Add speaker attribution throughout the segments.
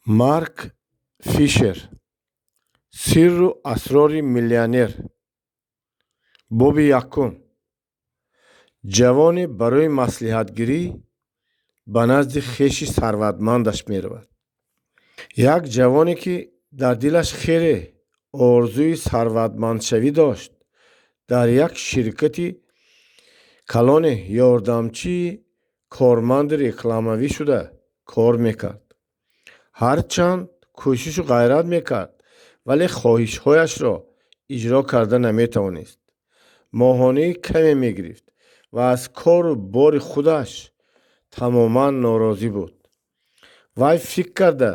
Speaker 1: Марк Фишер. Сирру асрори миллионер. Боби якум. ҷавоне барои маслиҳатгирӣ ба назди хеши сарватмандаш меравад. Як ҷавоне ки дар дилаш хеле орзуи сарватмандшавӣ дошт, дар як ширкати калоне ёрдамчии корманди рекламавӣ шуда кор мекард. ҳарчанд кӯшишу ғайрат мекард, вале хоҳишҳояшро иҷро карда наметавонист. моҳонаи каме мегирифт ва аз кору бори худаш тамоман норозӣ буд. вай фикр карда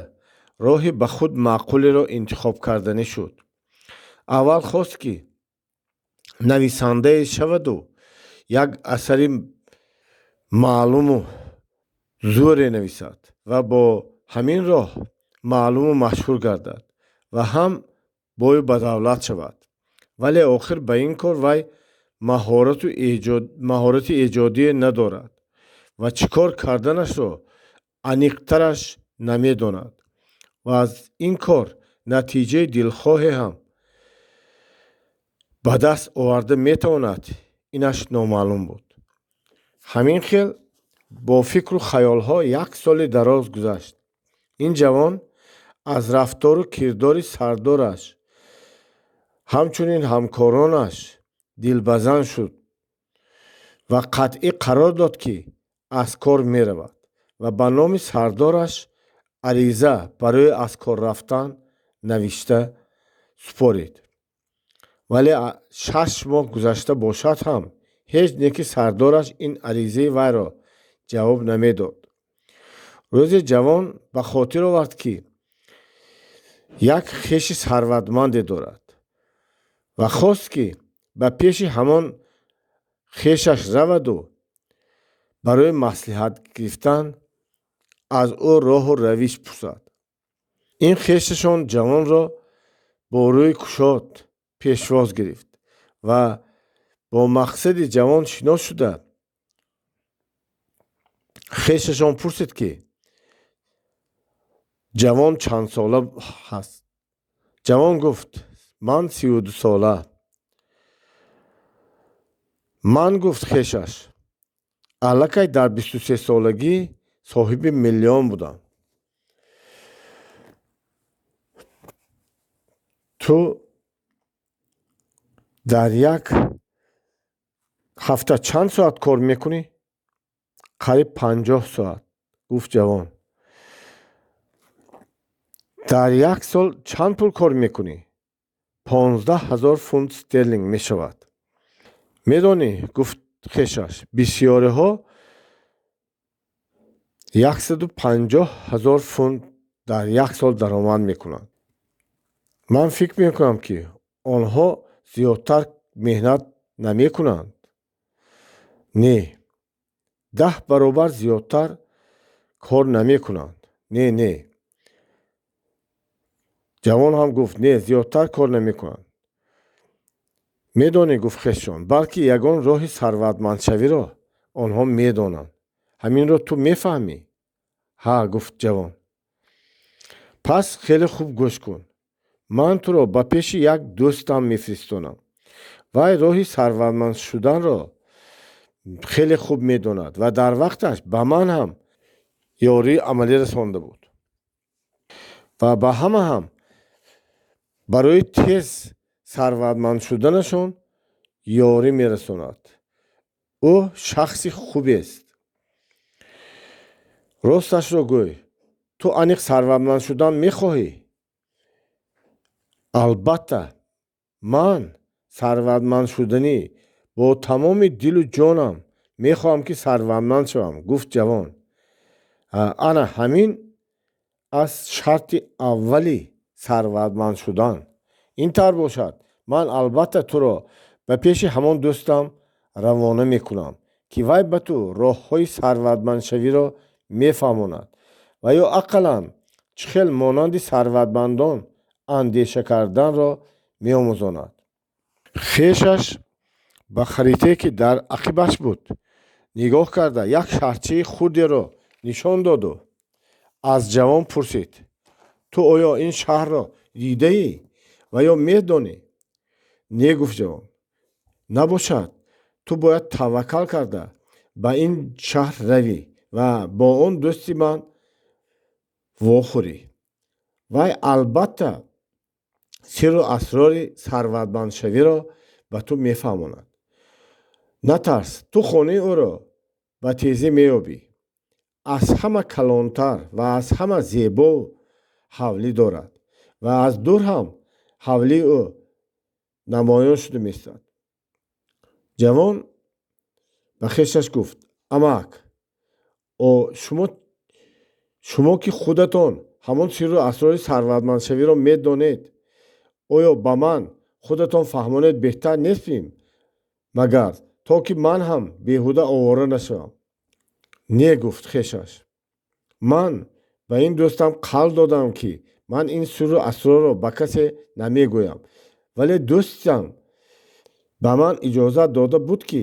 Speaker 1: роҳи ба худ маъқулеро интихоб карданӣ шуд. аввал хост ки нависандае шаваду як асари маълуму зӯре нависад ва бо ҳамин роҳ маълуму машҳур гардад ва ҳам бою бадавлат шавад. вале охир ба ин кор вай маҳорати эҷодие надорад ва чӣ кор карданашро аниқтараш намедонад ва аз ин кор натиҷаи дилхоҳе ҳам ба даст оварда метавонад, инаш номаълум буд. ҳамин хел бо фикру хаёлҳо як соли дароз гузашт. ин ҷавон аз рафтору кирдори сардораш ҳамчунин ҳамкоронаш дилбазанд шуд ва қатъӣ қарор дод ки аз кор меравад ва ба номи сардораш ариза барои аз кор рафтан навишта супорид. вале 6 моҳ гузашта бошад ҳам ҳеҷ неки сардораш ин аризаи вайро ҷавоб намедод. рӯзе ҷавон ба хотир овард ки як хеши сарватманде дорад ва хост ки ба пеши ҳамон хешаш раваду барои маслиҳат гирифтан аз ӯ роҳу равиш пурсад. ин хешашон ҷавонро бо рӯи кушод пешвоз гирифт ва бо мақсади ҷавон шинос шуда хешашон пурсид ки ҷавон чандсола ҳаст. ҷавон гуфт: ман 32 сола. ман гуфт хешаш: аллакай дар 23 солагӣ соҳиби миллион будам. ту дар як ҳафта чанд соат кор мекунӣ? қариб 50 соат, гуфт ҷавон. дар як сол чанд пул кор мекунӣ? 15,000 фунт стерлинг мешавад. медонӣ, гуфт хешаш, бисёриҳо 150,000 фунт дар як сол даромад мекунанд. ман фикр мекунам ки онҳо зиёдтар меҳнат намекунанд. не, 10 баробар зиёдтар кор намекунанд. не. ҷавон ҳам гуфт: не, зиёдтар кор намекунанд. медонӣ, гуфт хешашон, балки ягон роҳи сарватмандшавиро онҳо медонанд. ҳаминро ту мефаҳмӣ? ҳа, гуфт ҷавон. пас хеле хуб гӯш кун. ман туро ба пеши як дӯстам мефиристонам. вай роҳи сарватманд шуданро хеле хуб медонад ва дар вақташ ба ман ҳам ёрии амалӣ расонда буд ва ба ҳама ҳам барои тез сарватманд шуданашон ёрӣ мерасонад. ӯ шахси хубест. росташро гӯй, ту аниқ сарватманд шудан мехоҳӣ? албатта, ман сарватманд шуданӣ бо тамоми дилу ҷонам мехоҳам ки сарватманд шавам, гуфт ҷавон. ана ҳамин аст шарти аввали сарватманд шудан. ин тавр бошад, ман албатта туро ба пеши ҳамон дӯстам равона мекунам ки вай ба ту роҳҳои сарватмандшавиро мефаҳмонад ва ё ақаллан чӣ хел монанди сарватмандон андеша карданро меомӯзонад. хешаш ба харитае ки дар ақибаш буд нигоҳ карда як шарчаи хурдеро нишон доду аз ҷавон пурсид: ту оё ин шаҳрро дидаӣ ва ё медонӣ? Не, гуфт ҷавон. Набошад, ту бояд таваккал карда ба ин шаҳр равӣ ва бо он дӯсти ман вохӯрӣ. Вай албатта сирру асрори сарватмандшавиро ба ту мефаҳмонад. Натарс, ту хонаи ӯро ба тезӣ меёбӣ. Аз ҳама калонтар ва аз ҳама зебо ҳавлӣ дорад ва аз дур ҳам ҳавлии ӯ намоён шуда меистад. ҷавон ба хешаш гуфт: амак, шумо ки худатон ҳамон сирру асрори сарватмандшавиро медонед, оё ба ман худатон фаҳмонед беҳтар нестем магар, то ки ман ҳам беҳуда овора нашавам? Не, гуфт хешаш. ман ба ин дӯстам қавл додам ки ман ин сирру асрорро ба касе намегӯям, вале дӯстам ба ман иҷозат дода буд ки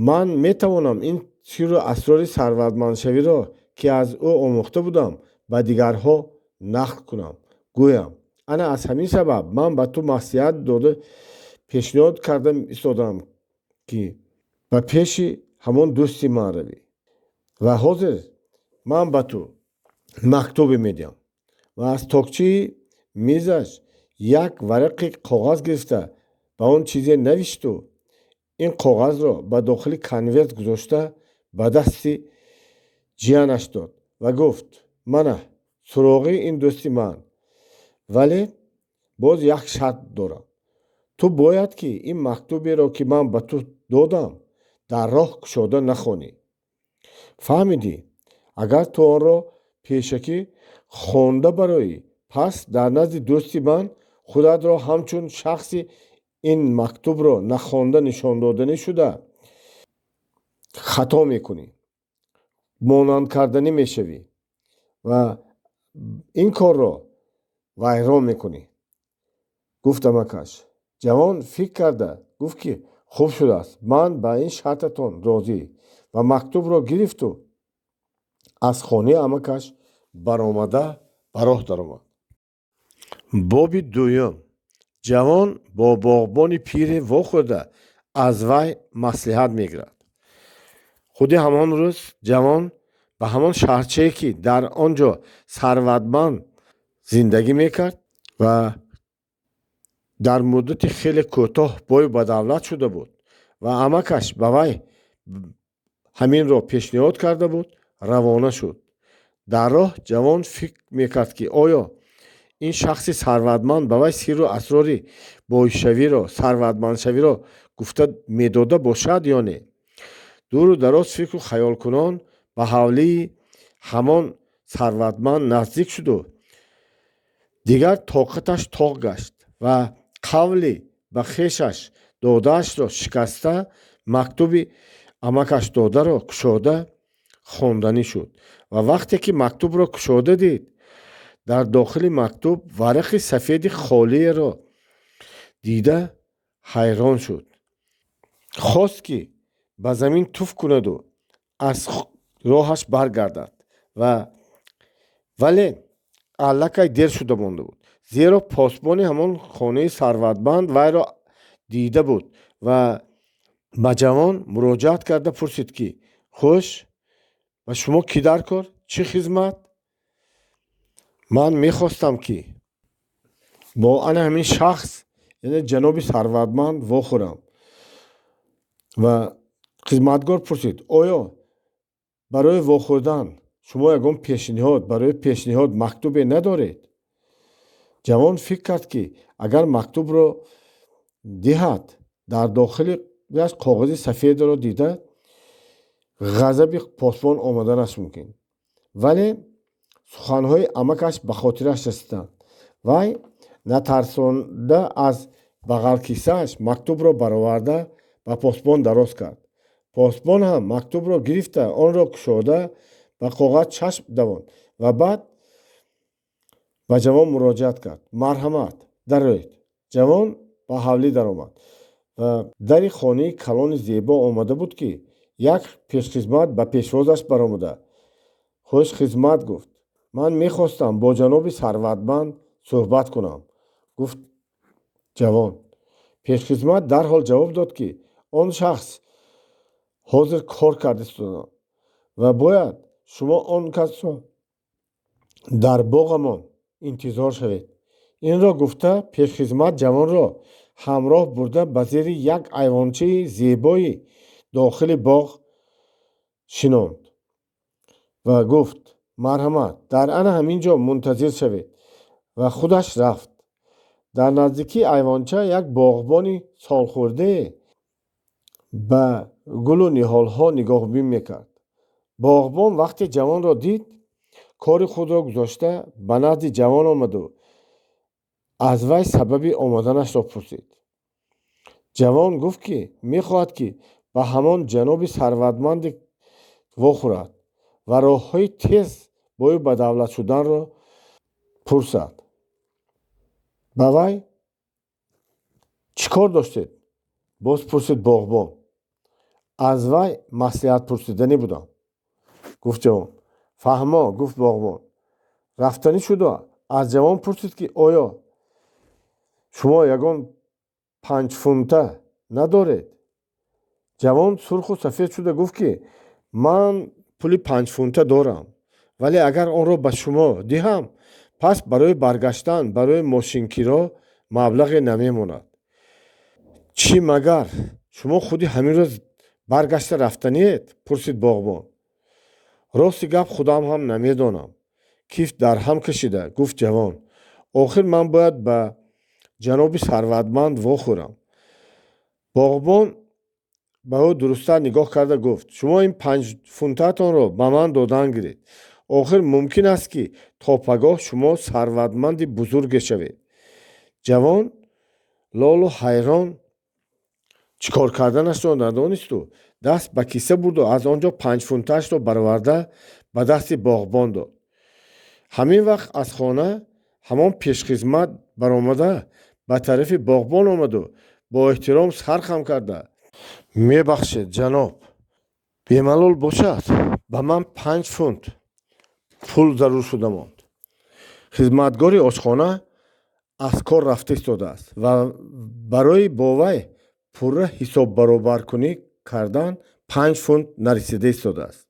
Speaker 1: ман метавонам ин сирру асрори сарватмандшавиро ки аз ӯ омӯхта будам ба дигарҳо нақл кунам, гӯям. ана аз ҳамин сабаб ман ба ту маслиҳат дода пешниҳод карда истодам ки ба пеши ҳамон дӯсти ман равӣ. ва ҳозир ман ба ту мактубе медиҳам. ва аз токчаи мезаш як варақи коғаз гирифта ба он чизе навишту ин коғазро ба дохили конверт гузошта ба дасти ҷиянаш дод ва гуфт: мана суроғи ин дӯсти ман, вале боз як шарт дорам. ту бояд ки ин мактуберо ки ман ба ту додам дар роҳ кушода нахонӣ. фаҳмидӣ? агар ту онро пешакӣ хонда бароӣ, пас дар назди дӯсти ман худатро ҳамчун шахси ин мактубро нахонда нишондоданӣ шуда хато мекунӣ, монанд карданӣ мешавӣ ва ин корро вайрон мекунӣ. гуфт амакаш. ҷавон фикр карда гуфт ки хуб шудааст, ман ба ин шартатон розӣ, ва мактубро гирифту аз хонаи амакаш баромада ба роҳ даромад. боби дуюм. ҷавон бо боғбони пире вохӯрда аз вай маслиҳат мегирад. худи ҳамон рӯз ҷавон ба ҳамон шаҳрчае ки дар он ҷо сарватманд зиндагӣ мекард ва дар муддати хеле кӯтоҳ бою бадавлат шуда буд ва амакаш ба вай ҳаминро пешниҳод карда буд, равона шуд. дар роҳ ҷавон фикр мекард ки оё ин шахси сарватманд ба вай сирру асрори боишавиро, сарватмандшавиро гуфта медода бошад ё не. дуру дароз фикру хаёлкунон ба ҳавлии ҳамон сарватманд наздик шуду дигар тоқаташ тоқ гашт ва қавли ба хешаш додаашро шикаста мактуби амакаш додаро кушода хонданӣ шуд. ва вақте ки мактубро кушода дид, дар дохили мактуб варақи сафеди холиеро дида ҳайрон шуд. хост ки ба замин туф кунаду аз роҳаш баргардад, вале аллакай дер шуда монда буд, зеро посбони ҳамон хонаи сарватманд вайро дида буд ва ба ҷавон муроҷиат карда пурсид ки хуш, ва шумо кӣ дар кор? Чӣ хизмат? ман мехостам ки бо ана ҳамин шахс, яъне ҷаноби сарватманд вохӯрам. ва хизматгор пурсид: оё барои вохӯрдан шумо ягон пешниҳод, барои пешниҳод мактубе надоред? ҷавон фикр кард ки агар мактубро диҳад, дар дохилаш коғази сафедро дида ғазаби посбон омаданаш мумкин. вале суханҳои амакаш ба хотираш расиданд. вай натарсонда аз бағалкисааш мактубро бароварда ба посбон дароз кард. посбон ҳам мактубро гирифта онро кушода ба коғаз чашм давонд ва баъд ба ҷавон муроҷиат кард: марҳамат, дароед. ҷавон ба ҳавлӣ даромад ва дари хонаи калони зебо омада буд ки як пешхизмат ба пешвозаш баромада: хуш хизмат, гуфт. من میخواستم با جناب ثروتمند صحبت کنم. گفت جوان. پیشخدمت در حال جواب داد که آن شخص حاضر کار کرده است و باید شما آن کس را در باغمان انتظار شوید. این را گفته پیشخدمت جوان را همراه برده به زیر یک ایوانچه زیبای داخل باغ شناند و گفت مرحمت در آن همینجا منتظر شوید و خودش رفت. در نزدیکی ایوانچه یک باغبانی سالخورده به گل و نهالها نگاه بین میکرد. باغبان وقتی جوان را دید کار خود را گذاشته به نزد جوان آمد و از وی سبب آمدنش را پرسید. جوان گفت که میخواهد که به همان جناب ثروتمند واخورد و راه های تیز برای به دولت شدن را پرسد. به وی چیکار داشتید؟ باز پرسید باغبان. از وی مصلحت پرسیدنی بودم. گفت جوان. فهما. گفت باغبان. رفتنی شده از جوان پرسید که آیا شما یگان 5 فونته ندارید؟ جوان سرخ و سفید شده گفت که من پولی 5 فونته دارم ولی اگر آن را به شما دهم پس برای برگشتن برای ماشینکیرا مبلغ نمیماند. چی مگر شما خودی همین روز برگشته رفتنید؟ پرسید باغبان. راستی گپ خودم هم نمیدانم. کیف در هم کشیده گفت جوان. آخر من باید به جناب ثروتمند واخورم. باغبان به او درسته نگاه کرده گفت شما این 5 فونتتان را به من دادن گیرید. آخر ممکن است که تا پگاه شما ثروتمند بزرگ شوید. جوان لال و حیران چیکار کردنش را ندانست و دست به کیسه برد و از آنجا 5 فونتش را برآورده به دست باغبان داد. همین وقت از خانه همان پیشخدمت برآمده به طرف باغبان آمد و با احترام سر خم کرده میبخشید جناب بیملال باشد به من 5 فونت پول ضرور شده ماند. خدمتگار آشخانه از کار رفته ایستاده است و برای با وی پوره حساب برابر کنی کردن 5 فونت نرسیده ایستاده است.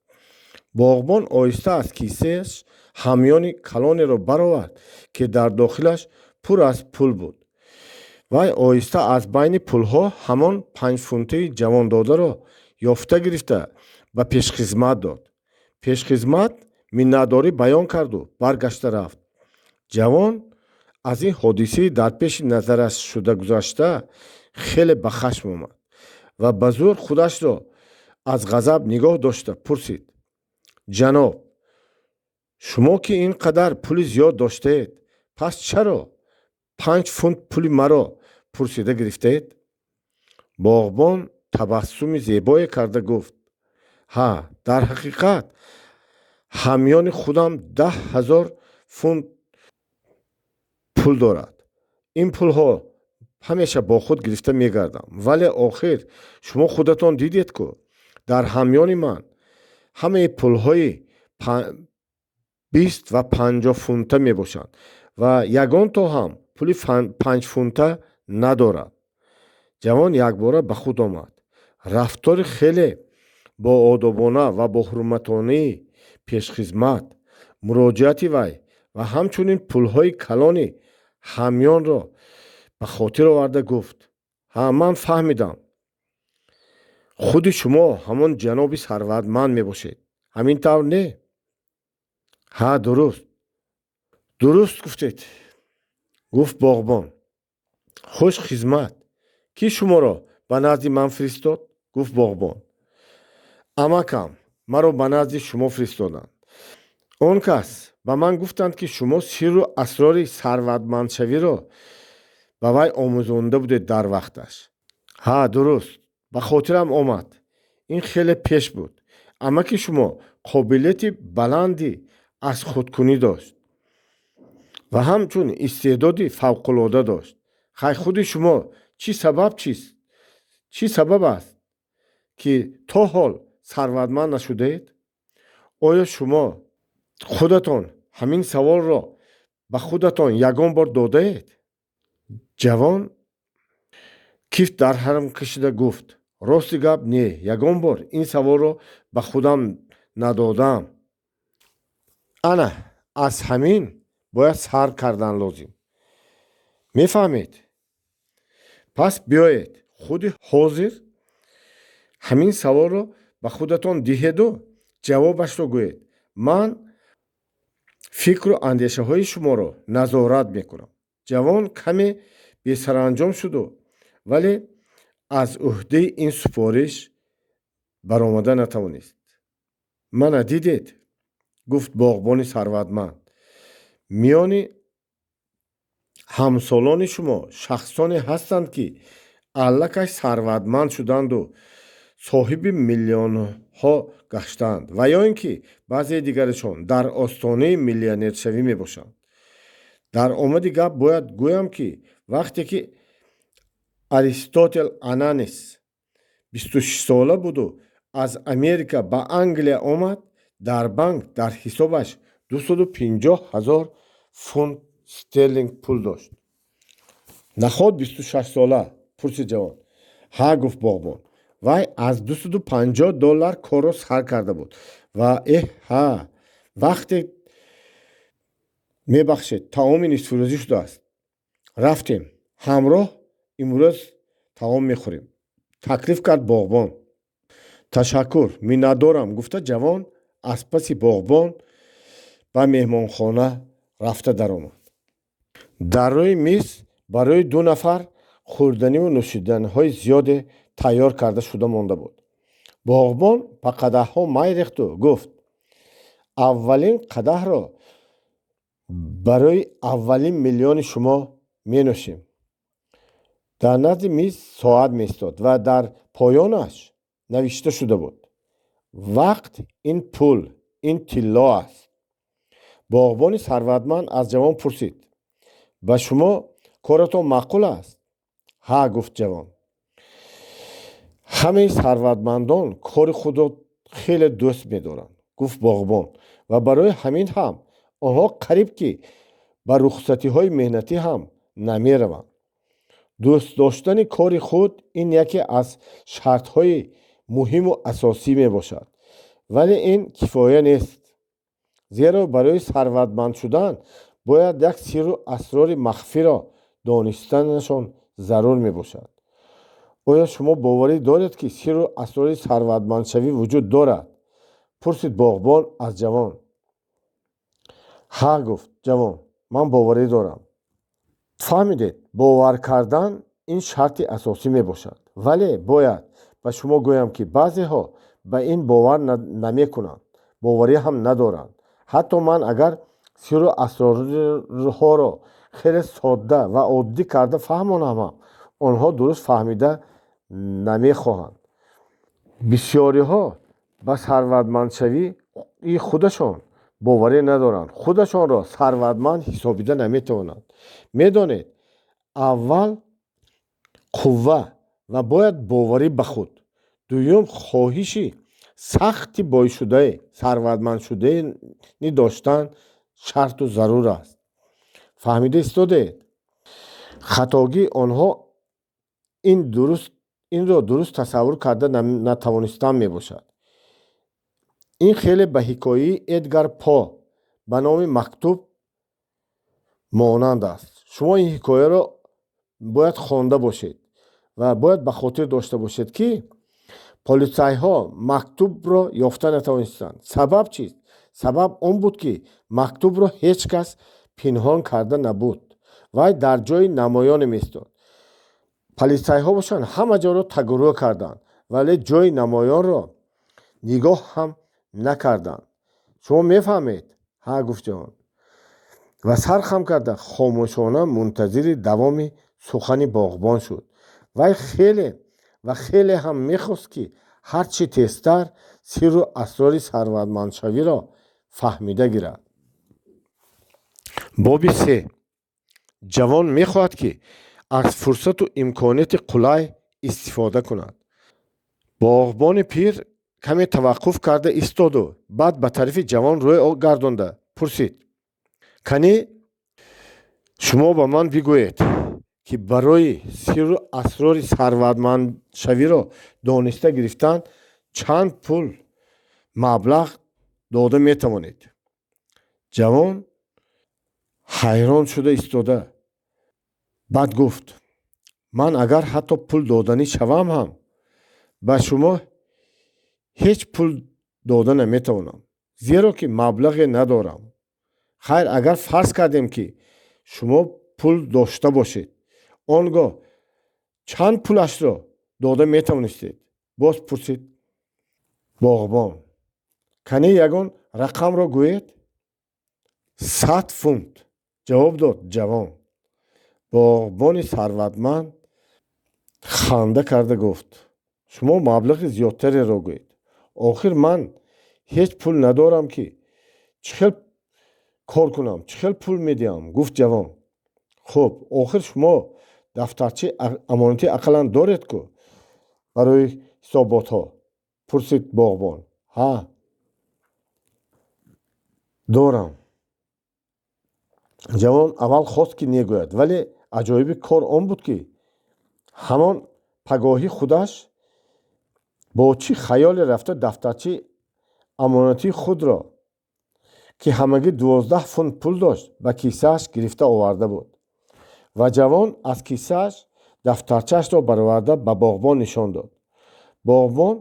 Speaker 1: باغبان آهسته از کیسهش همیان کلانی را برآورد که در داخلش پر از پول بود. وی آهسته از بین پولها همان 5 فونته جوان داده را یافته گرفته به پیشخدمت داد. پیشخدمت منتداری بیان کرد و برگشته رفت. جوان از این حادثه در پیش نظرش شده گذشته خیلی به خشم آمد و به زور خودش را از غضب نگاه داشته پرسید جناب شما که اینقدر پول زیاد داشتید پس چرا 5 فونت پول مرا پرسیده گرفتید؟ باغبان تبسم زیبایی کرده گفت ها در حقیقت همیان خودم 10,000 فونت پول دارد. این پول ها همیشه با خود گرفته میگردم ولی آخر شما خودتان دیدید که در همیان من همه پول های 20 و 50 فونته می باشند و یگان تا هم پولی 5 فونته ندارد. جوان یک باره به خود آمد. رفتار خیلی با آدابانه و با حرمتانه پیشخدمت مراجعت وی و همچنین پولهای کلانی همیان را به خاطر آورده گفت ها من فهمیدم خود شما همان جناب ثروتمند می باشید. همین طور نه؟ ها درست گفتید. گفت باغبان. خوش خدمت. کی شما را به نزد من فرستاد؟ گفت باغبان. امکم مرا به نزد شما فرستادند. آن کس به من گفتند که شما سر و اسرار ثروتمندشوی را به وی آموزانده بودید در وقتش. ها درست. به خاطرم آمد. این خیلی پیش بود. اما که شما قابلیت بلندی از خودکنی داشت و همچون استعدادی فوق‌العاده داشت. خیر خود شما چی سبب است که تا حال ثروتمند نشدید؟ آیا شما خودتان ҳамин саволро ба худатон ягон бор додаед? ҷавон кифт дар ҳарм кашида гуфт: рости гап не, ягон бор ин саволро ба худам надодам. ана аз ҳамин бояд сар кардан лозим. мефаҳмед? пас биёед худи ҳозир ҳамин саволро ба худатон диҳеду ҷавобашро гӯед. ман фикру андешаҳои шуморо назорат мекунам. ҷавон каме бесаранҷом шуду, вале аз уҳдаи ин супориш баромада натавонист. мана дидед, гуфт боғбони сарватманд, миёни ҳамсолони шумо шахсоне ҳастанд, ки аллакай сарватманд шуданду соҳиби миллионҳо гаштаанд, ва ё ин ки баъзеи дигарашон дар остонаи миллионершавӣ мебошанд. дар омади гап бояд гӯям, ки вақте ки аристотел Ананис 26 сола буду аз Америка ба Англия омад, дар банк дар ҳисобаш 250,000 фунт стерлинг пул дошт. наход 26 сола? пурсид ҷавон. ҳа, гуфт боғбон. вай аз $250 корро сар карда буд ва ҳа, вақте мебахшед, таоми нисфурӯзӣ шудааст. рафтем ҳамроҳ имрӯз таом мехӯрем, таклиф кард боғбон. ташаккур, миннатдорам, гуфта ҷавон аз паси боғбон ба меҳмонхона рафта даромад. дар рӯи миз барои 2 нафар хӯрданиву нӯшиданиҳои зиёде тайёр карда шуда монда буд. боғбон ба қадаҳҳо май рехту гуфт: аввалин қадаҳро барои аввалин миллиони шумо менӯшем. дар назди миз соат меистод ва дар поёнаш навишта шуда буд: вақт ин пул, ин тилло аст. боғбони сарватманд аз ҷавон пурсид: ба шумо коратон маъқул аст? ҳа, гуфт ҷавон. ҳамаи сарватмандон кори худро хеле дӯст медоранд, гуфт боғбон, ва барои ҳамин ҳам онҳо қариб ки ба рухсатиҳои меҳнатӣ ҳам намераванд. дӯст доштани кори худ ин яке аз шартҳои муҳиму асосӣ мебошад. вале ин кифоя нест, зеро барои сарватманд шудан бояд як сирру асрори махфиро донистанашон зарур мебошад. оя шумо боварӣ доред, ки сирру асрори сарватмандшавӣ вуҷуд дорад? пурсид боғбон аз ҷавон. ҳа, гуфт ҷавон, ман боварӣ дорам. фаҳмидед, бовар кардан ин шарти асосӣ мебошад. вале бояд ба шумо гӯям, ки баъзеҳо ба ин бовар намекунанд, боварӣ ҳам надоранд. ҳатто ман агар сирру асрорҳоро хеле содда ва оддӣ карда фаҳмонам, онҳо дуруст фаҳмида намехоҳанд. бисёриҳо ба сарватмандшавии худашон боварӣ надоранд, худашонро сарватманд ҳисобида наметавонанд. медонед, аввал қувва ва бояд боварӣ ба худ, дуюм хоҳиши сахти боишудаи сарватманд шудани доштан шарту зарур аст. фаҳмида истодед? хатогии онҳо инро дуруст тасаввур карда натавонистан мебошад. ин хеле ба ҳикояи Эдгар По ба номи мактуб монанд аст. шумо ин ҳикояро бояд хонда бошед ва бояд ба хотир дошта бошед, ки полисайҳо мактубро ёфта натавонистанд. сабаб чист? сабаб он буд, ки мактубро ҳеҷ кас пинҳон карда набуд. вай дар ҷои намоёне меистод. полисайҳо бошанд ҳама ҷоро тагурӯҳ карданд, вале ҷои намоёнро нигоҳ ҳам накарданд. шумо мефаҳмед? ҳа, гуфт ҷавон. ва сар хам карда хомӯшона мунтазири давоми сухани боғбон шуд. вай хеле ҳам мехост, ки ҳарчи тезтар сирру асрори сарватмандшавиро фаҳмида гирад. боби 3. ҷавон мехоҳад, ки аз фурсату имконияти қулай истифода кунад. боғбони пир каме таваққуф карда истоду баъд ба тарафи ҷавон рӯй гардонда пурсид: канӣ шумо ба ман бигӯед, ки барои сирру асрори сарватмандшавиро дониста гирифтан чанд пул маблағ дода метавонед. ҷавон ҳайрон шуда истода баъд гуфт: ман агар ҳатто пул доданӣ шавам ҳам, ба шумо ҳеҷ пул дода наметавонам, зеро ки маблағе надорам. хайр, агар фарз кардем, ки шумо пул дошта бошед, он гоҳ чанд пулашро дода метавонистед? Боз пурсид боғбон. канӣ ягон рақамро гӯед? 100 фунт, ҷавоб дод ҷавон. боғбони сарватманд ханда карда гуфт: шумо маблағи зиёдтареро гӯед. охир ман ҳеҷ пул надорам, ки чӣ хел кор кунам, чӣ хел пул медиҳам? Гуфт ҷавон. хуб, охир шумо дафтарчаи амонатӣ ақаллан доред ку барои ҳисоботҳо? Пурсид боғбон. ҳа, дорам. ҷавон аввал хост ки негӯяд, вале аҷоиби кор он буд, ки ҳамон пагоҳӣ худаш бо чӣ хаёле рафта дафтарчаи амонатии худро, ки ҳамагӣ 12 фунт пул дошт, ба кисааш гирифта оварда буд. ва ҷавон аз кисааш дафтарчаашро бароварда ба боғбон нишон дод. боғбон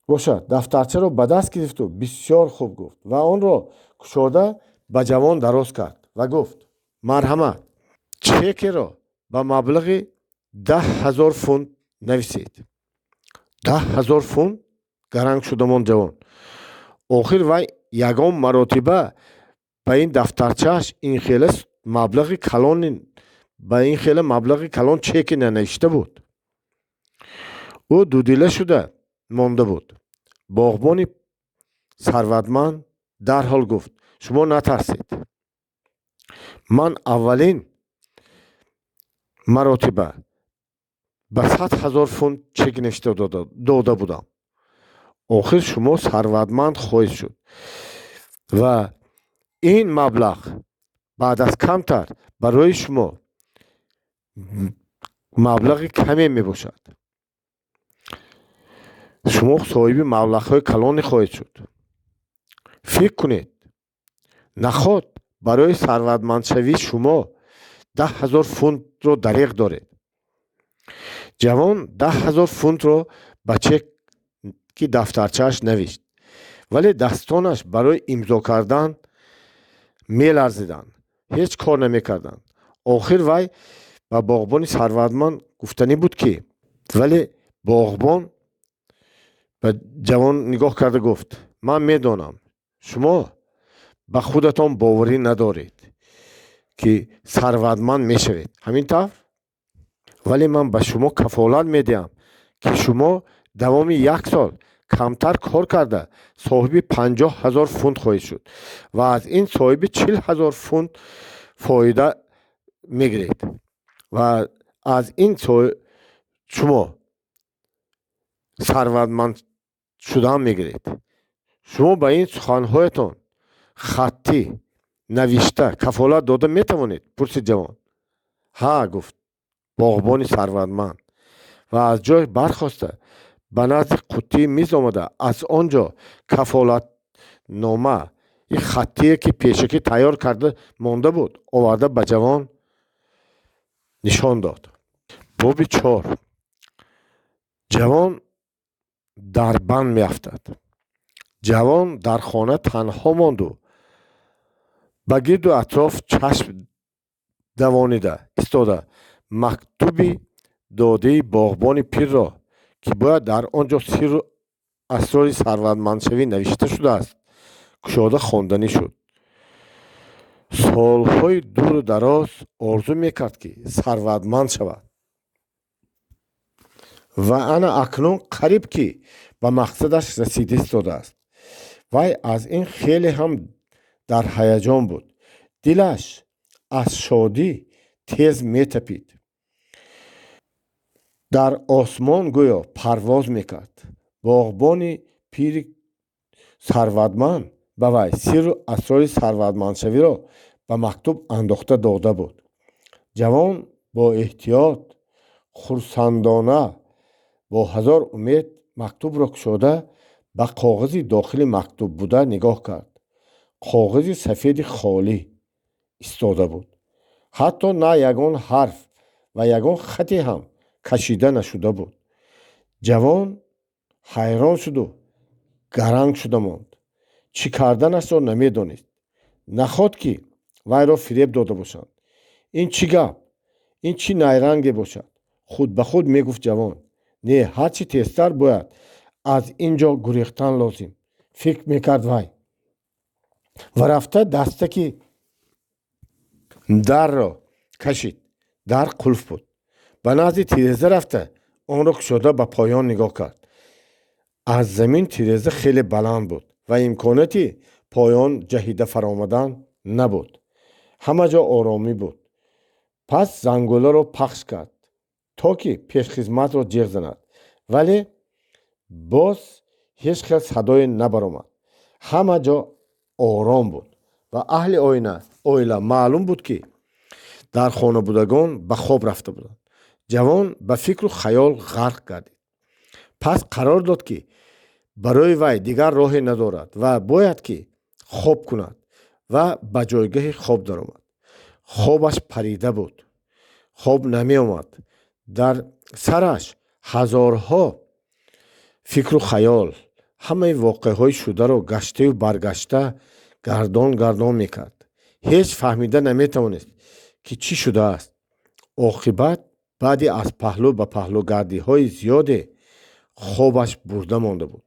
Speaker 1: бошад, дафтарчаро ба даст гирифту бисёр хуб гуфт ва онро кушода ба ҷавон дароз кард ва гуфт: марҳамат, чекеро ба маблағи 10,000 фунт нависед. 10,000 фунт? гаранг шуда монд ҷавон. охир вай ягон маротиба ба ин дафтарчааш ин хела маблағи калон чеке нанавишта буд. ӯ дудила шуда монда буд. боғбони сарватманд дарҳол гуфт: шумо натарсед. ман аввалин маротиба ба 100,000 фунт чек навишта дода будам. охир шумо сарватманд хоҳед шуд ва ин маблағ баъд аз камтар барои шумо маблағи каме мебошад. шумо соҳиби маблағҳои калоне хоҳед шуд. фикр кунед, наход барои сарватмандшавии шумо 10,000 фунтро дариқ доред. ҷавон 10,000 фунтро ба чеки дафтарчааш навишт, вале дастонаш барои имзо кардан меларзиданд, ҳеҷ кор намекарданд. охир вай ба боғбони сарватманд гуфтанӣ буд, ки вале боғбон ба ҷавон нигоҳ карда гуфт: ман медонам, шумо ба худатон боварӣ надоред, ки сарватманд мешавед, ҳамин тавр? вале ман ба шумо кафолат медиҳам, ки шумо давоми 1 сол камтар кор карда соҳиби 50,000 фунт хоҳед шуд ва аз ин соҳиби 40,000 фунт фоида мегиред ва аз ин шумо сарватманд шудан мегиред. шумо ба ин суханҳоятон хаттӣ навишта кафолат дода метавонед? Пурсид ҷавон. ҳа, гуфт боғбони сарватманд ва аз ҷой бархоста ба назди қуттии миз омада аз он ҷо кафолатнома, ин хаттие ки пешакӣ тайёр карда монда буд, оварда ба ҷавон нишон дод. боби 4. ҷавон дар банд меафтад. ҷавон дар хона танҳо монду ба гирду атроф чашм давонида истода мактуби додаи боғбони пирро, ки бояд дар он ҷо сирру асрори сарватмандшавӣ навишта шудааст, кушода хонданӣ шуд. солҳои дуру дароз орзу мекард, ки сарватманд шавад ва ана акнун қариб ки ба мақсадаш расида истодааст. вай аз ин хеле ҳам дар ҳаяҷон буд. дилаш аз шодӣ тез метапид. дар осмон гӯё парвоз мекард. боғбони пири сарватманд ба вай сирру асрори сарватмандшавиро ба мактуб андохта дода буд. ҷавон бо эҳтиёт хурсандона бо ҳазор умед мактубро кушода ба коғази дохили мактуб буда нигоҳ кард. коғази сафеди холӣ истода буд. ҳатто на ягон ҳарф ва ягон хате ҳам кашида нашуда буд. ҷавон ҳайрон шуду гаранг шуда монд. чӣ карданашро намедонист. нахот ки вайро фиреб дода бошанд. ин чӣ гап? ин чӣ найранге бошад? худ ба худ мегуфт ҷавон. не, ҳарчи тезтар бояд аз ин ҷо гурехтан лозим, фикр мекард вай. ва рафта дастаки дарро кашид. дар қулф буд. ба назди тиреза рафта онро кушода ба поён нигоҳ кард. аз замин тиреза хеле баланд буд ва имконоти поён ҷаҳида фаромадан набуд. ҳама ҷо оромӣ буд. пас зангуларо пахш кард, то ки пешхизматро ҷиғ занад. вале боз ҳеҷ хел садое набаромад. ҳама ҷо ором буд ва аҳли оила маълум буд ки дар хонабудагон ба хоб рафта буданд. ҷавон ба фикру хаёл ғарқ гардид. пас қарор дод ки барои вай дигар роҳе надорад ва бояд ки хоб кунад ва ба ҷойгоҳи хоб даромад. хобаш парида буд. хоб намеомад. дар сараш ҳазорҳо фикру хаёл ҳамаи воқеаҳои шударо гаштаю баргашта гардон мекард. ҳеҷ фаҳмида наметавонист ки чӣ шудааст. оқибат баъди аз паҳлӯ ба паҳлӯгардиҳои зиёде хобаш бурда монда буд.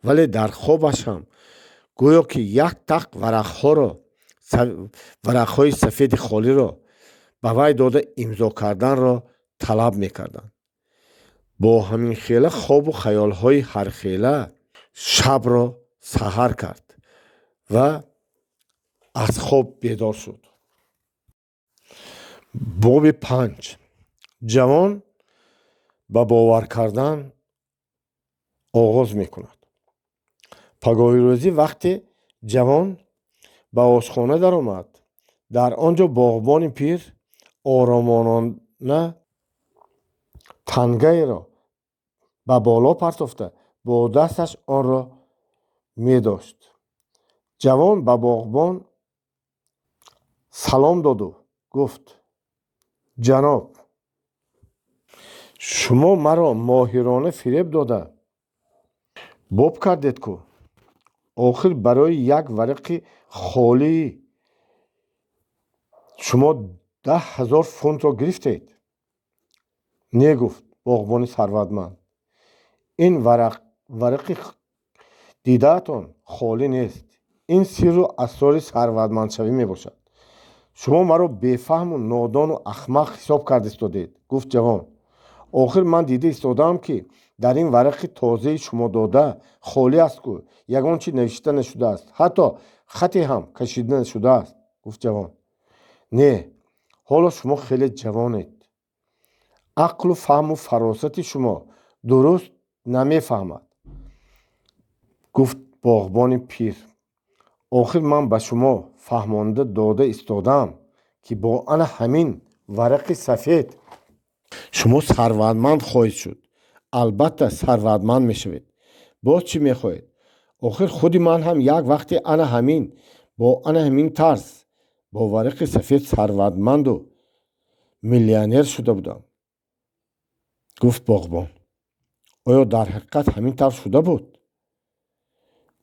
Speaker 1: вале дар хобаш ҳам гӯё ки як тақ варақҳои сафеди холиро ба вай дода имзо карданро талаб мекарданд. бо ҳамин хела хобу хаёлҳои ҳархела шабро саҳар кард ва аз хоб бедор шуд. боби 5. ҷавон ба бовар кардан оғоз мекунад. пагоҳи рӯзӣ вақте ҷавон ба ошхона даромад, дар он ҷо боғбони пир оромона тангаеро ба боло партофта бо дасташ онро медошт. ҷавон ба боғбон салом доду гуфт: ҷаноб, шумо маро моҳирона фиреб дода боб кардед ку? охир барои як варақи холӣ шумо 10,000 фунтро гирифтед? Не, гуфт боғбони сарватманд. ин варақи дидаатон холӣ нест. ин сирру асрори сарватмандшавӣ мебошад. шумо маро бефаҳму нодону ахмақ ҳисоб карда истодед, гуфт ҷавон. охир ман дида истодаам ки дар ин варақи тозаи шумо дода холӣ аст ку ягон чӣ навишта нашудааст, ҳатто хате ҳам кашида нашудааст, гуфт ҷавон. не, ҳоло шумо хеле ҷавонед. ақлу фаҳму фаросати шумо дуруст намефаҳмад, гуфт боғбони пир. охир ман ба шумо фаҳмонда дода истодаам ки бо ана ҳамин варақи сафед шумо сарватманд хоҳед шуд. албатта сарватманд мешавед. боз чӣ мехоҳед? охир худи ман ҳам як вақте бо ана ҳамин тарз бо варақи сафед сарватманду миллионер шуда будам, гуфт боғбон. оё дар ҳақиқат ҳамин тавр шуда буд?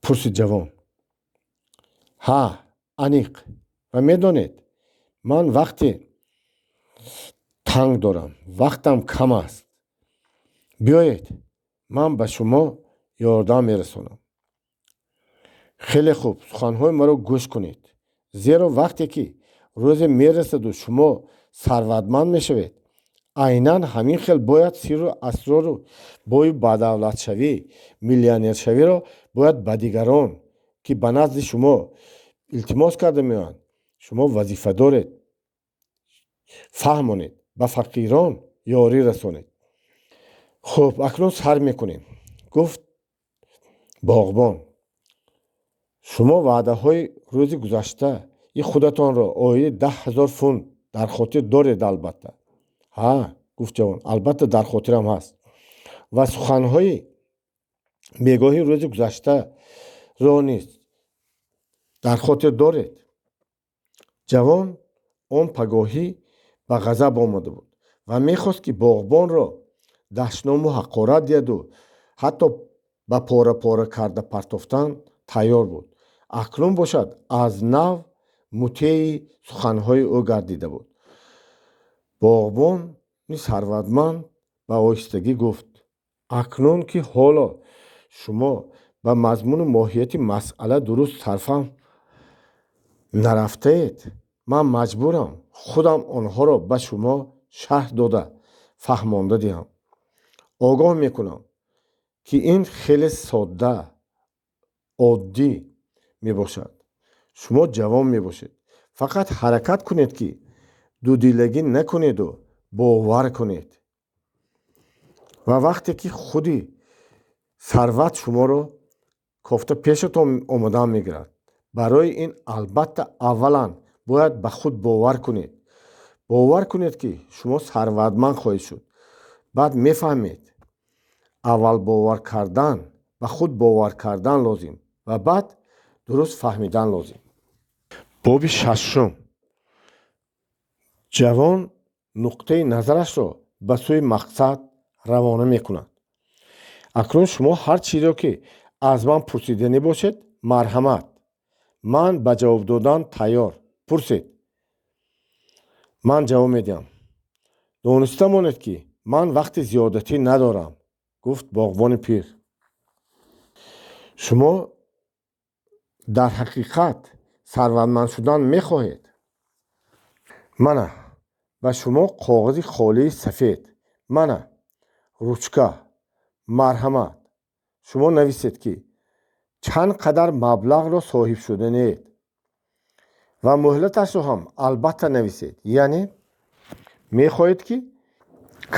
Speaker 1: пурсид ҷавон. ҳа, аниқ. ва медонед, ман вақте танг дорам, вақтам кам аст. биёед, ман ба шумо ёрдам мерасонам. хеле хуб, суханҳои маро гӯш кунед. зеро вақте ки рӯзе мерасаду шумо сарватманд мешавед, айнан ҳамин хел бояд сирру асрору бои бадавлатшавӣ, миллионершавиро бояд ба дигарон ки ба назди шумо илтимос карда меоянд, шумо вазифа доред, фаҳмонед, ба фақирон ёрӣ расонед. хуб, акнун сар мекунем, гуфт боғбон. шумо ваъдаҳои рӯзи гузашта и худатонро оиди 10,000 фунт дар хотир доред? Албатта. ҳа, гуфт ҷавон, албатта дар хотирам ҳаст. ва суханҳои бегоҳи рӯзи гузаштаро низ дар хотир доред? ҷавон он пагоҳӣ ба ғазаб омада буд ва мехост ки боғбонро даштному ҳақорат диҳаду ҳатто ба пора пора карда партофтан тайёр буд. акнун бошад аз нав мутеи суханҳои ӯ гардида буд. боғбони сарватманд ба оҳистагӣ гуфт: акнун ки ҳоло шумо ба мазмуну моҳияти масъала дуруст сарфаҳм нарафтаед, ман маҷбурам худам онҳоро ба шумо шарҳ дода фаҳмонда диҳам. огоҳ мекунам, ки ин хеле содда, оддӣ мебошад. шумо ҷавон мебошед. фақат ҳаракат кунед, ки дудилагӣ накунеду бовар кунед. ва вақте ки худи сарват шуморо кофта пешатон омода мегирад, барои ин албатта аввалан бояд ба худ бовар кунед. бовар кунед, ки шумо сарватманд хоҳед шуд. баъд мефаҳмед, аввал бовар кардан, ба худ бовар кардан лозим ва баъд дуруст фаҳмидан лозим. боби шашум. ҷавон нуқтаи назарашро ба сӯи мақсад равона мекунад. акнун шумо ҳар чизро ки аз ман пурсиданӣ бошед, марҳамат, ман ба ҷавоб додан тайёр. пурсед. ман ҷавоб медиҳам. дониста монед, ки ман вақти зиёдатӣ надорам, гуфт боғбони пир. шумо дар ҳақиқат сарватманд шудан мехоҳед? мана ба шумо коғази холии сафед, мана ручка, марҳамат, шумо нависед, ки чанд қадар маблағро соҳиб шуданед ва муҳлаташро ҳам албатта нависед. яъне мехоҳед, ки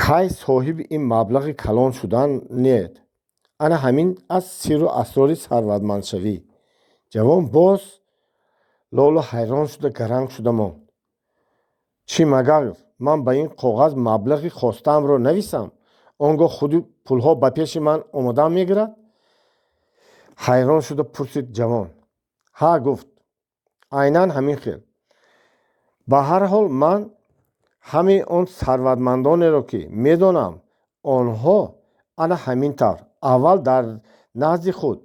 Speaker 1: кай соҳиби ин маблағи калон шуданед. ана ҳамин аз сирру асрори сарватмандшавӣ. ҷавон боз лолу ҳайрон шуда гаранг шуда монд. чӣ магар ман ба ин коғаз маблағи хостаамро нависам, он гоҳ худи пулҳо ба пеши ман омода мегирад? ҳайрон шуда пурсид ҷавон. ҳа, гуфт, айнан ҳамин хел. ба ҳар ҳол ман ҳамаи он сарватмандонеро ки медонам, онҳо ана ҳамин тавр аввал дар назди худ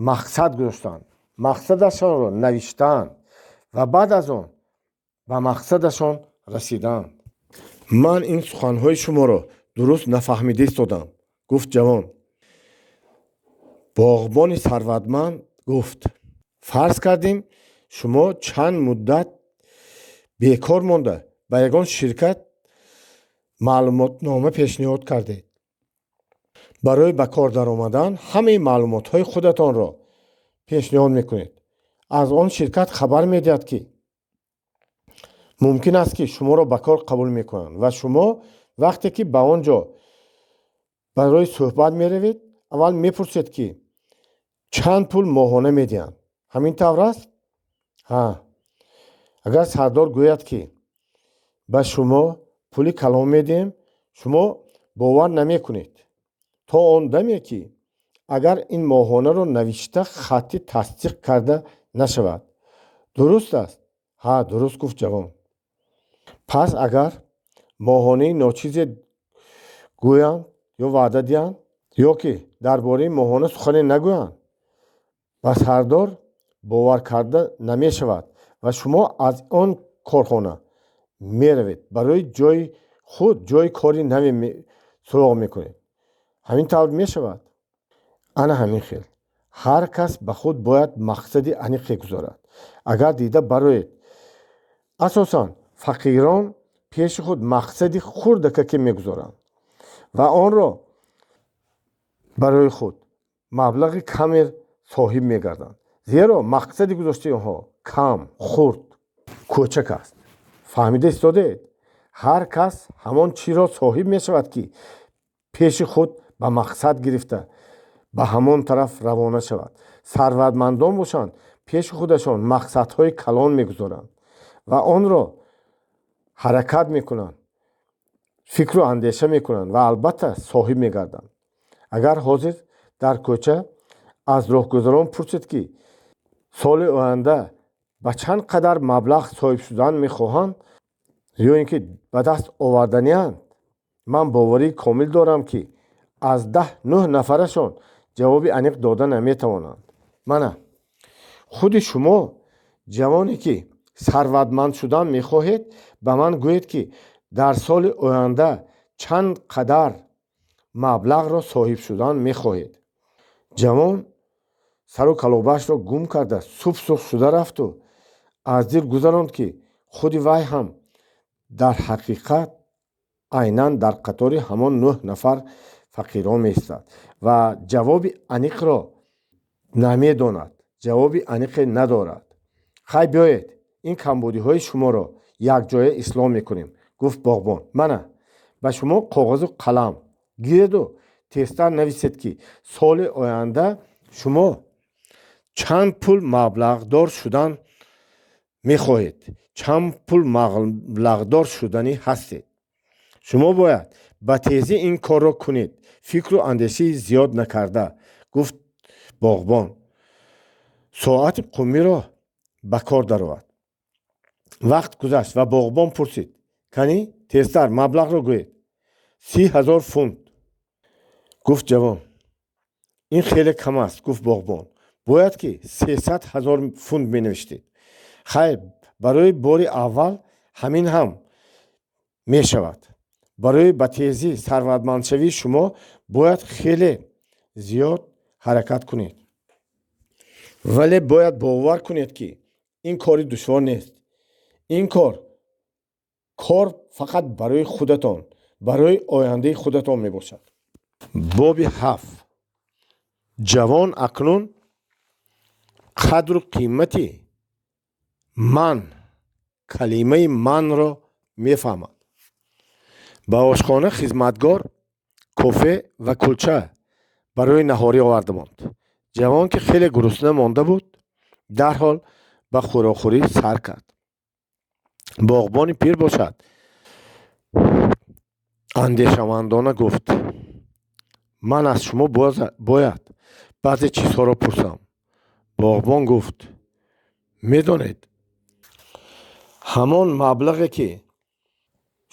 Speaker 1: мақсад гузоштанд, мақсадашонро навиштанд ва баъд аз он ба мақсадашон расиданд. ман ин суханҳои шуморо дуруст нафаҳмида истодам, гуфт ҷавон. боғбони сарватманд гуфт: фарз кардем шумо чанд муддат бекор монда ба ягон ширкат маълумотнома пешниҳод кардед. барои ба кор даромадан ҳамаи маълумотҳои худатонро пешниҳод мекунед. аз он ширкат хабар медиҳад, ки мумкин аст ки шуморо ба кор қабул мекунанд ва шумо вақте ки ба он ҷо барои суҳбат меравед, аввал мепурсед, ки чанд пул моҳона медиҳанд. ҳамин тавр аст? ҳа. агар сардор гӯяд, ки ба шумо пули калон медиҳем, шумо бовар намекунед то он даме, ки агар ин моҳонаро навишта хаттӣ тасдиқ карда нашавад. дуруст аст? ҳа, дуруст, гуфт ҷавон. пас агар моҳонаи ночизе гӯянд ё ваъда диҳанд, ё ки дар бораи моҳона сухане нагӯянд, ба сардор бовар карда намешавад ва шумо аз он корхона меравед, барои ҷои худ ҷои кори наве суроғ мекунед. ҳамин тавр мешавад? ана ҳамин хел. ҳар кас ба худ бояд мақсади аниқе гузорад. агар дида бароед, асосан фақирон пеши худ мақсади хурдакаке мегузоранд ва онро барои худ маблағи камер соҳиб мегарданд, зеро мақсади гузоштаи онҳо кам, хурд, кӯчак аст. фаҳмида истодед? ҳар кас ҳамон чиро соҳиб мешавад, ки пеши худ ба мақсад гирифта ба ҳамон тараф равона шавад. Сарватмандон бошанд, пеши худашон мақсадҳои калон мегузоранд ва онро ҳаракат мекунанд, фикру андеша мекунанд ва албатта соҳиб мегарданд. агар ҳозир дар кӯча аз роҳгузарон пурсед ки соли оянда ба чанд қадар маблағ соҳиб шудан мехоҳанд ё ин ки ба даст оварданианд, ман боварии комил дорам ки аз 10-9 нафарашон ҷавоби аниқ дода наметавонанд. мана худи шумо ҷавоне ки сарватманд шудан мехоҳед, ба ман гӯед ки дар соли оянда чанд қадар маблағро соҳиб шудан мехоҳед. ҷавон сару калобаашро гум карда сух шуда рафту аз дил гузаронд ки худи вай ҳам дар ҳақиқат айнан дар қатори ҳамон 9 нафар фақирон меистад ва ҷавоби аниқро намедонад, ҷавоби аниқе надорад. хай биёед ин камбудиҳои шуморо якҷоя ислоҳ мекунем, гуфт боғбон. мана ба шумо коғозу қалам гиреду тезтар нависед ки соли оянда шумо чанд пул маблағдор шудан мехоҳед, чанд пул маблағдор шуданӣ ҳастед. шумо бояд ба тезӣ ин корро кунед, фикру андешаи зиёд накарда, гуфт боғбон. соати қумиро ба кор даровад. вақт гузашт ва боғбон пурсид: кани тезтар маблағро гӯед. 30,000 фунт, гуфт ҷавон. ин хеле кам аст, гуфт боғбон. бояд ки 300,000 фунт менавиштед. хайр, барои бори аввал ҳамин ҳам мешавад. барои ба тезӣ сарватмандшавии шумо бояд хеле зиёд ҳаракат кунед. вале бояд бовар кунед ки ин кори душвор нест. ин кор фақат барои худатон, барои ояндаи худатон мебошад. боби 7. ҷавон акнун қадру қимати ман, калимаи манро мефаҳмад. ба ошхона хизматгор кофе ва кулча барои наҳорӣ оварда монд. ҷавон ки хеле гурусна монда буд, дарҳол ба хӯрохӯрӣ сар кард. боғбони пир бошад, андешавандона гуфт: ман аз шумо бояд баъзе чизҳоро пурсам. боғбон гуфт: медонед, ҳамон маблағе ки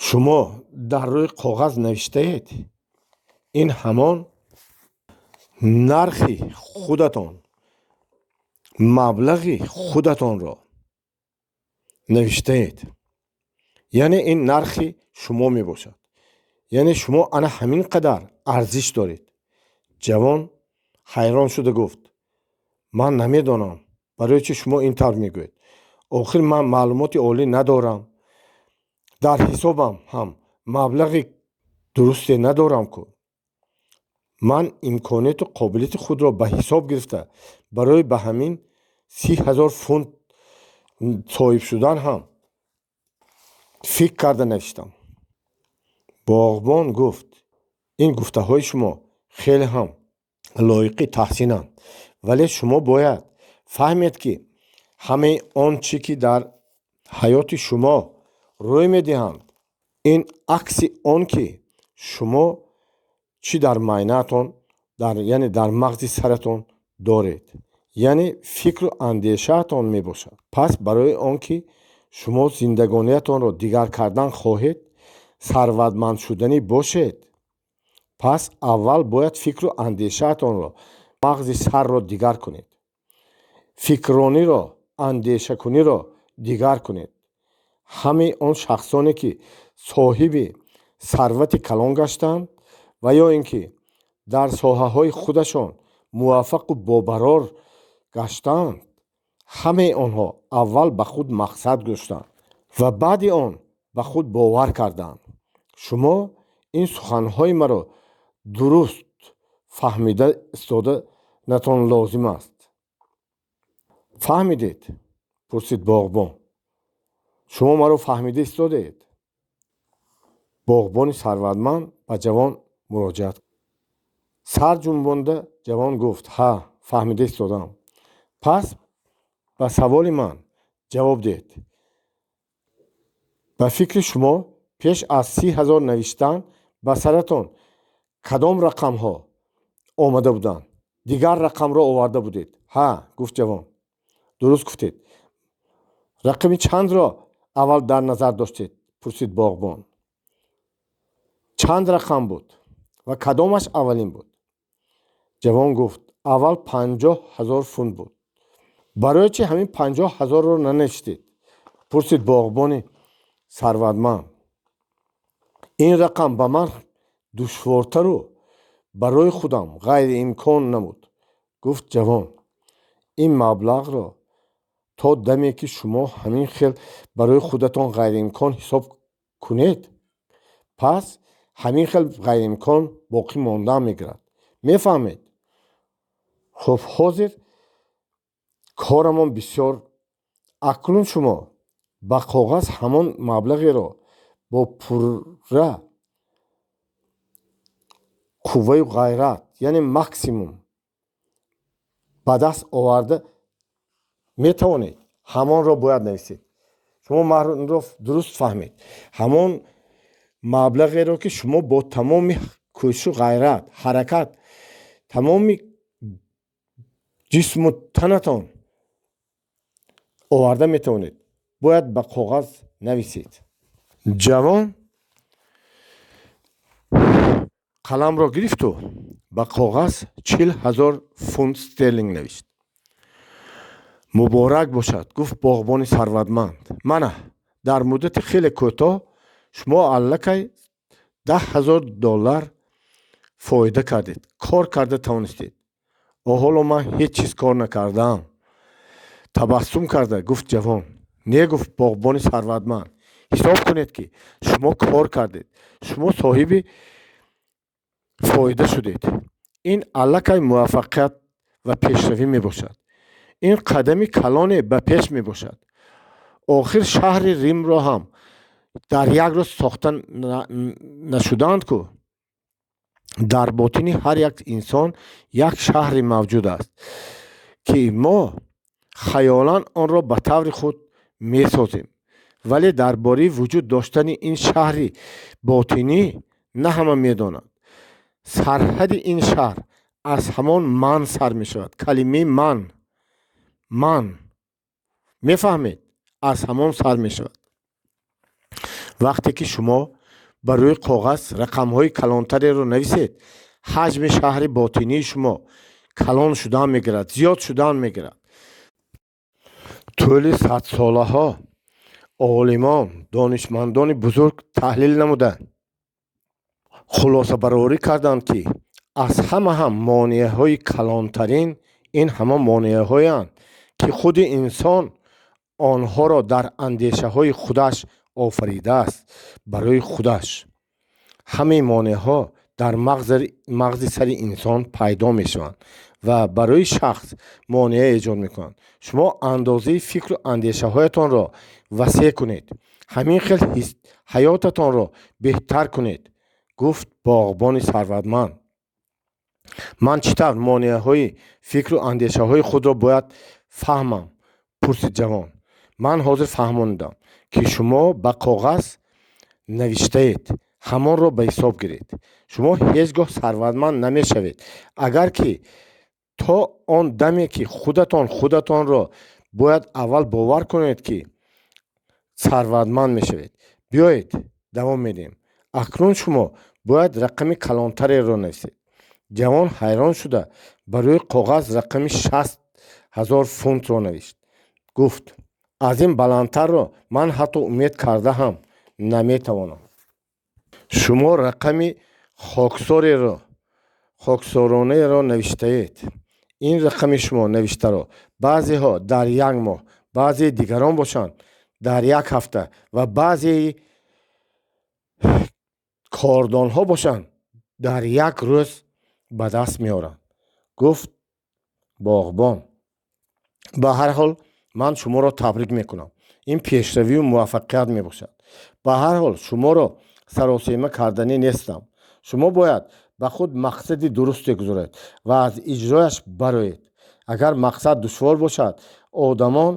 Speaker 1: шумо дар рӯи коғаз навиштаед, ин ҳамон нархи худатон, маблағи худатонро навиштаед. яъне ин нархи шумо мебошад. яъне шумо ана ҳамин қадар арзиш доред. ҷавон ҳайрон шуда гуфт: ман намедонам барои чӣ шумо ин тавр мегӯед. охир ман маълумоти олӣ надорам. дар ҳисобам ҳам маблағи дурусте надорам ку. ман имконияту қобилияти худро ба ҳисоб гирифта барои ба ҳамин 30,000 фунт соҳиб шудан ҳам фикр карда навиштам. боғбон гуфт: ин гуфтаҳои шумо хеле ҳам лоиқи таҳсинанд, вале шумо бояд фаҳмед ки ҳамаи он чӣ ки дар ҳаёти шумо рӯй медиҳанд, ин акси он ки шумо чӣ дар майнаатон, яъне дар мағзи саратон доред, яъне фикру андешаатон мебошад. пас барои он ки шумо зиндагониятонро дигар кардан хоҳед, сарватманд шуданӣ бошед, пас аввал бояд фикру андешаатонро, мағзи сарро дигар кунед. фикррониро, андешакуниро дигар кунед. ҳамаи он шахсоне ки соҳиби сарвати калон гаштанд ва ё ин ки дар соҳаҳои худашон муваффақу бобарор гаштанд, ҳамаи онҳо аввал ба худ мақсад гуштанд ва баъди он ба худ бовар карданд. шумо ин суханҳои маро дуруст фаҳмида истоданатон лозим аст. фаҳмидед? пурсид боғбон. шумо маро фаҳмида истодед? боғбони сарватманд ба ҷавон муроҷиат. сар ҷунбонда ҷавон гуфт: ҳа, фаҳмида истодам. пас ба саволи ман ҷавоб диҳед. ба фикри шумо пеш аз 30,000 навиштан ба саратон кадом рақамҳо омада буданд? Дигар рақамро оварда будед? Ҳа, гуфт ҷавон. дуруст гуфтед. рақами чандро аввал дар назар доштед? пурсид боғбон. чанд рақам буд ва кадомаш аввалин буд? ҷавон гуфт: аввал 50,000 фунт буд. барои чӣ ҳамин 50,000-ро нанавиштед? пурсид боғбони сарватманд. ин рақам ба ман душвортару барои худам ғайриимкон намуд, гуфт ҷавон. ин маблағро то даме ки шумо ҳамин хел барои худатон ғайриимкон ҳисоб кунед, пас ҳамин хел ғайриимкон боқӣ мондан мегирад. мефаҳмед? хуб, ҳозир корамон бисёр. акнун шумо ба коғаз ҳамон маблағеро бо пурра қувваю ғайрат, яъне максимум ба даст оварда метавонед. ҳамонро бояд нависед. шумо маъноро дуруст фаҳмед. ҳамон маблағеро ки шумо бо тамоми кӯшишу ғайрат, ҳаракат, тамоми ҷисму танатон оварда метавонед, бояд ба коғаз нависед. ҷавон қаламро гирифту ба коғаз 40,000 фунт стерлинг навишт. муборак бошад, гуфт боғбони сарватманд. мана дар муддати хеле кӯтоҳ шумо аллакай $10,000 фоида кардед, кор карда тавонистед. ҳоло ман ҳеҷ чиз кор накардаам. табассум карда гуфт ҷавон. не, гуфт боғбони сарватманд. ҳисоб кунед ки шумо кор кардед, шумо соҳиби фоида шудед. ин аллакай муваффақият ва пешравӣ мебошад. ин қадами калоне ба пеш мебошад. охир шаҳри Римро ҳам дар як рӯз сохта нашуданд ку. дар ботини ҳар як инсон як шаҳри мавҷуд аст ки мо хаёлан онро ба таври худ месозем, вале дар бораи вуҷуд доштани ин шаҳри ботинӣ на ҳама медонанд. сарҳади ин шаҳр аз ҳамон ман сар мешавад. калимаи ман мефаҳмед? аз ҳамон сар мешавад. вақте ки шумо ба рӯи коғаз рақамҳои калонтареро нависед, ҳаҷми шаҳри ботинии шумо калон шудан мегирад, зиёд шудан мегирад. тӯли садсолаҳо олимон, донишмандони бузург таҳлил намуданд. хулосабарорӣ карданд ки аз ҳама ҳам монеаҳои калонтарин ин ҳамон монеаҳоянд ки худи инсон онҳоро дар андешаҳои худаш офаридааст барои худаш. ҳамаи монеаҳо дар мағзи сари инсон пайдо мешаванд ва барои шахс монеа эҷод мекунанд. шумо андозаи фикру андешаҳоятонро васеъ кунед. ҳамин хел ҳаётатонро беҳтар кунед, гуфт боғбони сарватманд. ман чӣ тавр монеаҳои фикру андешаҳои худро бояд фаҳмам? пурсид ҷавон. ман ҳозир фаҳмондам ки шумо ба коғаз навиштаед. ҳамонро ба ҳисоб гиред. шумо ҳеҷ гоҳ сарватманд намешавед агар ки то он даме ки худатонро бояд аввал бовар кунед ки сарватманд мешавед. биёед давом медиҳем. акнун шумо бояд рақами калонтареро нависед. ҷавон ҳайрон шуда ба рӯи коғаз рақами 60,000 фунтро навишт. гуфт: аз ин баландтарро ман ҳатто умед карда ҳам наметавонам. шумо рақами хоксоронеро навиштаед. ин рақами шумо навиштаро баъзеҳо дар як моҳ, баъзеи дигарон бошанд дар як ҳафта ва баъзеи кордонҳо бошанд дар як рӯз ба даст меоранд, гуфт боғбон. ба ҳар ҳол ман шуморо табрик мекунам. ин пешравию муваффақият мебошад. ба ҳар ҳол шуморо саросема карданӣ нестам. шумо бояд ба худ мақсади дурусте гузоред ва аз иҷрояш бароед. агар мақсад душвор бошад, одамон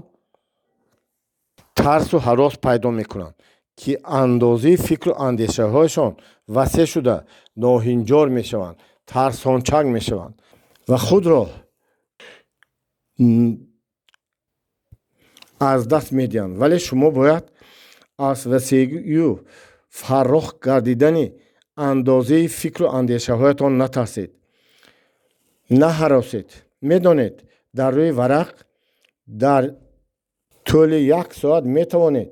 Speaker 1: тарсу ҳарос пайдо мекунанд, ки андозаи фикру андешаҳояшон васеъ шуда ноҳинҷор мешаванд, тарсончак мешаванд ва худро аз даст медиҳанд. вале шумо бояд аз васеъию фарроғ гардидани андозаи фикру андешаҳоятон натарсед, наҳаросед. медонед, дар рӯи варақ дар тӯли 1 соат метавонед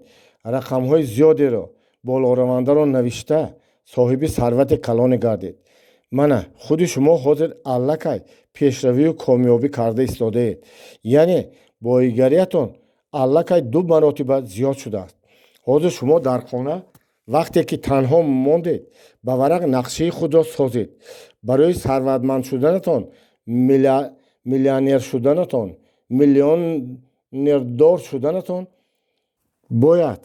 Speaker 1: рақамҳои зиёдеро болоравандаро навишта соҳиби сарвати калоне гардед. мана худи шумо ҳозир аллакай пешравию комёбӣ карда истодаед. яъне боигариятон аллакай 2 маротиба зиёд шудааст. ҳозир шумо дар хона вақте ки танҳо мондед, ба варақ нақшаи худро созед. барои сарватманд шуданатон, миллионер шуданатон, миллионердор шуданатон бояд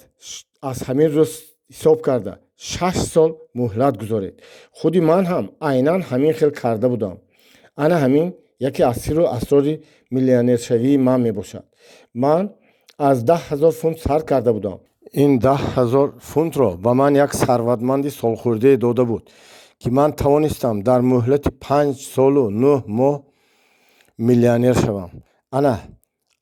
Speaker 1: аз ҳамин рӯз ҳисоб карда 6 сол муҳлат гузоред. худи ман ҳам айнан ҳамин хел карда будам. ана ҳамин яке аз сирру асрори миллионершавии ман мебошад. ман аз 10,000 фунт сар карда будам. ин 10,000 фунтро ба ман як сарватманди солхӯрдае дода буд, ки ман тавонистам дар муҳлати 5 солу 9 моҳ миллионер шавам. ана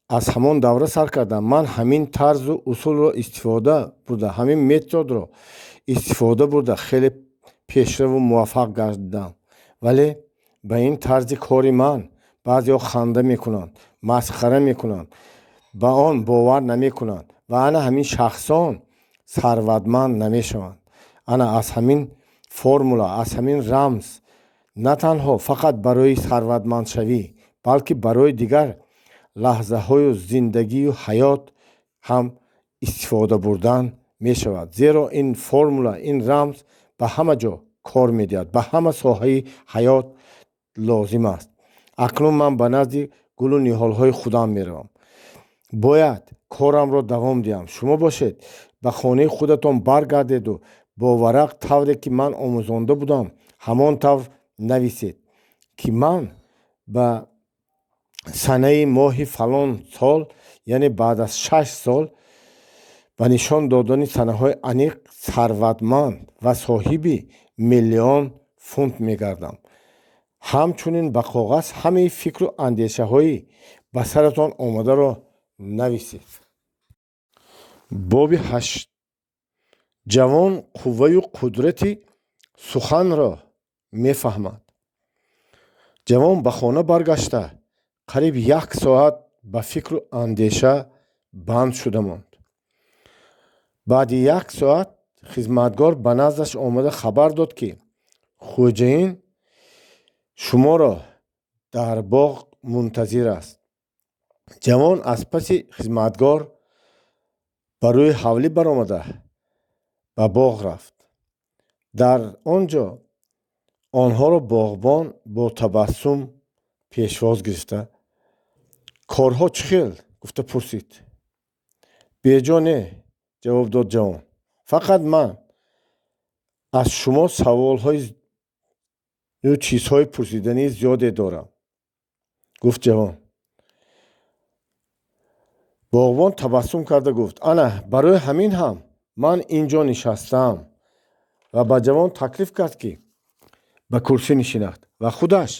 Speaker 1: аз ҳамон давра сар кардам. ман ҳамин тарзу усулро истифода бурда, ҳамин методро истифода бурда хеле пешраву муваффақ гардидам. вале ба ин тарзи кори ман баъзеҳо ханда мекунанд, масхара мекунанд, ба он бовар намекунанд ва ана ҳамин шахсон сарватманд намешаванд. ана аз ҳамин формула, аз ҳамин рамз на танҳо фақат барои сарватмандшавӣ, балки барои дигар лаҳзаҳою зиндагию ҳаёт ҳам истифода бурдан мешавад. зеро ин формула, ин рамз ба ҳама ҷо кор медиҳад, ба ҳама соҳаи ҳаёт лозим аст. акнун ман ба назди гулу ниҳолҳои худам меравам. бояд корамро давом диҳам. шумо бошед ба хонаи худатон баргардеду бо варақ тавре ки ман омӯзонда будам ҳамон тавр нависед, ки ман ба санаи моҳи фалон сол, яъне баъд аз 6 сол ба нишон додани санаҳои аниқ сарватманд ва соҳиби миллион фунт мегардам. ҳамчунин ба коғаз ҳамаи фикру андешаҳои ба саратон омадаро нависед. боби 8. ҷавон қувваю қудрати суханро мефаҳмад. ҷавон ба хона баргашта қариб 1 соат ба фикру андеша банд шуда монд. баъди 1 соат хизматгор ба наздаш омада хабар дод, ки хоҷаин шуморо дар боғ мунтазир аст. ҷавон аз паси хизматгор ба рӯи ҳавлӣ баромада ба боғ рафт. дар он ҷо онҳоро боғбон бо табассум пешвоз гирифта: корҳо чӣ хел? гуфта пурсид. беҷо не, ҷавоб дод ҷавон. фақат ман аз шумо саволҳои чизҳои пурсидании зиёде дорам, гуфт ҷавон. боғбон табассум карда гуфт: ана барои ҳамин ҳам ман ин ҷо нишастаам. ва ба ҷавон таклиф кард, ки ба курсӣ нишинад ва худаш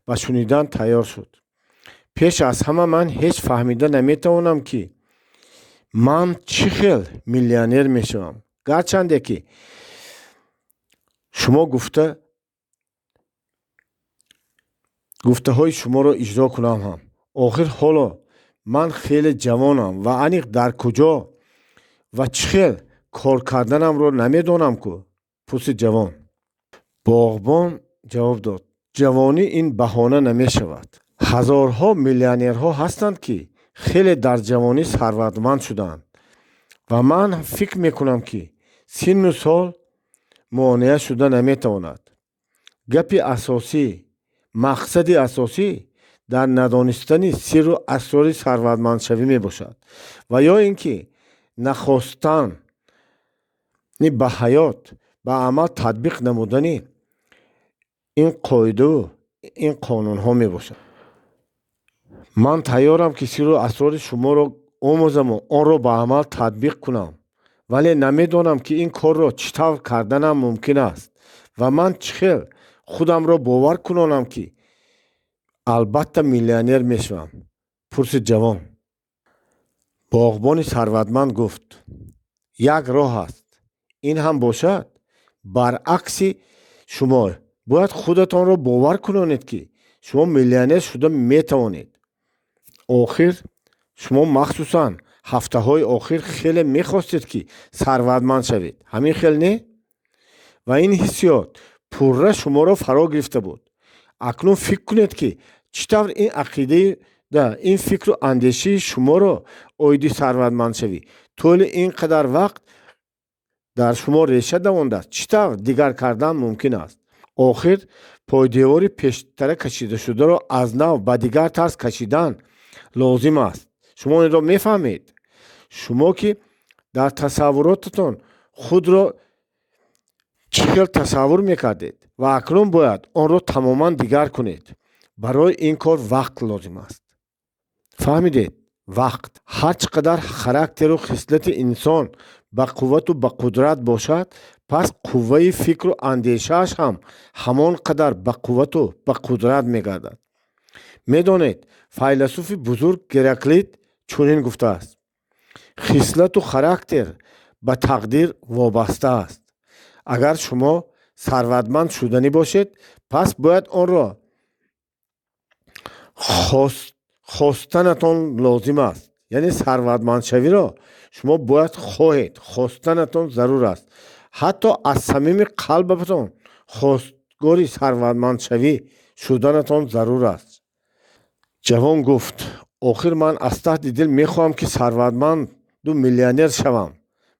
Speaker 1: ба шунидан тайёр шуд. пеш аз ҳама ман ҳеҷ фаҳмида наметавонам, ки ман чӣ хел миллионер мешавам, гарчанде ки шумо гуфтаҳои шуморо иҷро кунам ҳам. охир ҳоло ман хеле ҷавонам ва аниқ дар куҷо ва чӣ хел кор карданамро намедонам ку, пурсид ҷавон. боғбон ҷавоб дод: ҷавонӣ ин баҳона намешавад. ҳазорҳо миллионерҳо ҳастанд, ки хеле дар ҷавонӣ сарватманд шудаанд ва ман фикр мекунам, ки синну сол монеа шуда наметавонад. гапи асосӣ, мақсади асосӣ дар надонистани сирру асрори сарватмандшавӣ мебошад ва ё ин ки нахостани ба ҳаёт, ба амал татбиқ намудани این قاعده و این قانون ها می باشد. من تیارم که سر و اسرار شما را آموزم و آن را به عمل تطبیق کنم، ولی نمیدانم که این کار را چطور کردنم ممکن است و من چخیل خودم را باور کنم که البته میلیونر میشوم. پرسید جوان. باغبان ثروتمند گفت یک راه است. این هم باشد. برعکس شما باید خودتان را باور کنید که شما میلیونر شده میتوانید. آخر شما مخصوصا هفته های آخر خیلی میخواستید که ثروتمند شوید. همین خیلی نه؟ و این حسیات پوره شما را فرا گرفته بود. اکنون فکر کنید که چطور این عقیده ده این فکر و اندیشه شما را اویدی ثروتمند شوی طول این قدر وقت در شما ریشه دوانده است. چطور دیگر کردن ممکن است؟ آخر پایدیواری پیشتر کشیده شده را از نو به دیگر طرز کشیدن لازم است. شما این را میفهمید؟ شما که در تصوراتتان خود را چخیل تصور میکردید و اکنون باید آن را تماما دیگر کنید. برای این کار وقت لازم است. فهمیدید؟ وقت. هر چقدر خاراکتر و خصلت انسان با قوت و با قدرت باشد، پس قوه فکر و اندیشه‌اش هم همان قدر با قوت و با قدرت میگردد. میدانید فیلسوف بزرگ گراکلیت چنین گفته است: خصلت و خاراکتر به تقدیر وابسته است. اگر شما ثروتمند شدنی باشید، پس باید آن را خواستنتان لازم است. یعنی ثروتمند شوی را شما باید خواهید. خواستنتان ضرور است. حتی از صمیم قلبتان خواستگاری ثروتمند شوی شدنتان ضرور است. جوان گفت آخر من از ته دل میخواهم که ثروتمند و میلیونر شوم.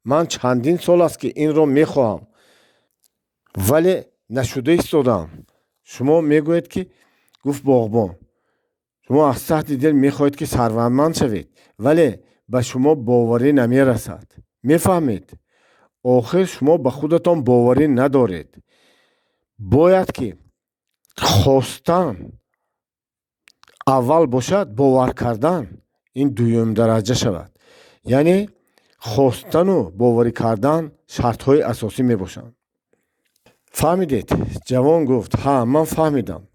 Speaker 1: من چندین سال است که این را میخواهم ولی نشده ایستادم. شما میگویید که گفت باغبان شما از ته دل میخواهید که ثروتمند شوید ولی به شما باوری نمیرسد. میفهمید؟ آخر شما به خودتان باوری ندارید. باید که خواستن اول باشد، باور کردن این دویم درجه شود. یعنی خواستن و باوری کردن شرط های اساسی می باشند. فهمیدید؟ جوان گفت ها من فهمیدم.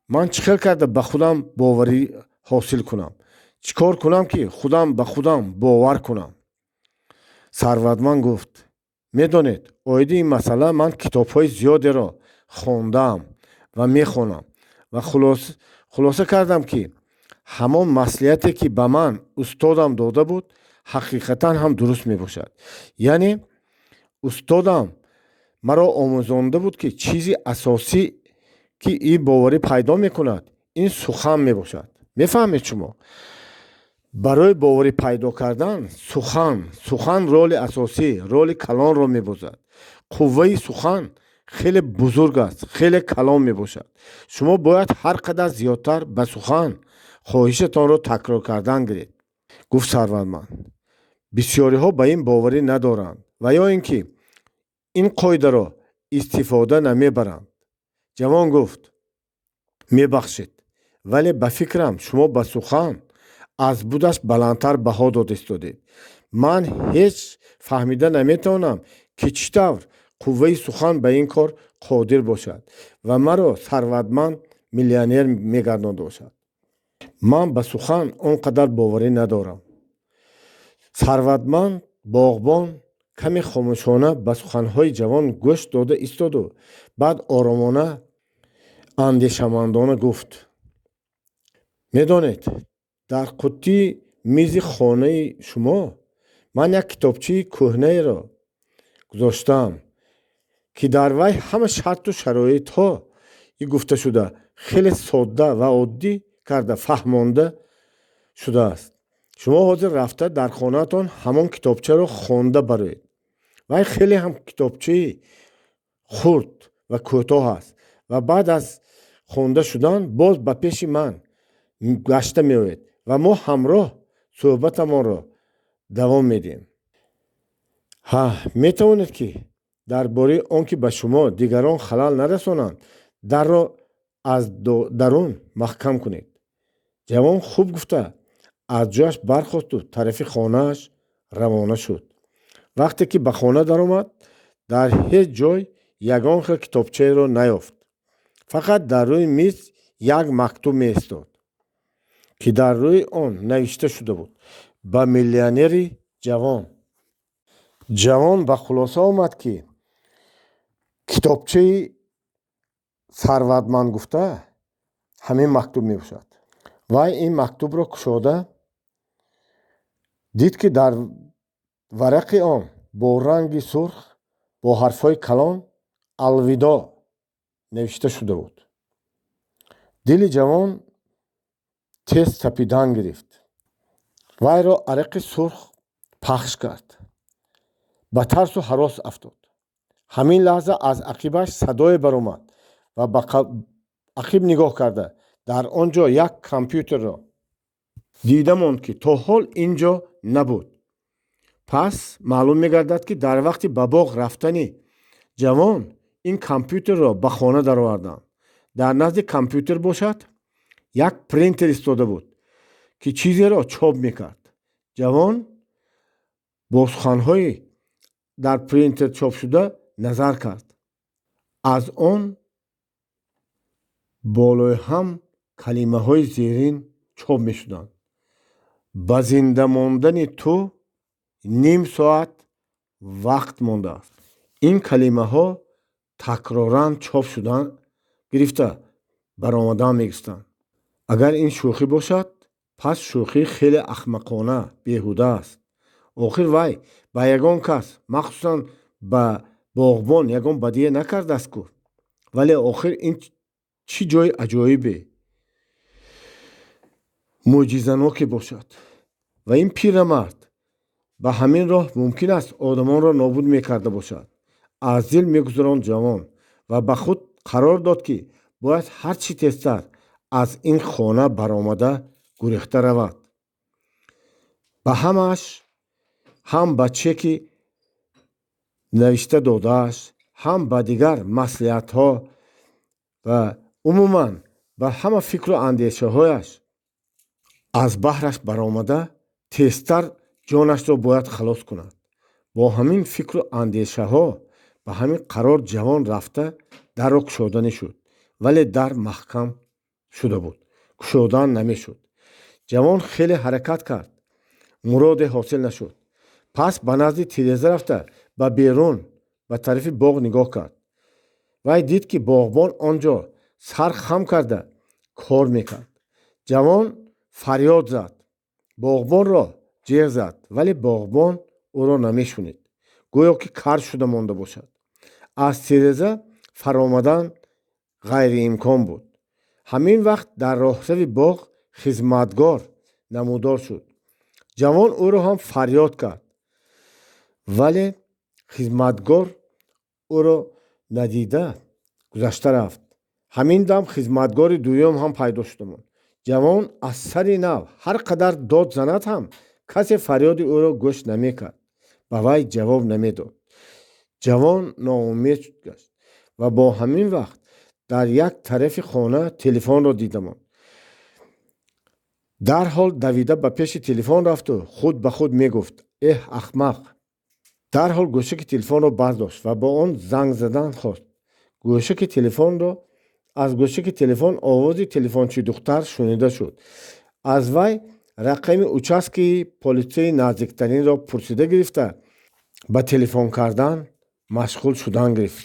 Speaker 1: من چیکار کرده به خودم باوری حاصل کنم؟ چیکار کنم که خودم به خودم باور کنم؟ ثروتمند گفت میدونید اویدی این مسئله من کتاب های زیادی را خوندم و میخونم و خلاصه کردم که همان مصلحتی که به من استادم داده بود حقیقتا هم درست می باشد. یعنی استادم مرا آموزانده بود که چیزی اساسی که این باوری پیدا می کند این سخن می باشد. میفهمید شما؟ برای باوری پیدا کردن سخن رول اساسی، رول کلان را می باشد. قوه سخن خیلی بزرگ است، خیلی کلان می باشد. شما باید هر قدر زیادتر به سخن خواهشتان را تکرار کردن گیرید. گفت ثروتمند بسیاری ها به این باوری ندارند و یا اینکه این قاعده را استفاده نمیبرند. جوان گفت میبخشید ولی به فکرم شما به سخن از بودش بلندتر بها داده استادید. من هیچ فهمیده نمیتونم که چطور قوه سخن به این کار قادر باشد و مرا ثروتمند میلیونر میگردانده باشد. من به سخن آنقدر باوری ندارم. ثروتمند باغبان کمی خاموشانه به سخنهای جوان گوش داده ایستاد و بعد آرامانه اندیشمندانه گفت میدانید در قوطی میز خانه شما من یک کتابچه کهنه را گذاشتم که در وی همه شرط و شرایط ها گفته شده خیلی ساده و عادی کرده فهمانده شده است. شما حاضر رفته در خانه‌تان همان کتابچه را خوانده برید. وی خیلی هم کتابچه خرد و کوتاه است و بعد از خوانده شدن باز به پیش من گشته میآید و ما همراه صحبتمان را دوام میدیم. میتوانید که درباره آنکه به شما دیگران خلل نرسانند дарро аз дарун маҳкам кунед. ҷавон хуб гуфта аз ҷояш бархосту тарафи хонааш равона шуд. вақте ки ба хона даромад, дар ҳеҷ ҷой ягон хел китобчаеро наёфт. фақат дар рӯи миз як мактуб меистод, ки дар рӯи он навишта шуда буд: ба миллионери ҷавон. ҷавон ба хулоса омад, ки китобчаи сарватманд гуфта ҳамин мактуб мебошад. вай ин мактубро кушода дид, ки дар варақи он бо ранги сурх бо ҳарфҳои калон алвидо навишта шуда буд. дили ҷавон тез тапидан гирифт. вайро арақи сурх пахш кард. ба тарсу ҳарос афтод. ҳамин лаҳза аз ақибаш садое баромад ва ба ақиб нигоҳ карда дар он ҷо як компютерро дида монд, ки то ҳол ин ҷо набуд. пас маълум мегардад, ки дар вақти ба боғ рафтани ҷавон ин компютерро ба хона дароварданд. дар назди компютер бошад як принтер истода буд, ки чизеро чоп мекард. ҷавон бо суханҳои дар принтер чопшуда назар кард. аз он болои ҳам калимаҳои зерин чоп мешуданд: ба зинда мондани ту ним соат вақт мондааст. ин калимаҳо такроран чоп шудан гирифта баромадан мегӯстанд. агар ин шӯхӣ бошад, пас шӯхӣ хеле ахмақона, беҳуда аст. охир вай ба ягон кас, махсусан ба боғбон, ягон бадие накардааст ку. вале охир ин чӣ ҷои аҷоибе, мӯъҷизаноке бошад. ва ин пирамард ба ҳамин роҳ мумкин аст одамонро нобуд мекарда бошад. аз дил мегузаронд ҷавон ва ба худ қарор дод, ки бояд ҳар чӣ тезтар аз ин хона баромада гурехта равад. ба ҳамааш, ҳам ба чеки навишта додааш, ҳам ба дигар маслиҳатҳо ва умуман ба ҳама фикру андешаҳояш аз баҳраш баромада тезтар ҷонашро бояд халос кунад. бо ҳамин фикру андешаҳо ба ҳамин қарор ҷавон рафта дарро кушода мешуд. вале дар маҳкам шуда буд, кушодан намешуд. ҷавон хеле ҳаракат кард, муроде ҳосил нашуд. пас ба назди тиреза рафта ба берун ба тарафи боғ нигоҳ кард. вай дид, ки боғбон он ҷо сар хам карда кор мекард. ҷавон фарёд зад, боғбонро ҷеғ зад, вале боғбон ӯро намешунид, гӯё ки кар шуда монда бошад. аз тиреза фаромадан ғайриимкон буд. ҳамин вақт дар роҳрави боғ хизматгор намудор шуд. ҷавон ӯро ҳам фарёд кард, вале хизматгор ӯро надида гузашта рафт. ҳамин дам хизматгори дуюм ҳам пайдо шуда монд. ҷавон аз сари нав ҳар қадар дод занад ҳам касе фарёди ӯро гӯш намекард, ба вай ҷавоб намедод. ҷавон ноумед гашт ва бо ҳамин вақт дар як тарафи хона телефонро дида монд. дарҳол давида ба пеши телефон рафту худ ба худ мегуфт: эҳ ахмақ. дарҳол гӯшаки телефонро бардошт ва бо он занг задан хост. аз гӯшаки телефон овози телефончии духтар шунида шуд. аз вай рақами участкаи полисияи наздиктаринро пурсида гирифта ба телефон кардан машғул шудан гирифт.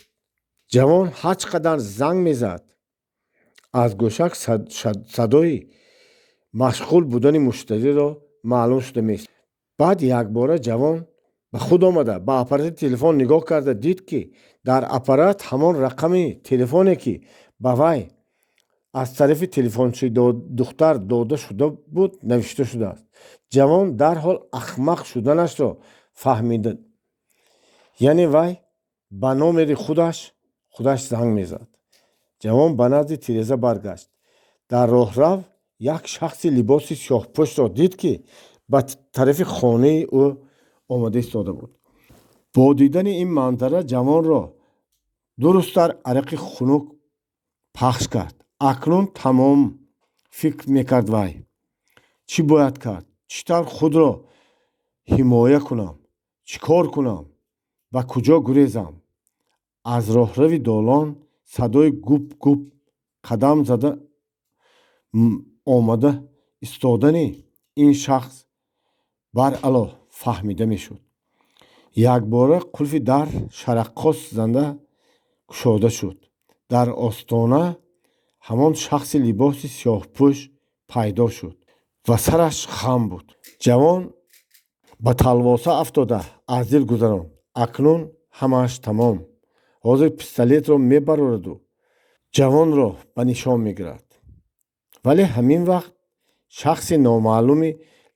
Speaker 1: ҷавон ҳач қадар занг мезад, аз гӯшак садои машғул будани муштариро маълум шуда мест. баъд якбора ҷавон ба худ омада ба аппарати телефон нигоҳ карда дид, ки дар аппарат ҳамон рақами телефоне, ки ба вай аз тарафи телефончии духтар дода шуда буд, навишта шудааст. ҷавон дарҳол ахмақ шуданашро фаҳмид. яъне вай ба номери худаш занг мезад. ҷавон ба назди тиреза баргашт. дар роҳрав як шахси либоси сиёҳпӯшро дид, ки ба тарафи хонаи ӯ омада истода буд. бо дидани ин манзара ҷавонро дурусттар арақи хунук пахш кард. Акнун тамом фикр мекард вай. Чӣ бояд кард? Чӣ тавр худро ҳимоя кунам? Чӣ кор кунам? Ба куҷо гурезам? аз роҳрави долон садои гуп-гуп қадам зада омада истодани ин шахс баръало фаҳмида мешуд. Якбора қулфи дар шараққос занда кушода шуд. Дар остона ҳамон шахси либоси сиёҳпӯш пайдо шуд ва сараш хам буд. ҷавон ба талвоса афтода аз дил гузаронд. Акнун ҳамааш тамом. ҳозир пистолетро мебарораду ҷавонро ба нишон мегирад. вале ҳамин вақт шахси номаълуми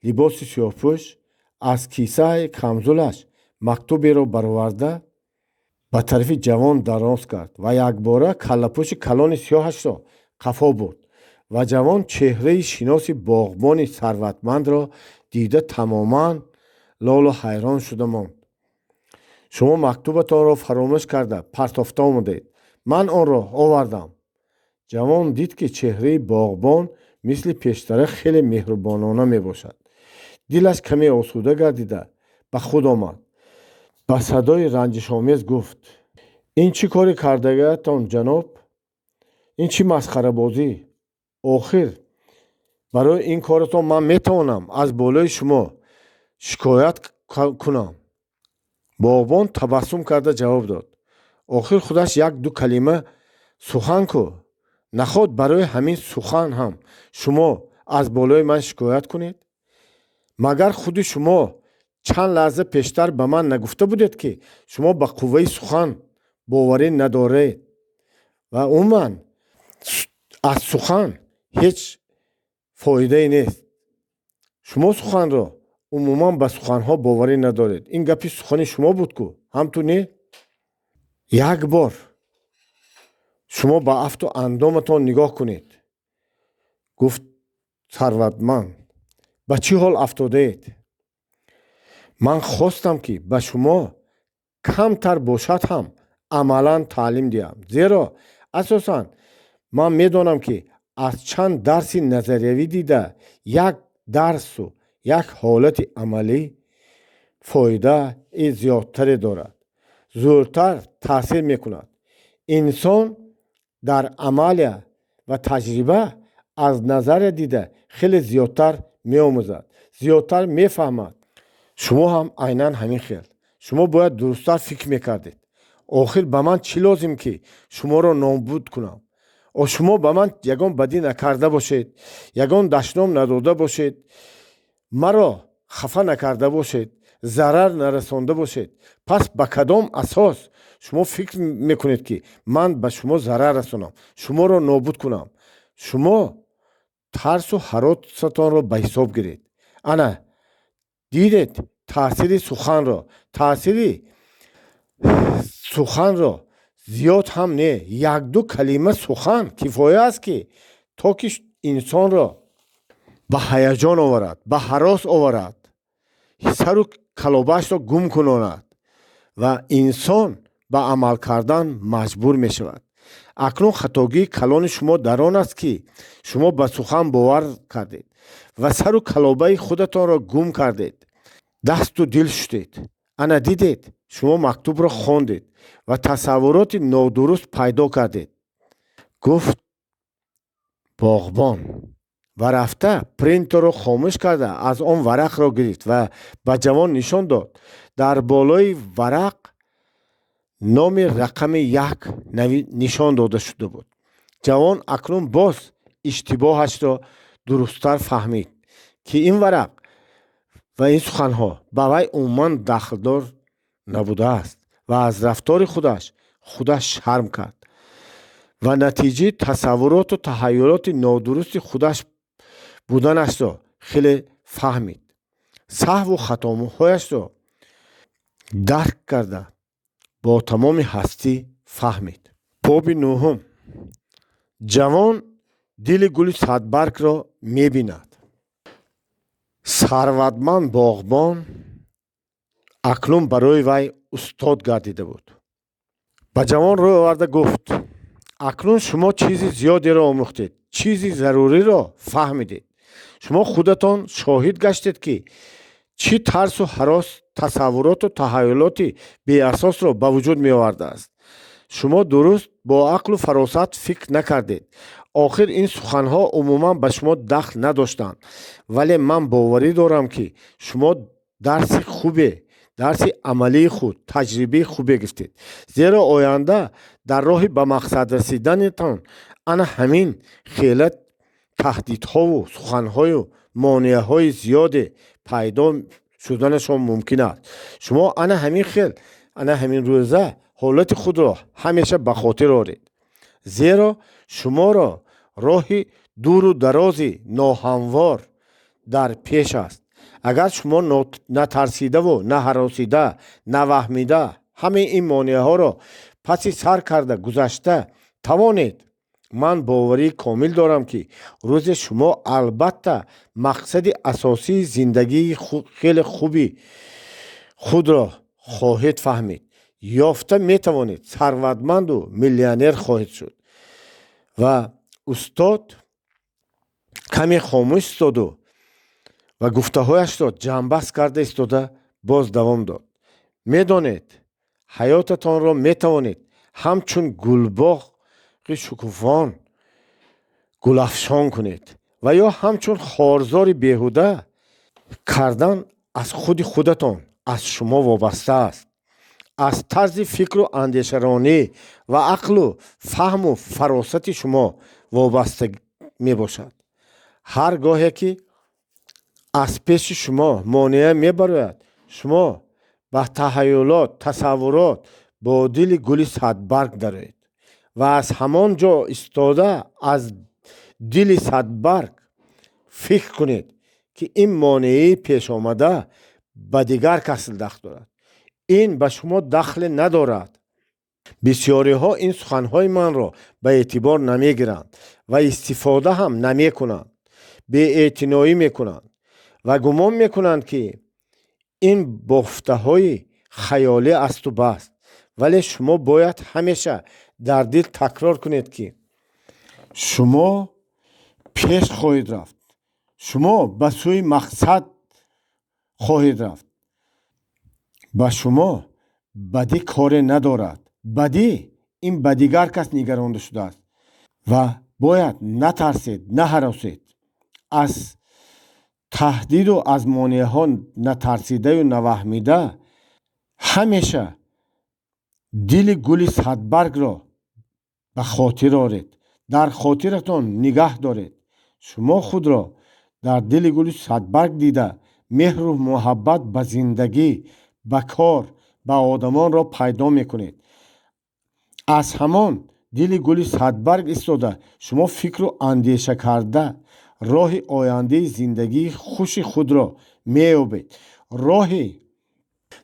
Speaker 1: либоси сиёҳпӯш аз кисаи камзулаш мактуберо бароварда ба тарафи ҷавон дароз кард ва якбора каллапӯши калони сиёҳашро қафо бурд ва ҷавон чеҳраи шиноси боғбони сарватмандро дида тамоман лолу ҳайрон шуда монд. шумо мактубатонро фаромӯш карда партофта омадед. ман онро овардам. ҷавон дид ки чеҳраи боғбон мисли пештара хеле меҳрубонона мебошад. дилаш каме осуда гардида ба худ омад. ба садои ранҷишомез гуфт: ин чӣ кори кардагаатон ҷаноб? ин чӣ масхарабозӣ? охир барои ин коратон ман метавонам аз болои шумо шикоят кунам? боғбон табассум карда ҷавоб дод: охир худаш як-ду калима сухан ку. наход барои ҳамин сухан ҳам шумо аз болои ман шикоят кунед? магар худи шумо чанд лаҳза пештар ба ман нагуфта будед ки шумо ба қувваи сухан боварӣ надоред ва умуман аз сухан ҳеҷ фоидае нест. шумо суханро умуман ба суханҳо боварӣ надоред. ин гапи сухани шумо буд ку, ҳамту не? як бор шумо ба афту андоматон нигоҳ кунед, гуфт сарватманд. ба чӣ ҳол афтодаед? ман хостам ки ба шумо камтар бошад ҳам амалан таълим диҳам. зеро асосан ман медонам ки аз чанд дарси назариявӣ дида як дарсу як ҳолати амалӣ фоидаи зиёдтаре дорад, зӯртар таъсир мекунад. инсон дар амалия ва таҷриба аз назария дида хеле зиёдтар меомӯзад, зиёдтар мефаҳмад. шумо ҳам айнан ҳамин хел. шумо бояд дурусттар фикр мекардед. охир ба ман чӣ лозим ки шуморо нобуд кунам? шумо ба ман ягон бадӣ накарда бошед, ягон дашном надода бошед, маро хафа накарда бошед, зарар нарасонда бошед. пас ба кадом асос шумо фикр мекунед ки ман ба шумо зарар расонам, шуморо нобуд кунам? шумо тарсу ҳаросатонро ба ҳисоб гиред. ана дидед таъсири суханро зиёд ҳам не, як-ду калима сухан кифоя аст ки то ки инсонро ба ҳаяҷон оварад, ба ҳарос оварад, сару калобаашро гум кунонад ва инсон ба амал кардан маҷбур мешавад. акнун хатогии калони шумо дар он аст ки шумо ба сухан бовар кардед ва сару калобаи худатонро гум кардед. дасту дил шудед. ана дидед, шумо мактубро хондед ва тасаввуроти нодуруст пайдо кардед, гуфт боғбон ва рафта принтерро хомӯш карда аз он варақро гирифт ва ба ҷавон нишон дод. дар болои варақ номи рақами 1 нишон дода шуда буд. ҷавон акнун боз иштибоҳашро дурусттар фаҳмид ки ин варақ ва ин суханҳо ба вай умуман дахлдор набудааст ва аз рафтори худаш шарм кард ва натиҷаи тасаввуроту таҳайюлоти нодурусти худаш буданашро хеле фаҳмид. саҳву хатоҳояшро дарк карда бо тамоми ҳастӣ фаҳмид. боби 9. ҷавон дили гули садбаргро мебинад. сарватманд боғбон акнун барои вай устод гардида буд. ба ҷавон рӯй оварда гуфт: акнун шумо чизи зиёдеро омӯхтед, чизи заруриро фаҳмидед. шумо худатон шоҳид гаштед, ки чӣ тарсу ҳарос тасаввуроту таҳаюлоти беасосро ба вуҷуд меовардааст. шумо дуруст бо ақлу фаросат фикр накардед. охир ин суханҳо умуман ба шумо дахл надоштанд, вале ман боварӣ дорам, ки шумо дарси амалии худ, таҷрибаи хубе гирифтед. зеро оянда дар роҳи ба мақсад расиданатон ана ҳамин хелат таҳдидҳову суханҳою монеаҳои зиёде пайдо шуданашон мумкин аст. шумо ана ҳамин рӯза ҳолати худро ҳамеша ба хотир оред. зеро шуморо роҳи дуру дарози ноҳамвор дар пеш аст. агар шумо натарсидаву наҳаросида, наваҳмида ҳамаи ин монеаҳоро паси сар карда гузашта тавонед, ман боварии комил дорам, ки рӯзе шумо албатта мақсади асосии зиндагии хеле хуби худро хоҳед фаҳмид. ёфта метавонед сарватманду миллионер хоҳед шуд. ва устод каме хомӯш истоду ва гуфтаҳояшро ҷамъбаст карда истода боз давом дод. медонед, ҳаётатонро метавонед ҳамчун гулбоғи шукуфон гулафшон кунед ва ё ҳамчун хорзори беҳуда кардан аз худи худатон, аз шумо вобаста аст. аз тарзи фикру андешаронӣ ва ақлу фаҳму фаросати шумо вобаста мебошад. ҳар гоҳе ки аз пеши шумо монеа мебарояд, шумо ба таҳаюлот, тасаввурот бо дили гули садбарг дароед ва аз ҳамон ҷо истода аз дили садбарг фикр кунед, ки ин монеаи пешомада ба дигар кас дахл дорад. ин ба шумо дахле надорад. бисёриҳо ин суханҳои манро ба эътибор намегиранд ва истифода ҳам намекунанд. беэътиноӣ мекунанд ва гумон мекунанд, ки ин бофтаҳои хаёлӣ асту бас. вале шумо бояд ҳамеша дар дил такрор кунед, ки шумо пеш хоҳед рафт. шумо ба сӯи мақсад хоҳед рафт. ба шумо бадӣ коре надорад. бадӣ ин ба дигар кас нигаронда шудааст ва бояд натарсед, наҳаросед. аз таҳдиду аз монеаҳо натарсидаю наваҳмида ҳамеша дили гули садбаргро ба хотир оред. дар хотиратон нигаҳ доред. шумо худро дар дили гули садбарг дида меҳру муҳаббат ба зиндагӣ, ба кор, ба одамонро пайдо мекунед. аз ҳамон дили гули садбарг истода шумо фикру андеша карда роҳи ояндаи зиндагии хуши худро меёбед. роҳи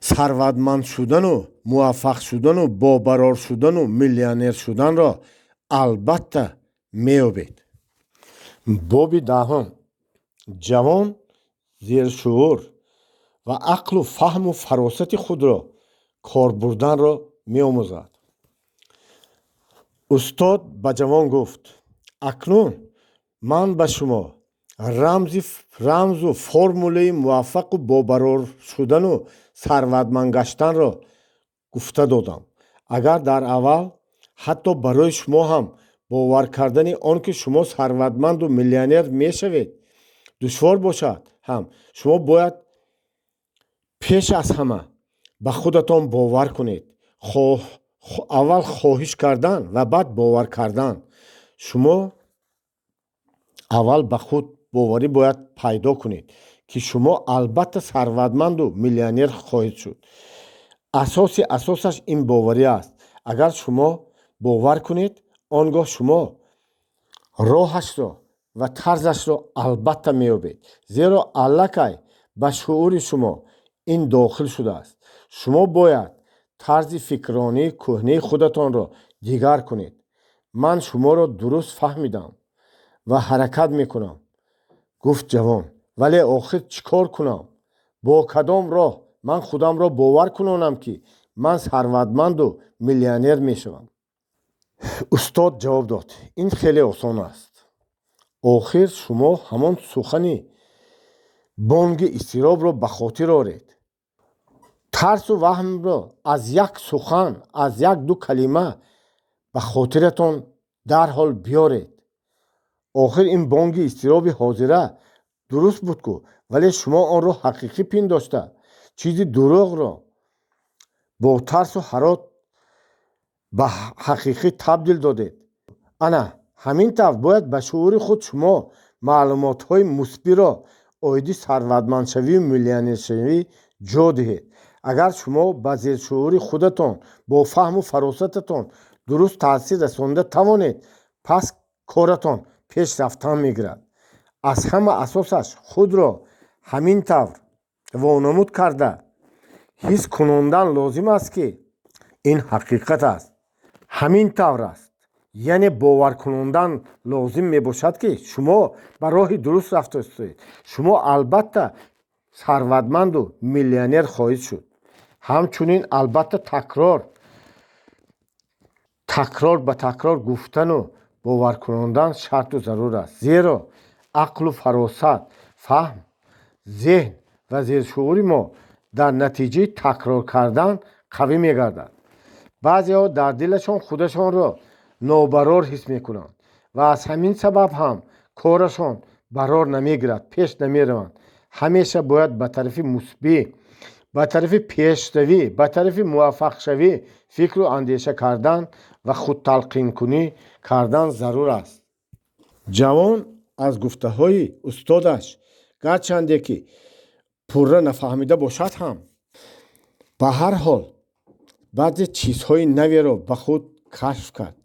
Speaker 1: сарватманд шудану муваффақ шудану бобарор шудану миллионер шуданро албатта меёбед. боби 10. ҷавон зершуур ва ақлу фаҳму фаросати худро кор бурданро меомӯзад. устод ба ҷавон гуфт: акнун ман ба шумо рамзу формулаи муваффақу бобарор шудану сарватманд гаштанро гуфта додам. агар дар аввал ҳатто барои шумо ҳам бовар кардани он ки шумо сарватманду миллионер мешавед душвор бошад ҳам, шумо бояд пеш аз ҳама ба худатон бовар кунед. аввал хоҳиш кардан ва баъд бовар кардан. шумо аввал ба худ боварӣ бояд пайдо кунед, ки шумо албатта сарватманду миллионер хоҳед шуд. асосаш ин боварӣ аст. агар шумо бовар кунед, он гоҳ шумо роҳашро ва тарзашро албатта меёбед. зеро аллакай ба шуури шумо ин дохил шудааст. шумо бояд тарзи фикронии кӯҳнаи худатонро дигар кунед. ман шуморо дуруст фаҳмидам ва ҳаракат мекунам, гуфт ҷавон. вале охир чӣ кор кунам? бо кадом роҳ ман худамро бовар кунонам, ки ман сарватманду миллионер мешавам? устод ҷавоб дод: ин хеле осон аст. охир шумо ҳамон сухани бонги изтиробро ба хотир оред. тарсу ваҳмро аз як сухан, аз як-ду калима ба хотиратон дарҳол биёред. охир ин бонги изтироби ҳозира дуруст буд ку, вале шумо онро ҳақиқӣ пиндошта, чизи дурӯғро бо тарсу ҳарот ба ҳақиқӣ табдил додед. ана ҳамин тавр бояд ба шуури худ шумо маълумотҳои мусбиро оиди сарватмандшавию миллионершавӣ ҷо диҳед. агар шумо ба зершуури худатон бо фаҳму фаросататон дуруст таъсир расонида тавонед, пас коратон пешрафтан мегирад. аз ҳама асосаш худро ҳамин тавр вонамуд карда ҳис кунондан лозим аст, ки ин ҳақиқат аст. ҳамин тавр аст, яъне боваркунондан лозим мебошад, ки шумо ба роҳи дуруст рафтоистед. шумо албатта сарватманду миллионер хоҳед шуд. ҳамчунин албатта такрор ба такрор гуфтану боваркунондан шарту зарур аст. зеро ақлу фаросат, фаҳм, зеҳн ва зершуури мо дар натиҷаи такрор кардан қавӣ мегардад. баъзеҳо дар дилашон худашонро нобарор ҳис мекунанд ва аз ҳамин сабаб ҳам корашон барор намегирад, пеш намераванд. ҳамеша бояд ба тарафи мусбӣ, ба тарафи пешравӣ, ба тарафи муваффақшавӣ фикру андеша кардан ва худталқинкунӣ кардан зарур аст. ҷавон аз гуфтаҳои устодаш гарчанде ки пурра нафаҳмида бошад ҳам, ба ҳар ҳол баъзе чизҳои наверо ба худ кашф кард.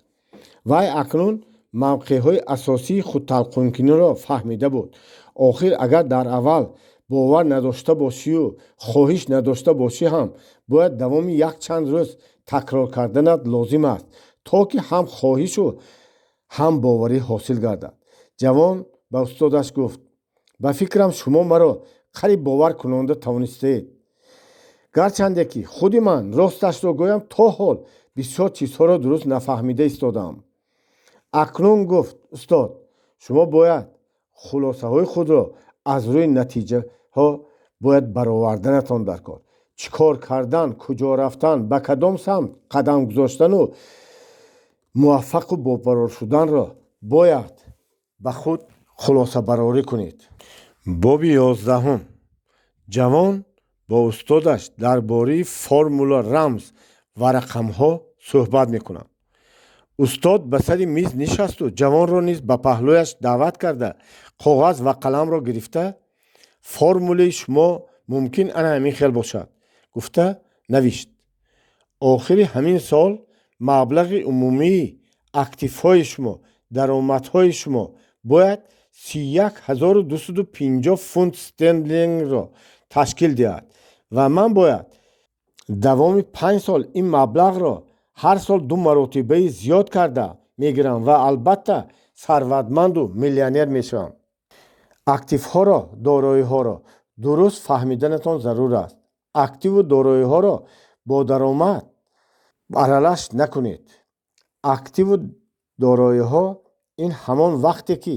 Speaker 1: вай акнун мавқеъҳои асосии худталқинкуниро фаҳмида буд. охир агар дар аввал бовар надошта бошию хоҳиш надошта бошӣ ҳам бояд давоми якчанд рӯз такрор карданат лозим аст, то ки ҳам хоҳишу ҳам боварӣ ҳосил гардад. ҷавон ба устодаш гуфт: ба фикрам шумо маро қариб бовар кунонда тавонистед. гарчанде ки худи ман росташро гӯям, то ҳол бисёр чизҳоро дуруст нафаҳмида истодам. акнун гуфт устод: шумо бояд хулосаҳои худро аз рӯи натиҷаҳо бояд бароварданатон дар кор. чӣ кор кардан, куҷо рафтан, ба кадом самт қадам гузоштану муваффақу бобарор шуданро бояд ба худ хулосабарорӣ кунед. боби 11. ҷавон бо устодаш дар бораи формула, рамз ва рақамҳо суҳбат мекунад. устод ба сари миз нишасту ҷавонро низ ба паҳлӯяш даъват карда коғаз ва қаламро гирифта: формулаи шумо мумкин ана ҳамин хел бошад, гуфта навишт. охири ҳамин сол маблағи умумии активҳои шумо, даромадҳои шумо бояд 31250 фунт стерлингро ташкил диҳад ва ман бояд давоми 5 сол ин маблағро ҳар сол 2 маротибаи зиёд карда мегирам ва албатта сарватманду миллионер мешавам. активҳоро, дороиҳоро дуруст фаҳмиданатон зарур аст. активу дороиҳоро бо даромад аралаш накунед. активу дороиҳо ин ҳамон вақте ки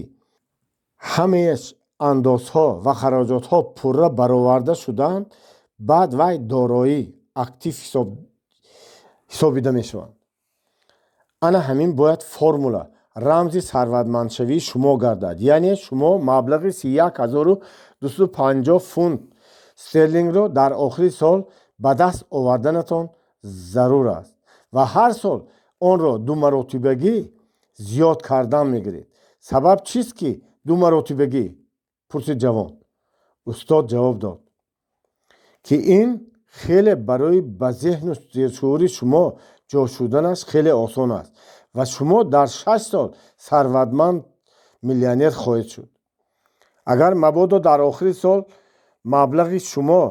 Speaker 1: ҳамааш андозҳо ва хароҷотҳо пурра бароварда шуданд, баъд вай дороӣ актив ҳисобида мешаванд. ана ҳамин бояд формула, рамзи сарватмандшавии шумо гардад. яъне шумо маблағи 31250 фунт стерлингро дар охири сол ба даст оварданатон зарур аст ва ҳар сол онро 2 маротибагӣ зиёд кардан мегиред. сабаб чист ки 2 маротибагӣ? пурсид ҷавон. устод ҷавоб дод, ки ин хеле барои ба зеҳну зершуури шумо ҷо шуданаш хеле осон аст ва шумо дар 6 сол сарватманд миллионер хоҳед шуд. агар мабодо дар охири сол маблағи шумо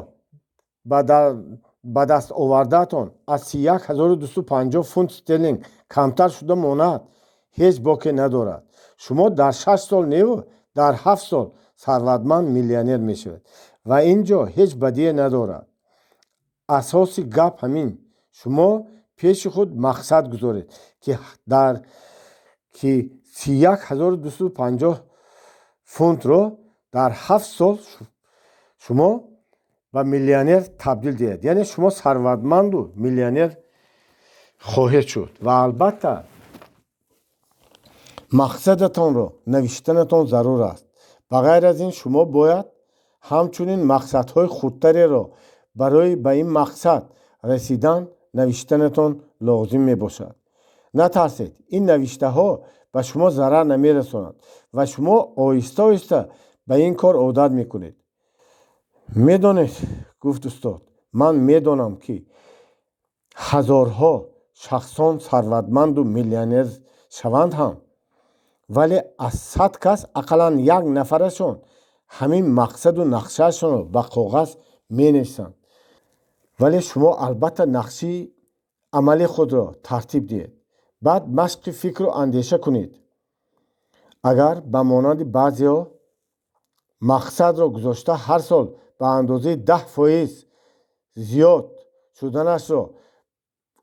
Speaker 1: ба даст овардаатон аз 31250 фунт стерлинг камтар шуда монад, ҳеҷ боке надорад. шумо дар 6 сол неву дар 7 сол сарватманд миллионер мешавед ва ин ҷо ҳеҷ бадие надорад. асоси гап ҳамин: шумо پیش خود مقصد گذارید که در که 31,250 فونت رو در 7 سال شما به میلیونر تبدیل دهید. یعنی شما ثروتمند و میلیونر خواهید شد. و البته مقصدتان رو نوشتنتان ضرور است. بغیر از این شما باید همچنین مقصدهای خودتری رو برای به این مقصد رسیدن نوشتنتان لازم می باشد. نترسید، این نوشته ها به شما ضرر نمی رساند و شما آهسته آهسته به این کار عادت می کنید. می دانید گفت استاد، من می دانم که هزارها شخصان ثروتمند و میلیونر شوند هم، ولی از 100 کس اقلا یک نفرشون همین مقصد و نقشهشون رو به کاغذ می نویسند. ولی شما البته نقشه عملی خود را ترتیب دهید. بعد مشق فکر و اندیشه کنید. اگر به مانند بعضیا مقصد را گذاشته هر سال به اندازه 10% زیاد شدنش را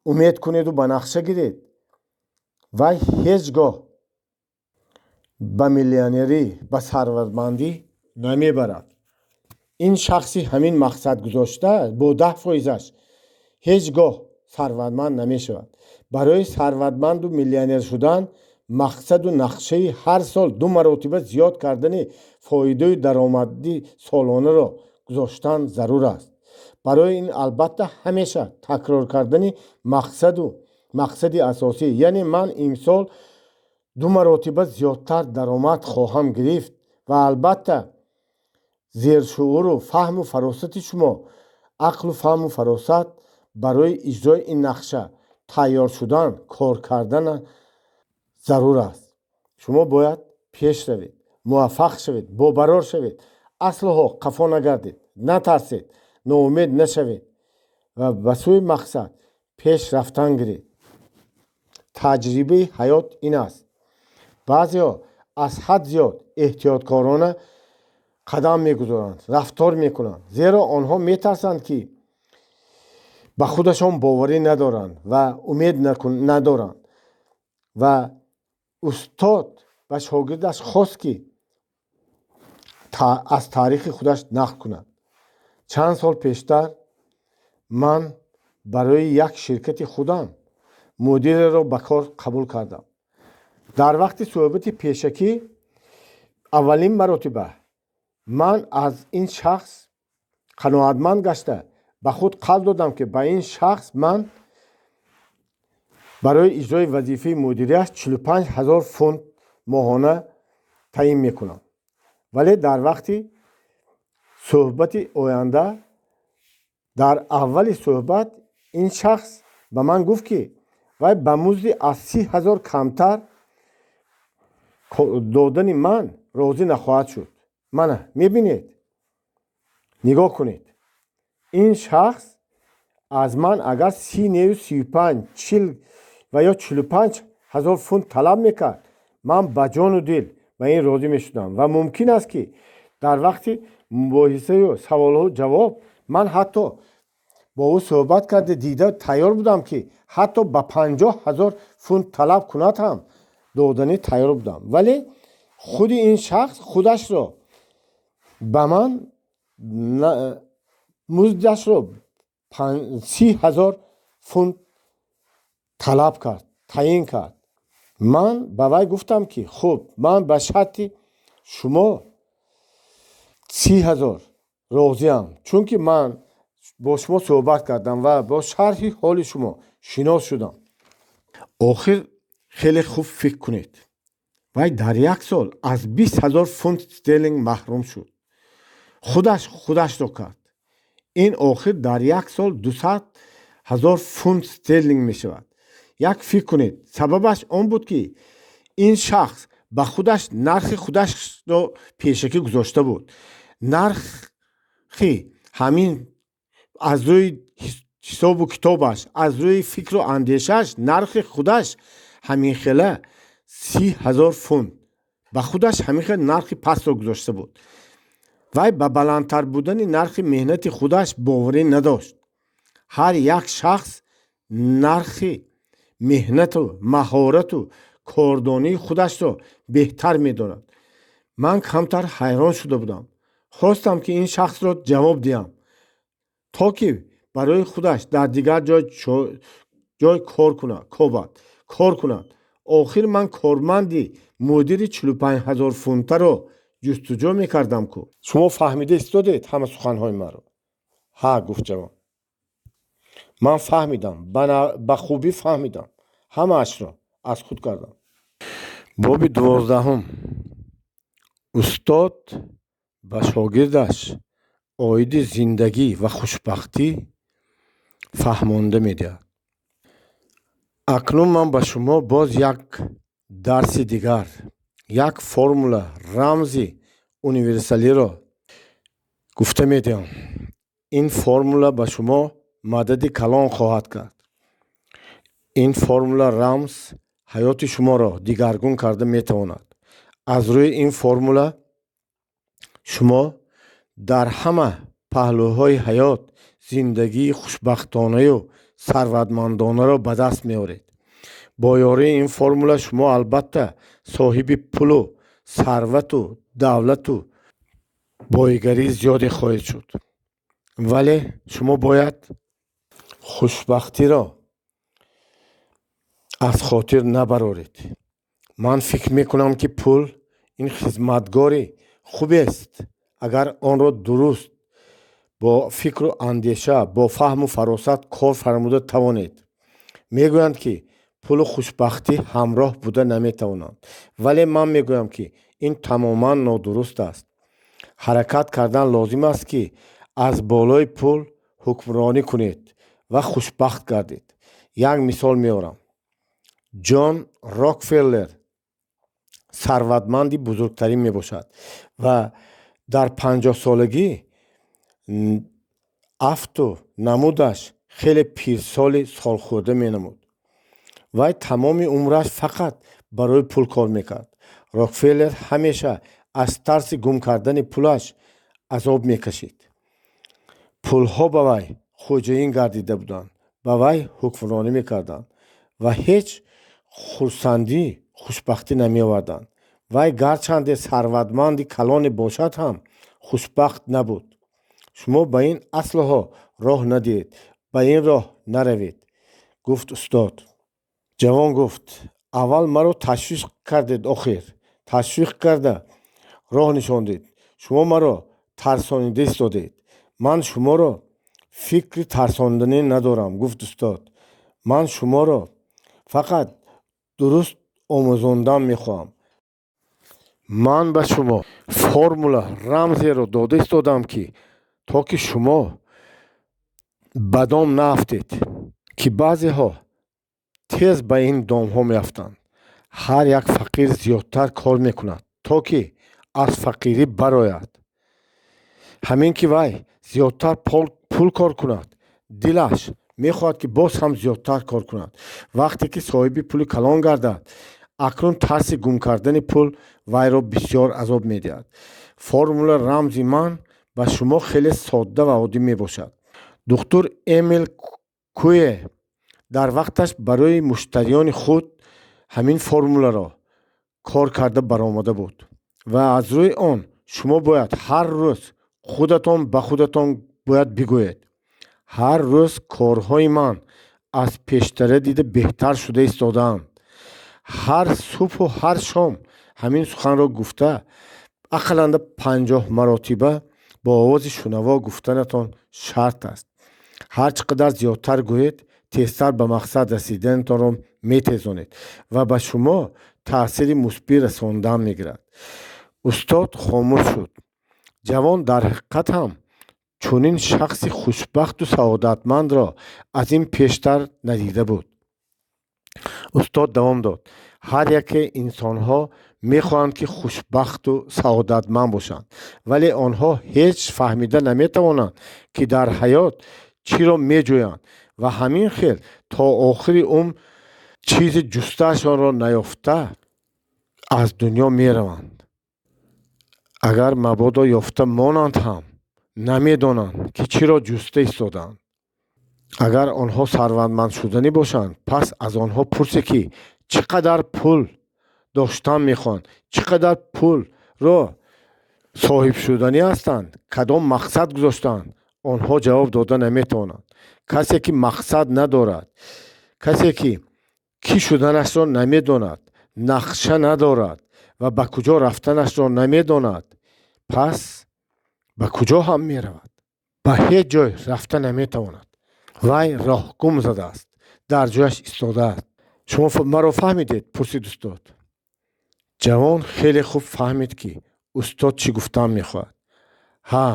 Speaker 1: امید کنید و به نقشه گیرید و هیچگاه به میلیونری به ثروتمندی نمی برد. این شخصی همین مقصد گذاشته با 10%ش هیچگاه ثروتمند نمی شود. برای ثروتمند و میلیونر شدن مقصد و نقشه هر سال 2 مرتبه زیاد کردن فایده درآمدی سالانه را گذاشتن ضرور است. برای این البته همیشه تکرار کردن مقصد اساسی، یعنی من امسال 2 مرتبه زیادتر درآمد خواهم گرفت و البته زیرشعور و فهم و فراست شما، عقل و فهم و فراست برای اجرای این نقشه تیار شدن، کار کردن ضرور است. شما باید پیش روید، موفق شوید، باورار شوید، اصلها قفا نگردید، نترسید، ناامید نشوید و به سوی مقصد پیش رفتن گیرید. تجربه حیات این است. بعضیا از حد زیاد احتیاطکارانه قدم میگذارند، رفتار میکنند، زیرا آنها میترسند که به خودشان باوری ندارند و امید ندارند. و استاد به شاگردش خواست که از تاریخ خودش نقل کند. چند سال پیشتر من برای یک شرکت خودم مدیر را به کار قبول کردم. در وقت صحبت پیشکی اولین مرتبه من از این شخص قناعتمند گشته به خود قول دادم که به این شخص من برای اجرای وظیفه مدیریت 45,000 فونت ماهانه تعیین میکنم. ولی در وقت صحبت آینده، در اول صحبت این شخص به من گفت که وای به مزد از 30,000 کمتر دادن من راضی نخواهد شد. من میبینید، نگاه کنید، این شخص از من اگر 30 35 40 و یا 45,000 فونت طلب میکرد، من به جان و دل به این راضی میشدم و ممکن است که در وقت مباحثه و سوال و جواب من حتی با او صحبت کرده دیده تیار بودم که حتی به 50,000 فونت طلب کند هم دادنی تیار بودم. ولی خود این شخص خودش را به من مزدش را 30,000 فونت طلب کرد، تعیین کرد. من به وی گفتم که خب من به شرط شما 30,000 راضیم، چون که من با شما صحبت کردم و با شرح حال شما شناس شدم. آخر خیلی خوب فکر کنید، وی در 1 سال از 20,000 فونت استرلینگ محروم شد. خودش رو کرد. این آخر در 1 سال 200,000 فونت استرلینگ می شود. یک فکر کنید، سببش آن بود که این شخص به خودش نرخ خودش رو پیشکی گذاشته بود. نرخی همین از روی حساب و کتابش، از روی فکر و اندیشش، نرخ خودش همین خیلی 30,000 فونت به خودش همین خیلی نرخ پس رو گذاشته بود. وی به بلندتر بودن نرخ مهنت خودش باوری نداشت. هر یک شخص нархи меҳнату маҳорату кордонии худашро беҳтар медонад. ман камтар ҳайрон шуда будам. хостам ки ин шахсро ҷавоб диҳам, то ки барои худаш дар дигар ҷой кор кунад. охир ман корманди мудири 45,000 фунтаро ҷустуҷӯ мекардам ку. шумо фаҳмида истодед ҳама суханҳои маро? ҳа, гуфт ҷавон. ман фаҳмидам, ба хубӣ фаҳмидам. ҳамаашро аз худ кардам. боби 12. устод ба шогирдаш оиди зиндагӣ ва хушбахтӣ фаҳмонда медиҳад. акнун ман ба шумо боз як дарси дигар, як формула, рамзи универсалиро гуфта медиҳам. ин формула ба шумо мадади калон хоҳад кард. ин формула, рамз ҳаёти шуморо дигаргун карда метавонад. аз рӯи ин формула шумо дар ҳама паҳлӯҳои ҳаёт зиндагии хушбахтонаю сарватмандонаро ба даст меоред. бо ёрии ин формула шумо албатта соҳиби пулу сарвату давлату боигарии зиёде хоҳед шуд. вале шумо бояд хушбахтиро аз хотир набароред. ман фикр мекунам ки пул ин хизматгори хубест, агар онро дуруст бо фикру андеша, бо фаҳму фаросат кор фармуда тавонед. мегӯянд ки пулу хушбахтӣ ҳамроҳ буда наметавонанд, вале ман мегӯям ки ин тамоман нодуруст аст. ҳаракат кардан лозим аст ки аз болои пул ҳукмронӣ кунед ва хушбахт гардед. як мисол меорам. ҷон Рокфеллер сарватманди бузургтарин мебошад ва дар 50-солагӣ афту намудаш хеле пирсоли солхӯрда менамуд. вай тамоми умраш фақат барои пул кор мекард. Рокфеллер ҳамеша аз тарси гум кардани пулаш азоб мекашид. пулҳо ба вай хоҷаин гардида буданд, ба вай ҳукмронӣ мекарданд ва ҳеҷ хурсандӣ, хушбахтӣ намеоварданд. вай гарчанде сарватманди калоне бошад ҳам хушбахт набуд. шумо ба ин аслҳо роҳ надиҳед, ба ин роҳ наравед, гуфт устод. ҷавон гуфт: аввал маро ташвиқ кардед, охир ташвиқ карда роҳ нишондед. шумо маро тарсонида истодед. ман шуморо фикри тарсонданӣ надорам, гуфт устод. ман шуморо фақат дуруст омӯзондан мехоҳам. ман ба шумо формула, рамзеро дода истодам ки то ки шумо ба дом наафтед, ки баъзеҳо тез ба ин домҳо меафтанд. ҳар як фақир зиёдтар кор мекунад, то ки аз фақирӣ барояд. ҳамин ки вай зиёдтар пул кор кунад, дилаш мехоҳад ки боз ҳам зиёдтар кор кунад. вақте ки соҳиби пули калон гардад, акнун тарси гум кардани пул вайро бисёр азоб медиҳад. формула, рамзи ман ба шумо хеле содда ва оддӣ мебошад. духтур Эмил Куе дар вақташ барои муштариёни худ ҳамин формуларо кор карда баромада буд. ва аз рӯи он шумо бояд ҳар рӯз худатон ба худатон бояд бигӯед: ҳар рӯз корҳои ман аз пештара дида беҳтар шуда истодаанд. ҳар субҳу ҳар шом ҳамин суханро гуфта, ақалланда 50 маротиба бо овози шунаво гуфтанатон шарт аст. ҳар чӣ қадар зиёдтар гӯед, тезтар ба мақсад расиданатонро метезонед ва ба шумо таъсири мусбӣ расондан мегирад. устод хомӯш шуд. ҷавон дар ҳақиқат ҳам чунин шахси хушбахту саодатмандро аз ин пештар надида буд. устод давом дод: ҳар яке инсонҳо мехоҳанд ки хушбахту саодатманд бошанд, вале онҳо ҳеҷ фаҳмида наметавонанд ки дар ҳаёт чиро меҷӯянд ва ҳамин хел то охири умр чизи ҷустаашонро наёфта аз дунё мераванд. агар мабодо ёфта монанд ҳам намедонанд ки чиро ҷуста истодаанд. агар онҳо сарватманд шуданӣ бошанд, пас аз онҳо пурсе, ки чӣ қадар пул доштан мехоҳанд, чӣ қадар пулро соҳибшуданӣ ҳастанд, кадом мақсад гузоштаанд. онҳо ҷавоб дода наметавонанд. касе ки мақсад надорад, касе ки кӣ шуданашро намедонад, нақша надорад ва ба куҷо рафтанашро намедонад, пас ба куҷо ҳам меравад? ба ҳеҷ ҷой рафта наметавонад. вай роҳгум задааст, дар ҷояш истодааст. шумо маро фаҳмидед? пурсид устод. ҷавон хеле хуб фаҳмид, ки устод чӣ гуфтан мехоҳад. ҳа,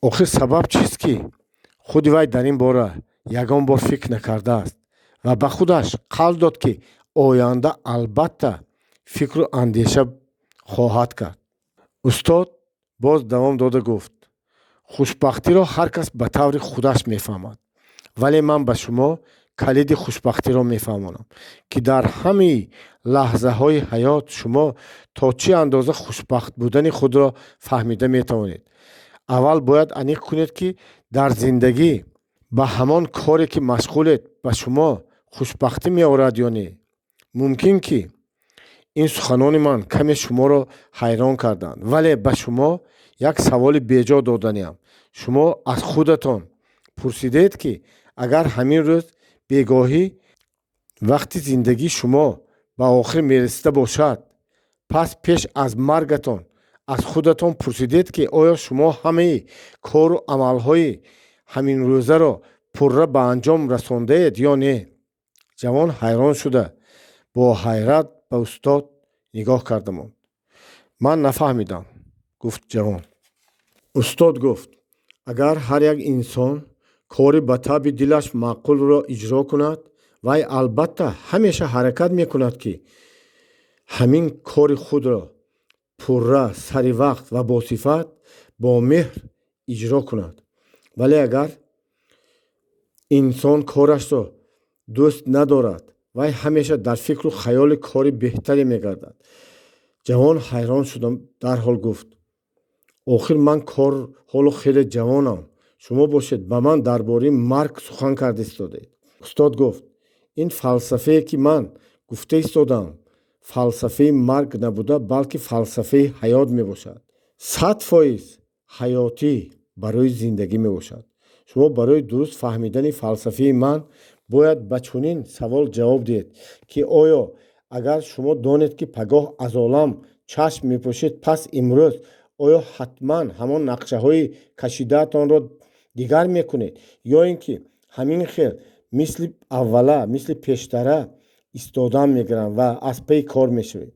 Speaker 1: охир сабаб чист, ки худи вай дар ин бора ягон бор фикр накардааст ва ба худаш қавл дод, ки оянда албатта фикру андеша хоҳад кард. устод боз давом дода гуфт: хушбахтиро ҳар кас ба таври худаш мефаҳмад, вале ман ба шумо калиди хушбахтиро мефаҳмонам, ки дар ҳамаи лаҳзаҳои ҳаёт шумо то чӣ андоза хушбахт будани худро фаҳмида метавонед. аввал бояд аниқ кунед, ки дар зиндагӣ ба ҳамон коре ки машғулед ба шумо хушбахтӣ меорад ё не. мумкин, ки ин суханони ман каме шуморо ҳайрон карданд, вале ба шумо як саволи беҷо доданиям. шумо аз худатон пурсидед, ки агар ҳамин рӯз бегоҳӣ вақти зиндагии шумо ба охир мерасида бошад, пас пеш аз маргатон аз худатон пурсидед, ки оё шумо ҳамаи кору амалҳои ҳаминрӯзаро пурра ба анҷом расондаед ё не? ҷавон ҳайрон шуда бо ҳайрат ба устод нигоҳ карда монд. ман нафаҳмидам, гуфт ҷавон. устод гуфт: агар ҳар як инсон кори ба таби дилаш маъқулро иҷро кунад, вай албатта ҳамеша ҳаракат мекунад, ки ҳамин кори худро пурра, саривақт ва босифат, бо меҳр иҷро кунад. вале агар инсон корашро дӯст надорад, вай ҳамеша дар фикру хаёли кори беҳтаре мегардад. ҷавон ҳайрон шуда дарҳол гуфт: охир ман ҳоло хеле ҷавонам, шумо бошед ба ман дар бораи марг сухан карда истодед. устод гуфт: ин фалсафае, ки ман гуфта истодам, фалсафаи марг набуда, балки фалсафаи ҳаёт мебошад. 100% ҳаётӣ барои зиндагӣ мебошад. шумо барои дуруст фаҳмидани фалсафаи ман бояд ба чунин савол ҷавоб диҳед, ки оё агар шумо донед, ки пагоҳ аз олам чашм мепошед, пас имрӯз оё ҳатман ҳамон нақшаҳои кашидаатонро дигар мекунед, ё ин ки ҳамин хел мисли аввала, мисли пештара истодан мегиранд ва аз паи кор мешавед?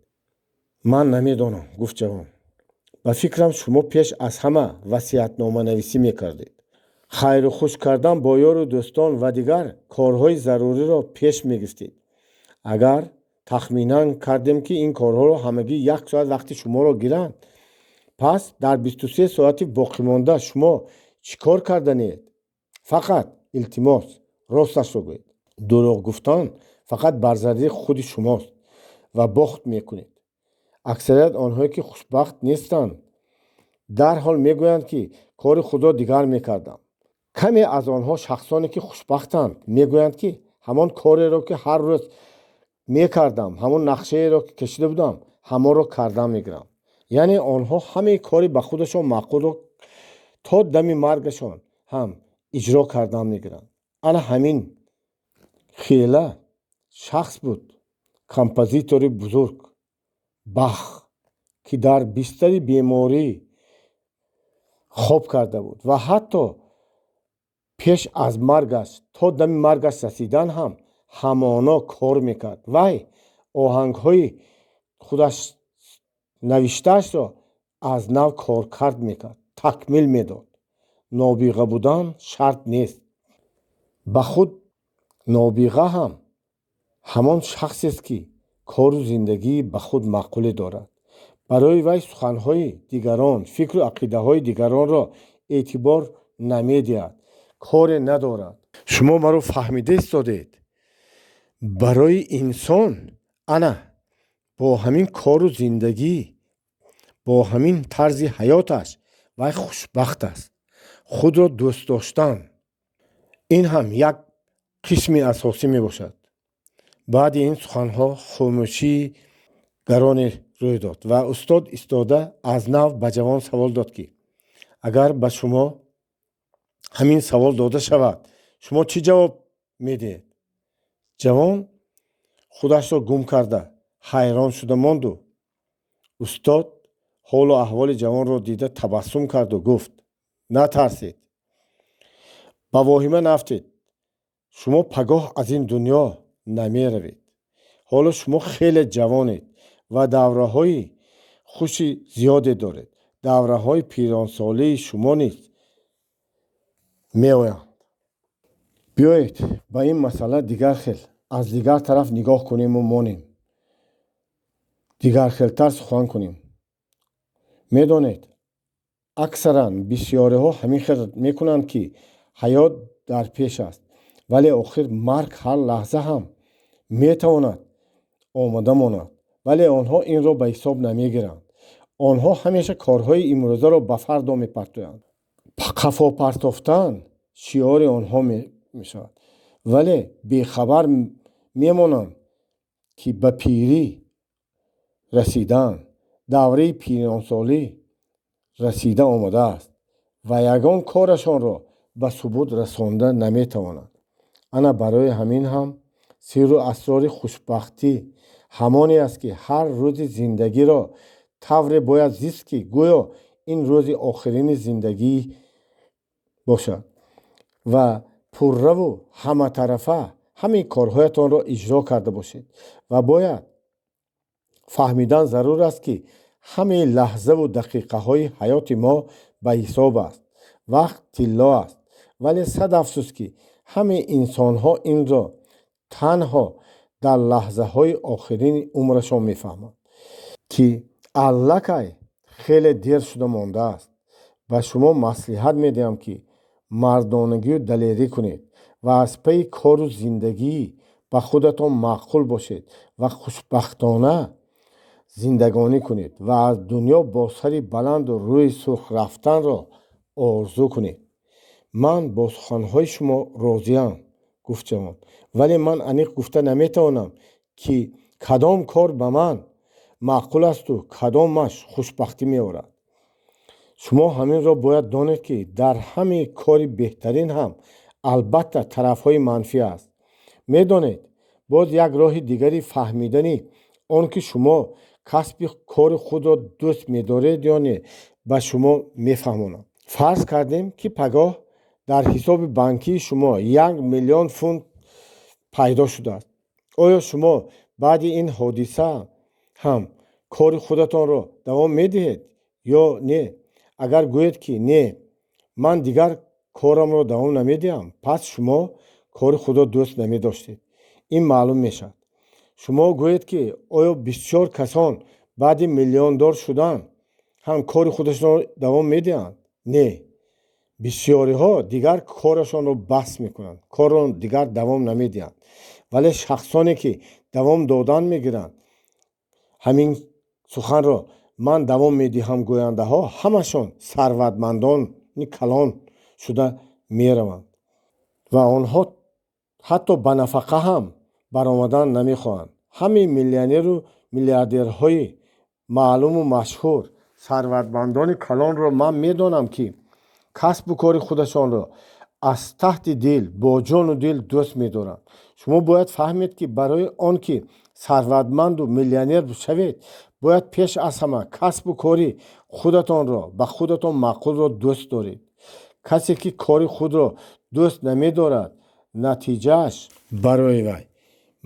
Speaker 1: ман намедонам, гуфт ҷавон. ба фикрам шумо пеш аз ҳама васиятноманависӣ мекардед. хайру хуш кардан бо ёру дӯстон ва дигар корҳои заруриро пеш мегирифтед. агар тахминан кардем, ки ин корҳоро ҳамагӣ 1 соат вақти шуморо гиранд, пас дар 23 соати боқимонда шумо чӣ кор карданед? фақат илтимос, росташро гӯед. дурӯғ гуфтан фақат барзарди худи шумост ва бохт мекунед. аксарият онҳое, ки хушбахт нестанд, дарҳол мегӯянд, ки кори худро дигар мекардам. каме аз онҳо шахсоне, ки хушбахтанд, мегӯянд, ки ҳамон кореро, ки ҳар рӯз мекардам, ҳамон нақшаеро, ки кашида будам, ҳамонро карда мегирам. яъне онҳо ҳамаи кори ба худашон маъқулро то дами маргашон ҳам иҷро кардан мегиранд. ана ҳамин хела шахс буд, композитори бузург Бах, ки дар бистари беморӣ хоб карда буд ва ҳатто пеш аз маргаш, то дами маргаш расидан ҳам ҳамона кор мекард. вай оҳангҳои худаш навиштаашро аз нав коркард мекард, такмил медод. нобиға будан шарт нест. ба худ нобиға ҳам ҳамон шахсест, ки кору зиндагии ба худ маъқуле дорад. барои вай суханҳои дигарон, фикру ақидаҳои дигаронро эътибор намедиҳад, коре надорад. шумо маро фаҳмида истодед? барои инсон ана бо ҳамин кору зиндагӣ, бо ҳамин тарзи ҳаёташ вай хушбахт аст. худро дӯст доштан, ин ҳам як қисми асосӣ мебошад. баъди ин суханҳо хомӯшии гароне рӯй дод ва устод истода аз нав ба ҷавон савол дод, ки агар ба шумо ҳамин савол дода шавад, шумо чӣ ҷавоб медиҳед? ҷавон худашро гум карда ҳайрон шуда монду. устод ҳолу аҳволи ҷавонро дида табассум карду гуфт: натарсед, ба воҳима нафтед. шумо пагоҳ аз ин дунё намеравед. ҳоло шумо хеле ҷавонед ва давраҳои хуши зиёде доред. давраҳои пиронсолии шумо низ меоянд. биёед ба ин масъала дигар хел аз дигар тараф нигоҳ кунему монем. дигархелтар сухан кунем. медонед, аксаран бисёриҳо ҳамин хел мекунанд, ки ҳаёт дар пеш аст, вале охир марг ҳар лаҳза ҳам метавонад омада монад. вале онҳо инро ба ҳисоб намегиранд. онҳо ҳамеша корҳои имрӯзаро ба фардо мепартоянд. қафо партофтан шиори онҳо мешавад, вале бехабар мемонанд, ки ба пирӣ расидан, давраи пиронсолӣ расида омадааст ва ягон корашонро ба субут расонда наметавонанд. ана барои ҳамин ҳам сирру асрори хушбахтӣ ҳамоне аст, ки ҳар рӯзи зиндагиро тавре бояд зист, ки гӯё ин рӯзи охирини зиндагӣ бошад ва пурраву ҳаматарафа ҳамаи корҳоятонро иҷро карда бошед. ва бояд фаҳмидан зарур аст, ки ҳамаи лаҳзаву дақиқаҳои ҳаёти мо ба ҳисоб аст. вақт тилло аст, вале сад афсӯс, ки ҳамаи инсонҳо инро танҳо дар лаҳзаҳои охирини умрашон мефаҳманд, ки аллакай хеле дер шуда мондааст. ба шумо маслиҳат медиҳам, ки мардонагию далерӣ кунед ва аз пайи кору зиндагӣ ба худатон маъқул бошед ва хушбахтона зиндагонӣ кунед ва аз дунё бо сари баланду рӯи сурх рафтанро орзу кунед. ман бо суханҳои шумо розиам, гуфт ҷавон, вале ман аниқ гуфта наметавонам, ки кадом кор ба ман маъқул асту кадомаш хушбахтӣ меорад. шумо ҳаминро бояд донед, ки дар ҳамаи кори беҳтарин ҳам албатта тарафҳои манфӣ аст. медонед, боз як роҳи дигари фаҳмидани он, ки шумо касби кори худро дӯст медоред ё не, ба шумо мефаҳмонам. фарз кардем, ки пагоҳ дар ҳисоби банкии шумо 1 миллион фунт пайдо шудааст. оё шумо баъди ин ҳодиса ҳам кори худатонро давом медиҳед ё не? агар гӯед, ки не, ман дигар корамро давом намедиҳам, пас шумо кори худро дӯст намедоштед. ин маълум мешавад. шумо гӯед, ки оё бисёр касон баъди миллиондор шудан ҳам кори худашонро давом медиҳанд? Не. бисёриҳо дигар корашонро бас мекунанд, корро дигар давом намедиҳанд. вале шахсоне, ки давом додан мегиранд, ҳамин суханро ман давом медиҳам гӯяндаҳо ҳамашон сарватмандони калон шуда мераванд ва онҳо ҳатто ба нафақа ҳам баромадан намехоҳанд. ҳамаи миллионеру миллиардерҳои маълуму машҳур сарватмандони калонро ман медонам, ки касбу кори худашонро аз таҳти дил бо ҷону дил дӯст медоранд. шумо бояд фаҳмед, ки барои он, ки сарватманду миллионер шавед, бояд пеш аз ҳама касбу кори худатонро ба худатон маъқулро дӯст доред. касе, ки кори худро дӯст намедорад, натиҷааш барои вай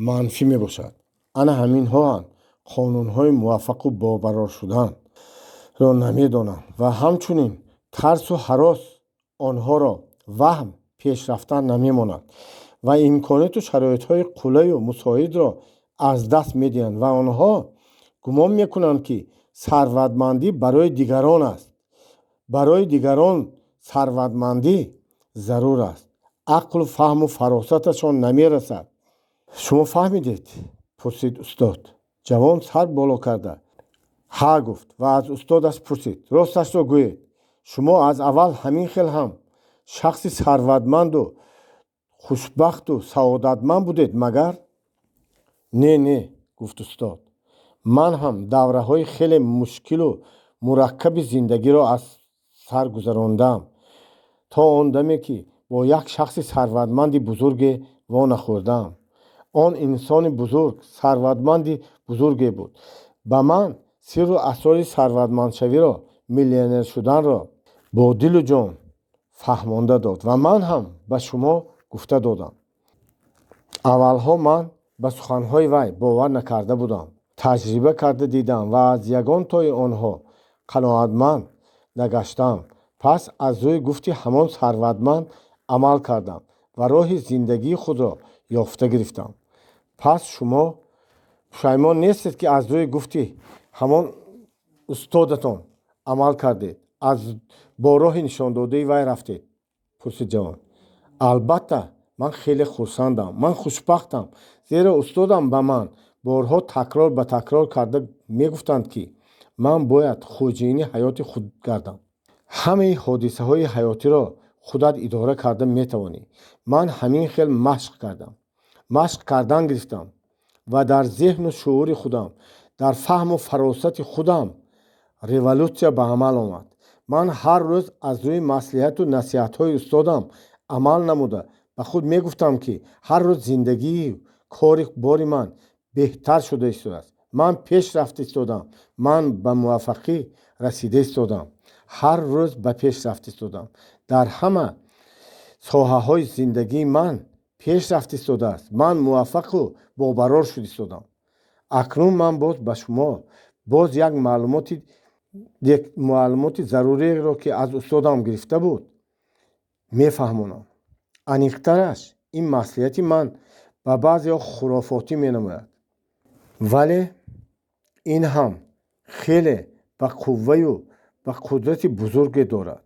Speaker 1: манфӣ мебошад. ана ҳаминҳоанд қонунҳои муваффақу бобарор шуданро намедонанд ва ҳамчунин тарсу ҳарос онҳоро ваҳм пеш рафтан намемонад ва имконоту шароитҳои қулаю мусоидро аз даст медиҳанд ва онҳо гумон мекунанд, ки сарватмандӣ барои дигарон аст. барои дигарон сарватмандӣ зарур аст. ақлу фаҳму фаросаташон намерасад. шумо фаҳмидед? пурсид устод. ҷавон сар боло карда ҳа гуфт ва аз устодаш пурсид: росташро гӯед, шумо аз аввал ҳамин хел ҳам шахси сарватманду хушбахту саодатманд будед магар? Не, гуфт устод. ман ҳам давраҳои хеле мушкилу мураккаби зиндагиро аз сар гузарондам то он даме ки бо як шахси сарватманди бузурге вонахӯрдам. он инсони бузург сарватманди бузурге буд. ба ман сирру асрори сарватмандшавиро, миллионер шуданро бо дилу ҷон фаҳмонда дод ва ман ҳам ба шумо гуфта додам. аввалҳо ман ба суханҳои вай бовар накарда будам. таҷриба карда дидам ва аз ягонтои онҳо қаноатманд нагаштам. пас аз рӯи гуфти ҳамон сарватманд амал кардам ва роҳи зиндагии худро ёфта гирифтам. пас шумо пушаймон нестед ки аз рӯи гуфти ҳамон устодатон амал кардед, бо роҳи нишондодаи вай рафтед? пурсид ҷавон. албатта, ман хеле хурсандам, ман хушбахтам, зеро устодам ба ман борҳо такрор ба такрор карда мегуфтанд ки ман бояд хуҷини ҳаёти худ гардам. ҳамаи ҳодисаҳои ҳаётиро худат идора карда метавонӣ. ман ҳамин хел машқ кардан гирифтам ва дар зеҳну шуури худам, дар фаҳму фаросати худам революсия ба амал омад. ман ҳар рӯз аз рӯи маслиҳату насиҳатҳои устодам амал намуда ба худ мегуфтам ки ҳар рӯз зиндагии кори бори ман беҳтар шуда истодааст. ман пеш рафта истодам, ман ба муваффақӣ расида истодам. ҳар рӯз ба пеш рафта истодам. дар ҳама соҳаҳои зиндагии ман пеш рафта истодааст. ман муваффақу бобарор шуда истодам. акнун ман боз ба шумо боз як маълумоти заруриеро ки аз устодам гирифта буд мефаҳмонам. аниқтараш ин маслиҳати ман ба баъзеҳо хурофотӣ менамояд, вале ин ҳам хеле ба қувваю ба қудрати бузурге дорад.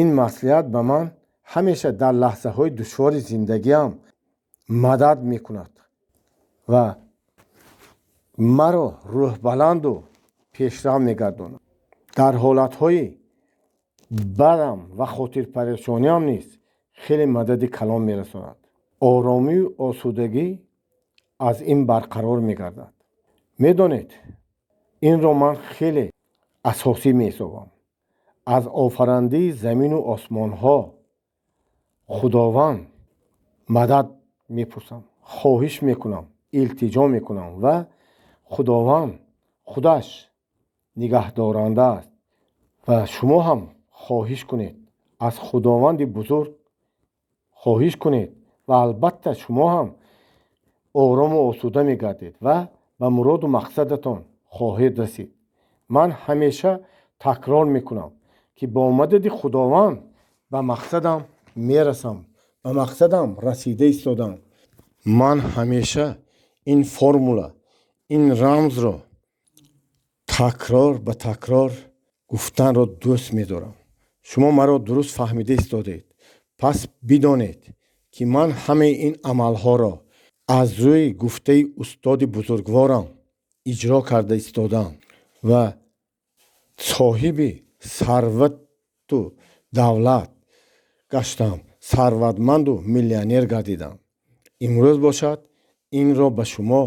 Speaker 1: ин маслиҳат ба ман ҳамеша дар лаҳзаҳои душвори зиндагиам мадад мекунад ва маро рӯҳбаланду пешрав мегардонад. дар ҳолатҳои бадам ва хотирпарешониам низ хеле мадади калон мерасонад. оромию осудагӣ аз ин барқарор мегардад. медонед, инро ман хеле асосӣ меҳисобам. аз офарандаи замину осмонҳо худованд мадад мепурсам, хоҳиш мекунам, илтиҷо мекунам ва худованд худаш нигаҳдоранда аст. ва шумо ҳам хоҳиш кунед, аз худованди бузург хоҳиш кунед ва албатта шумо ҳам орому осуда мегардед ва ба муроду мақсадатон хоҳед расид. ман ҳамеша такрор мекунам ки бо мадади худованд ба мақсадам мерасам, ба мақсадам расида истодам. ман ҳамеша ин формула, ин рамзро такрор ба такрор гуфтанро дӯст медорам. шумо маро дуруст фаҳмида истодед. пас бидонед ки ман ҳамаи ин амалҳоро аз рӯи гуфтаи устоди бузургворам иҷро карда истодам ва соҳиби сарвату давлат гаштам, сарватманду миллионер гардидам. имрӯз бошад инро ба шумо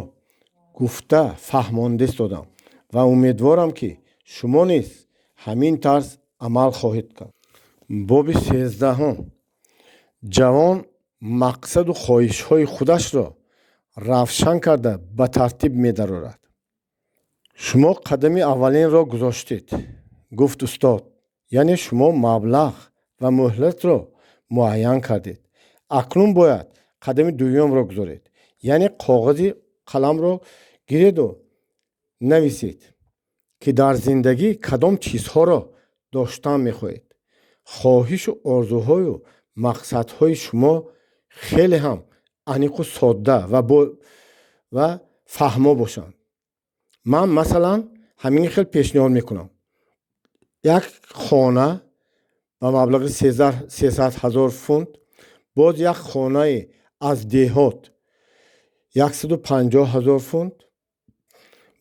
Speaker 1: гуфта фаҳмонда истодам ва умедворам ки шумо низ ҳамин тарз амал хоҳед кард. боби 13. ҷавон мақсаду хоҳишҳои худашро равшан карда ба тартиб медарорад. шумо қадами аввалинро гузоштед, гуфт устод. яъне шумо маблағ ва муҳлатро муайян кардед. акнун бояд қадами дуюмро гузоред, яъне коғази қаламро гиреду нависед ки дар зиндагӣ кадом чизҳоро доштан мехоҳед. хоҳишу орзуҳою мақсадҳои шумо хеле ҳам аниқу содда ва фаҳмо бошанд. ман масалан ҳамин хел пешниҳод мекунам. як хона ба маблағи 300,000 фунт, боз як хонаи аз деҳот 150,000 фунт,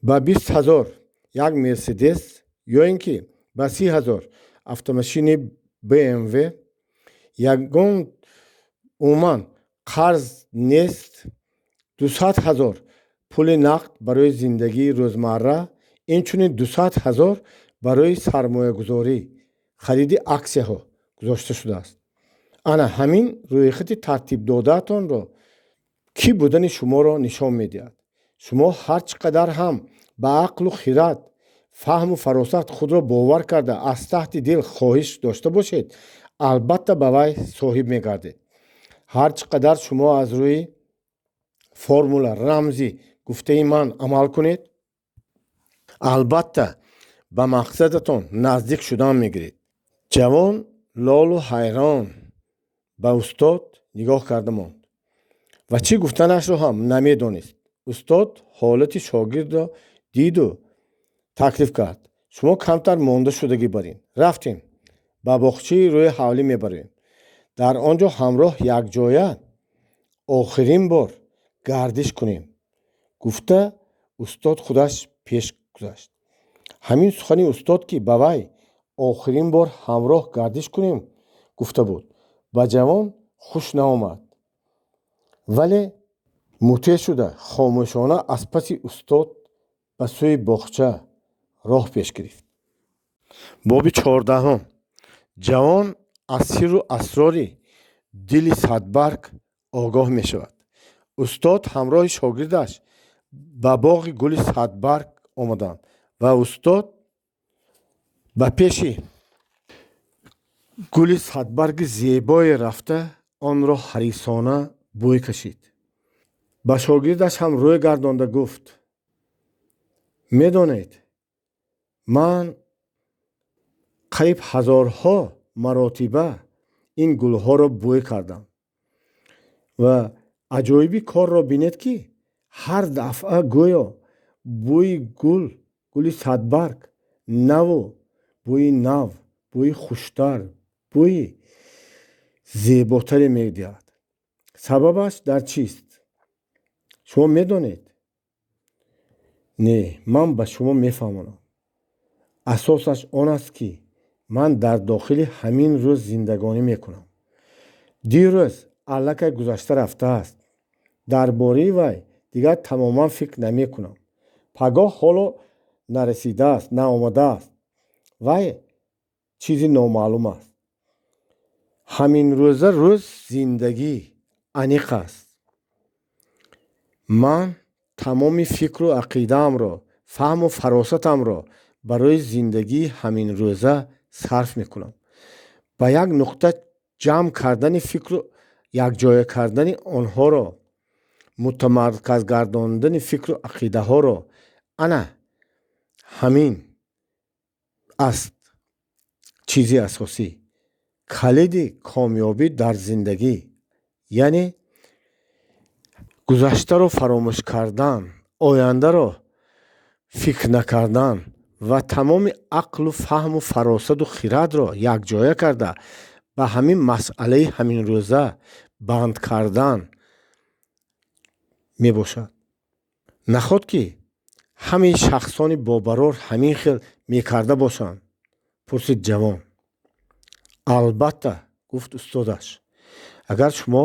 Speaker 1: ба 20,000 як мерседес ё ин ки ба 30,000 автомошини BMW, ягон умуман қарз нест 200 000 пули нақд барои зиндагии рӯзмарра, инчунин 200 000 барои сармоягузорӣ, хариди аксияҳо гузошта шудааст. ана ҳамин рӯйхати тартибдодаатонро кӣ будани шуморо нишон медиҳад. шумо ҳар чӣ қадар ҳам ба ақлу хират, фаҳму фаросат худро бовар карда аз таҳти дил хоҳиш дошта бошед, албатта ба вай соҳиб мегардед. ҳар чӣ қадар шумо аз рӯи формула, рамзи гуфтаи ман амал кунед, албатта ба мақсадатон наздик шудан мегиред. ҷавон лолу ҳайрон ба устод нигоҳ карда монд ва чӣ гуфтанашро ҳам намедонист. устод ҳолати шогирдро диду таклиф кард: шумо камтар монда шудагӣ барин. рафтем ба боғчаи рӯи ҳавлӣ мебароем. дар он ҷо ҳамроҳ якҷоя охирин бор гардиш кунем. гуфта устод худаш пеш гузашт. ҳамин сухани устод ки ба вай охирин бор ҳамроҳ гардиш кунем гуфта буд, ба ҷавон хуш наомад, вале мутеъ шуда хомӯшона аз паси устод ба сӯи боғча роҳ пеш гирифт. боби 14. ҷавон аз сирру асрори дили садбарг огоҳ мешавад. устод ҳамроҳи шогирдаш ба боғи гули садбарг омаданд ва устод ба пеши гули садбарги зебое рафта онро ҳарисона бӯй кашид. ба шогирдаш ҳам рӯй гардонда гуфт: медонед, ман қариб ҳазорҳо маротиба ин гулҳоро бӯй кардам ва аҷоиби корро бинед ки ҳар дафъа гӯё бӯи гули садбарг наву бӯи нав, бӯи хуштар, бӯи зеботаре медиҳад. сабабаш дар чист? шумо медонед? не, ман ба шумо мефаҳмонам. асосаш он аст ки ман дар дохили ҳамин рӯз зиндагонӣ мекунам. дирӯз аллакай гузашта рафтааст. дар бораи вай дигар тамоман фикр намекунам. пагоҳ ҳоло нарасидааст, наомадааст. вай чизи номаълум аст. ҳамин рӯза рӯз зиндагӣ аниқ аст. ман тамоми фикру ақидаамро, фаҳму фаросатамро барои зиндагии ҳамин рӯза сарф мекунам. ба як нуқта ҷамъ кардани фикру якҷоя кардани онҳоро, мутамарказ гардондани фикру ақидаҳоро, ана ҳамин аст чизи асосӣ, калиди комёбӣ дар зиндагӣ. яъне гузаштаро фаромӯш кардан, ояндаро фикр накардан ва тамоми ақлу фаҳму фаросату хиратро якҷоя карда ба ҳамин масъалаи ҳамин рӯза банд кардан мебошад. наход ки ҳамаи шахсони бобарор ҳамин хел мекарда бошанд? пурсид ҷавон. албатта, гуфт устодаш. агар шумо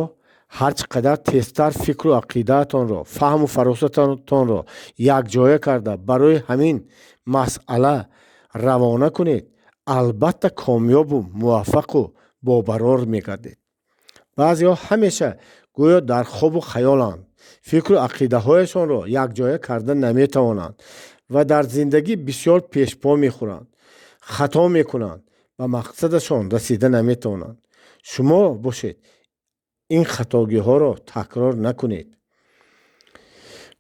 Speaker 1: ҳар чӣ қадар тезтар фикру ақидаатонро, фаҳму фаросататонро якҷоя карда барои ҳамин масъала равона кунед, албатта комёбу муваффақу бобарор мегардед. баъзеҳо ҳамеша гӯё дар хобу хаёланд, фикру ақидаҳояшонро якҷоя карда наметавонанд ва дар зиндагӣ бисёр пешпо мехӯранд, хато мекунанд, ба мақсадашон расида наметавонанд. шумо бошед ин хатогиҳоро такрор накунед,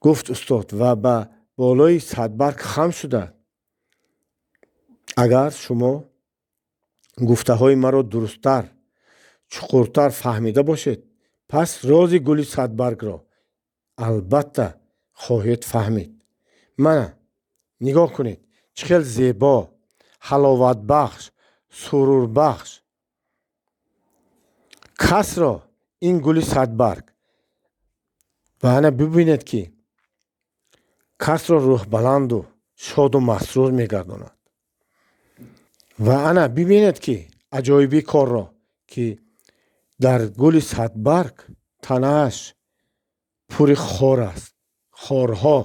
Speaker 1: гуфт устод ва ба болои садбарг хам шуда: агар шумо гуфтаҳои маро дурусттар, чуқуртар фаҳмида бошед, пас рози гули садбаргро албатта хоҳед фаҳмид. мана нигоҳ кунед, чӣ хел зебо, ҳаловатбахш, сурурбахш касро ин гули садбарг ва ана бибинед ки касро рӯҳбаланду шоду масрур мегардонад. ва ана бибинед ки аҷоиби корро ки дар гули садбарг танааш пури хор аст, хорҳо.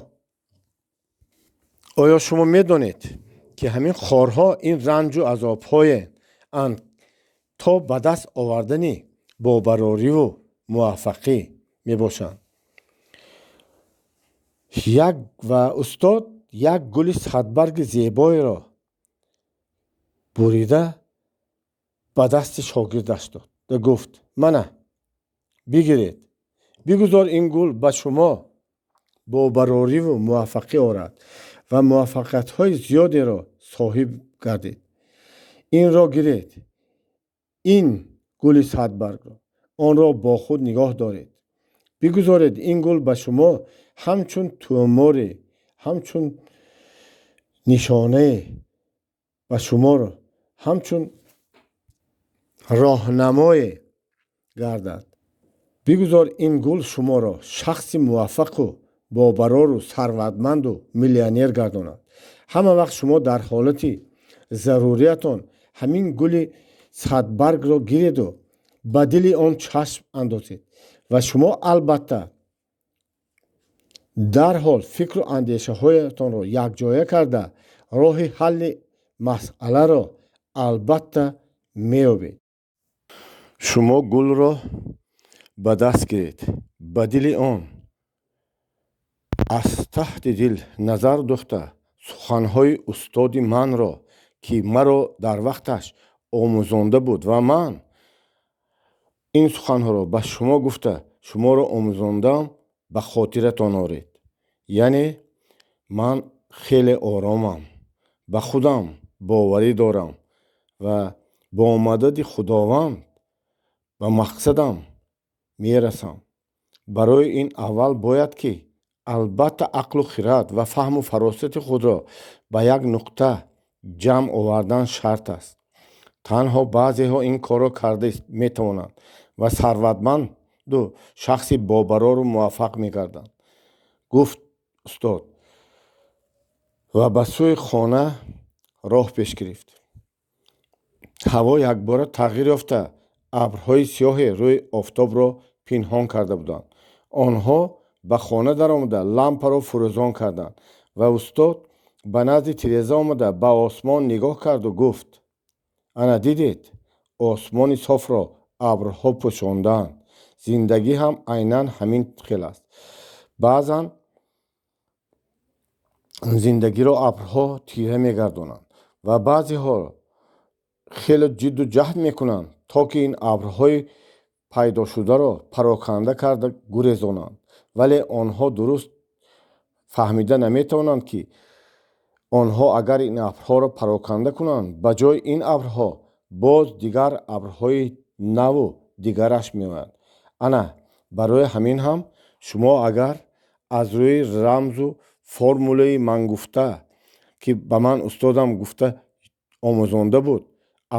Speaker 1: оё шумо медонед ки ҳамин хорҳо ин ранҷу азобҳоеанд то ба даст овардани бобарориву муваффақӣ мебошанд. ва устод як гули садбарги зебоеро бурида ба дасти шогирдаш дод ва гуфт: мана, бигиред, бигузор ин гул ба шумо бобарориву муваффақӣ орад ва муваффақиятҳои зиёдеро соҳиб гардед. инро гиред, ин гули садбаргро, онро бо худ нигоҳ доред. бигузоред ин гул ба шумо ҳамчун туъмуре, ҳамчун нишонае ба шуморо ҳамчун роҳнамое гардад. бигузор ин гул шуморо шахси муваффақу бобарору сарватманду миллионер гардонад. ҳама вақт шумо дар ҳолати заруриятон ҳамин гули садбаргро гиреду ба дили он чашм андозед ва шумо албатта дарҳол фикру андешаҳоятонро якҷоя карда роҳи ҳалли масъаларо албатта меёбед. шумо гулро ба даст гиред, ба дили он аз таҳти дил назар дохта суханҳои устоди манро, ки маро дар вақташ омӯзонда буд ва ман ин суханҳоро ба шумо гуфта шуморо омӯзондам, ба хотиратон оред. яъне ман хеле оромам, ба худам боварӣ дорам ва бо мадади худованд ба мақсадам мерасам. барои ин аввал бояд ки албатта ақлу хирад ва фаҳму фаросати худро ба як нуқта ҷамъ овардан шарт аст. танҳо баъзеҳо ин корро карда метавонанд ва сарватманду шахси бобарору муваффақ мегарданд, гуфт устод ва ба сӯи хона роҳ пеш гирифт. ҳаво якбора тағйир ёфта абрҳои сиёҳе рӯи офтобро пинҳон карда буданд. онҳо ба хона даромада лампаро фурӯзон карданд ва устод ба назди тиреза омада ба осмон нигоҳ карду гуфт: ана дидед, осмони софро абрҳо пӯшондаанд. зиндагӣ ҳам айнан ҳамин хел аст. баъзан зиндагиро абрҳо тира мегардонанд ва баъзеҳо хеле ҷидду ҷаҳд мекунанд, то ки ин абрҳои пайдошударо пароканда карда гурезонанд. вале онҳо дуруст фаҳмида наметавонанд, ки онҳо агар ин абрҳоро пароканда кунанд, ба ҷои ин абрҳо боз дигар абрҳои наву дигараш меоянд. ана барои ҳамин ҳам шумо агар аз рӯи рамзу формулаи ман гуфта, ки ба ман устодам гуфта омӯзонда буд,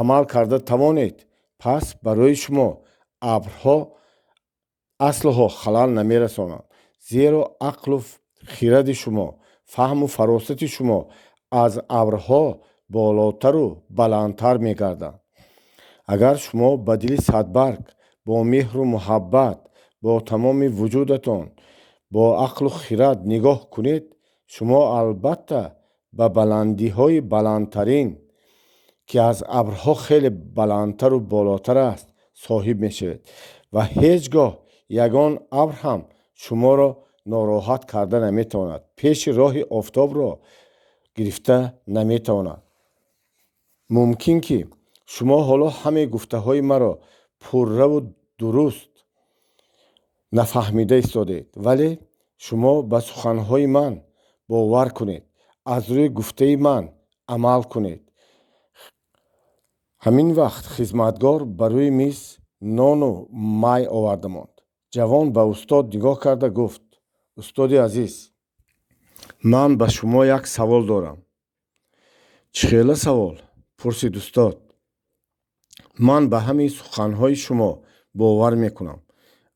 Speaker 1: амал карда тавонед, пас барои шумо абрҳо аслҳо халал намерасонанд, зеро ақлу хиради шумо, фаҳму фаросати шумо аз абрҳо болотару баландтар мегарданд. агар шумо ба дили садбарг бо меҳру муҳаббат, бо тамоми вуҷудатон, бо ақлу хирад нигоҳ кунед, шумо албатта ба баландиҳои баландтарин, ки аз абрҳо хеле баландтару болотар аст, соҳиб мешавед ва ҳеҷ гоҳ ягон абр ҳам шуморо нороҳат карда наметавонад, пеши роҳи офтобро гирифта наметавонад. мумкин ки шумо ҳоло ҳамаи гуфтаҳои маро пурраву дуруст нафаҳмида истодед, вале шумо ба суханҳои ман бовар кунед, аз рӯи гуфтаи ман амал кунед. ҳамин вақт хизматгор ба рӯи миз нону май оварда монд. ҷавон ба устод нигоҳ карда гуфт: устоди азиз, ман ба шумо як савол дорам. чӣ хела савол? пурсид устод. ман ба ҳамаи суханҳои шумо бовар мекунам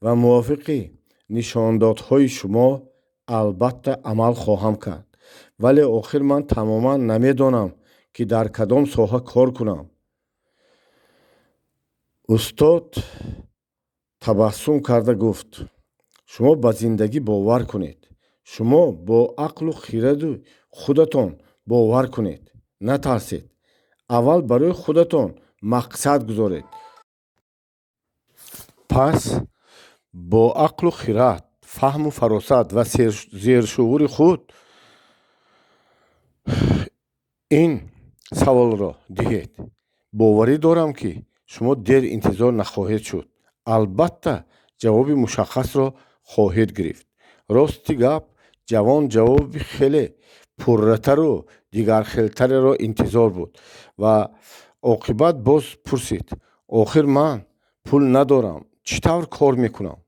Speaker 1: ва мувофиқи нишондодҳои шумо албатта амал хоҳам кард, вале охир ман тамоман намедонам, ки дар кадом соҳа кор кунам. устод табассум карда гуфт: шумо ба зиндагӣ бовар кунед. шумо бо ақлу хираду худатон бовар кунед. натарсед. аввал барои худатон мақсад гузоред. пас бо ақлу хират, фаҳму фаросат ва зершуури худ ин саволро диҳед. боварӣ дорам, ки шумо дер интизор нахоҳед шуд. албатта ҷавоби мушаххасро хоҳед гирифт. рости гап, ҷавон ҷавоби хеле пурратару дигархелтареро интизор буд ва оқибат боз пурсид: охир ман пул надорам, чӣ тавр кор мекунам?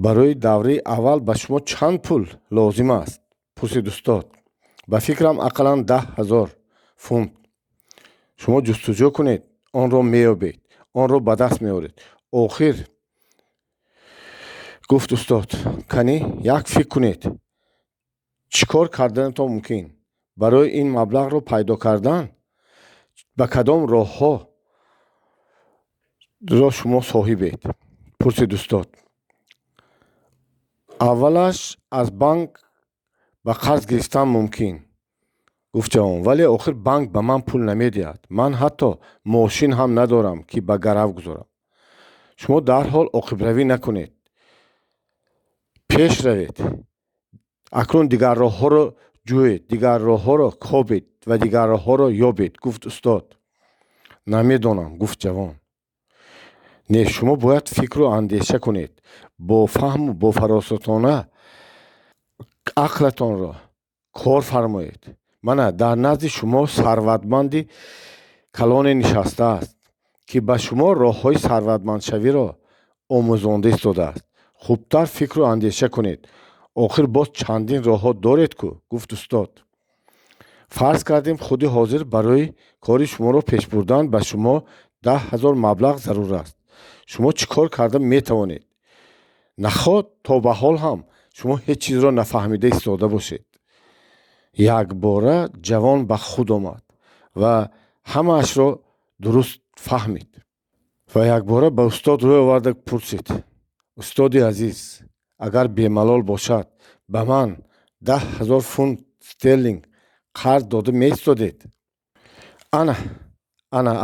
Speaker 1: барои давраи аввал ба шумо чанд пул лозим аст? пурсид устод. ба фикрам ақаллан 10,000 фунт. шумо ҷустуҷӯ кунед, онро меёбед, онро ба даст меоред. охир, гуфт устод, канӣ як фикр кунед, чӣ кор карданатон мумкин? барои ин маблағро пайдо кардан ба кадом роҳҳоро шумо соҳибед? пурсид устод. аввалаш аз банк ба қарз гирифтан мумкин, гуфт ҷавон, вале охир банк ба ман пул намедиҳад. ман ҳатто мошин ҳам надорам, ки ба гарав гузорам. шумо дарҳол оқибравӣ накунед, пеш равед. акнун дигар роҳҳоро ҷӯед, дигар роҳҳоро кобед ва дигар роҳҳоро ёбед, гуфт устод. намедонам, гуфт ҷавон. не, шумо бояд фикру андеша кунед, бо фаҳму бо фаросатона ақлатонро кор фармоед. мана дар назди шумо сарватманди калоне нишастааст, ки ба шумо роҳҳои сарватмандшавиро омӯзонда истодааст. хубтар фикру андеша кунед. охир боз чандин роҳҳо доред ку, гуфт устод. фарз кардем худи ҳозир барои кори шуморо пеш бурдан ба шумо 10,000 маблағ зарур аст. шумо чӣ кор карда метавонед? наход то ба ҳол ҳам шумо ҳеҷ чизро нафаҳмида истода бошед. якбора ҷавон ба худ омад ва ҳамаашро дуруст фаҳмид. ва якбора ба устод рӯй оварда пурсид: устоди азиз, агар бемалол бошад, ба ман 10,000 фунт стерлинг қарз дода меистодед? ана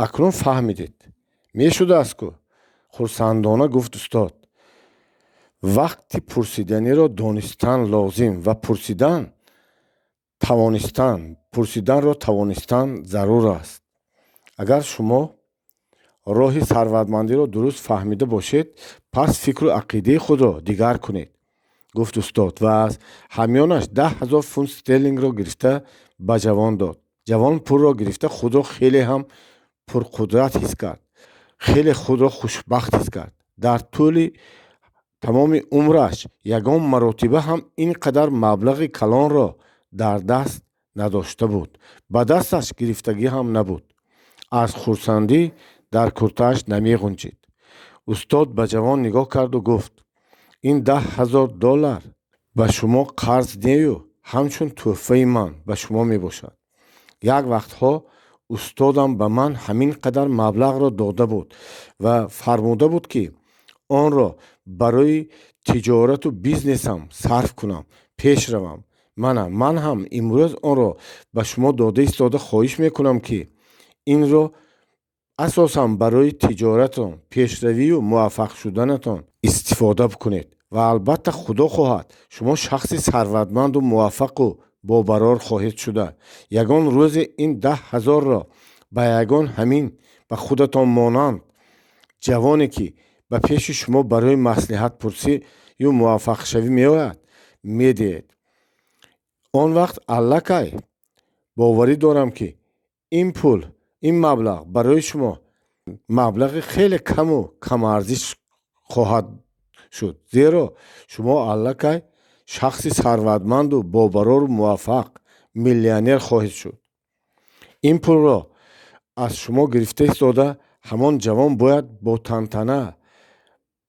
Speaker 1: акнун фаҳмидед. мешудааст ку, хурсандона гуфт устод. вақти пурсиданеро донистан лозим ва пурсиданро тавонистан зарур аст. агар шумо роҳи сарватмандиро дуруст фаҳмида бошед, пас фикру ақидаи худро дигар кунед, гуфт устод ва аз ҳамёнаш 10,000 фунт стерлингро гирифта ба ҷавон дод. ҷавон пулро гирифта худро хеле ҳам пурқудрат ҳис кард, хеле худро хушбахт ҳис кард. дар тӯли тамоми умраш ягон маротиба ҳам ин қадар маблағи калонро дар даст надошта буд. ба дасташ гирифтагӣ ҳам набуд. аз хурсандӣ дар куртааш намеғунҷид. устод ба ҷавон нигоҳ карду гуфт: ин 10,000 доллар ба шумо қарз нею, ҳамчун тӯҳфаи ман ба шумо мебошад. як вақтҳо устодам ба ман ҳамин қадар маблағро дода буд ва фармуда буд, ки онро барои тиҷорату бизнесам сарф кунам, пеш равам. ман ҳам имрӯз онро ба шумо дода истода хоҳиш мекунам, ки инро асосан барои тиҷоратон, пешравию муваффақ шуданатон истифода кунед. ва албатта худо хоҳад, шумо шахси сарватманду муваффақу бобарор хоҳед шуда. ягон рӯзе ин 10,000-ро ба ягон ҳамин ба худатон монанд ҷавоне, ки ба пеши шумо барои маслиҳатпурсӣ ё муваффақшавӣ меояд, медиҳед. он вақт аллакай боварӣ дорам, ки ин пул, ин маблағ барои шумо маблағи хеле каму камарзиш хоҳад шуд, зеро шумо аллакай шахси сарватманду бобарору муваффақ миллионер хоҳед шуд. ин пулро аз шумо гирифта истода ҳамон ҷавон бояд бо тантана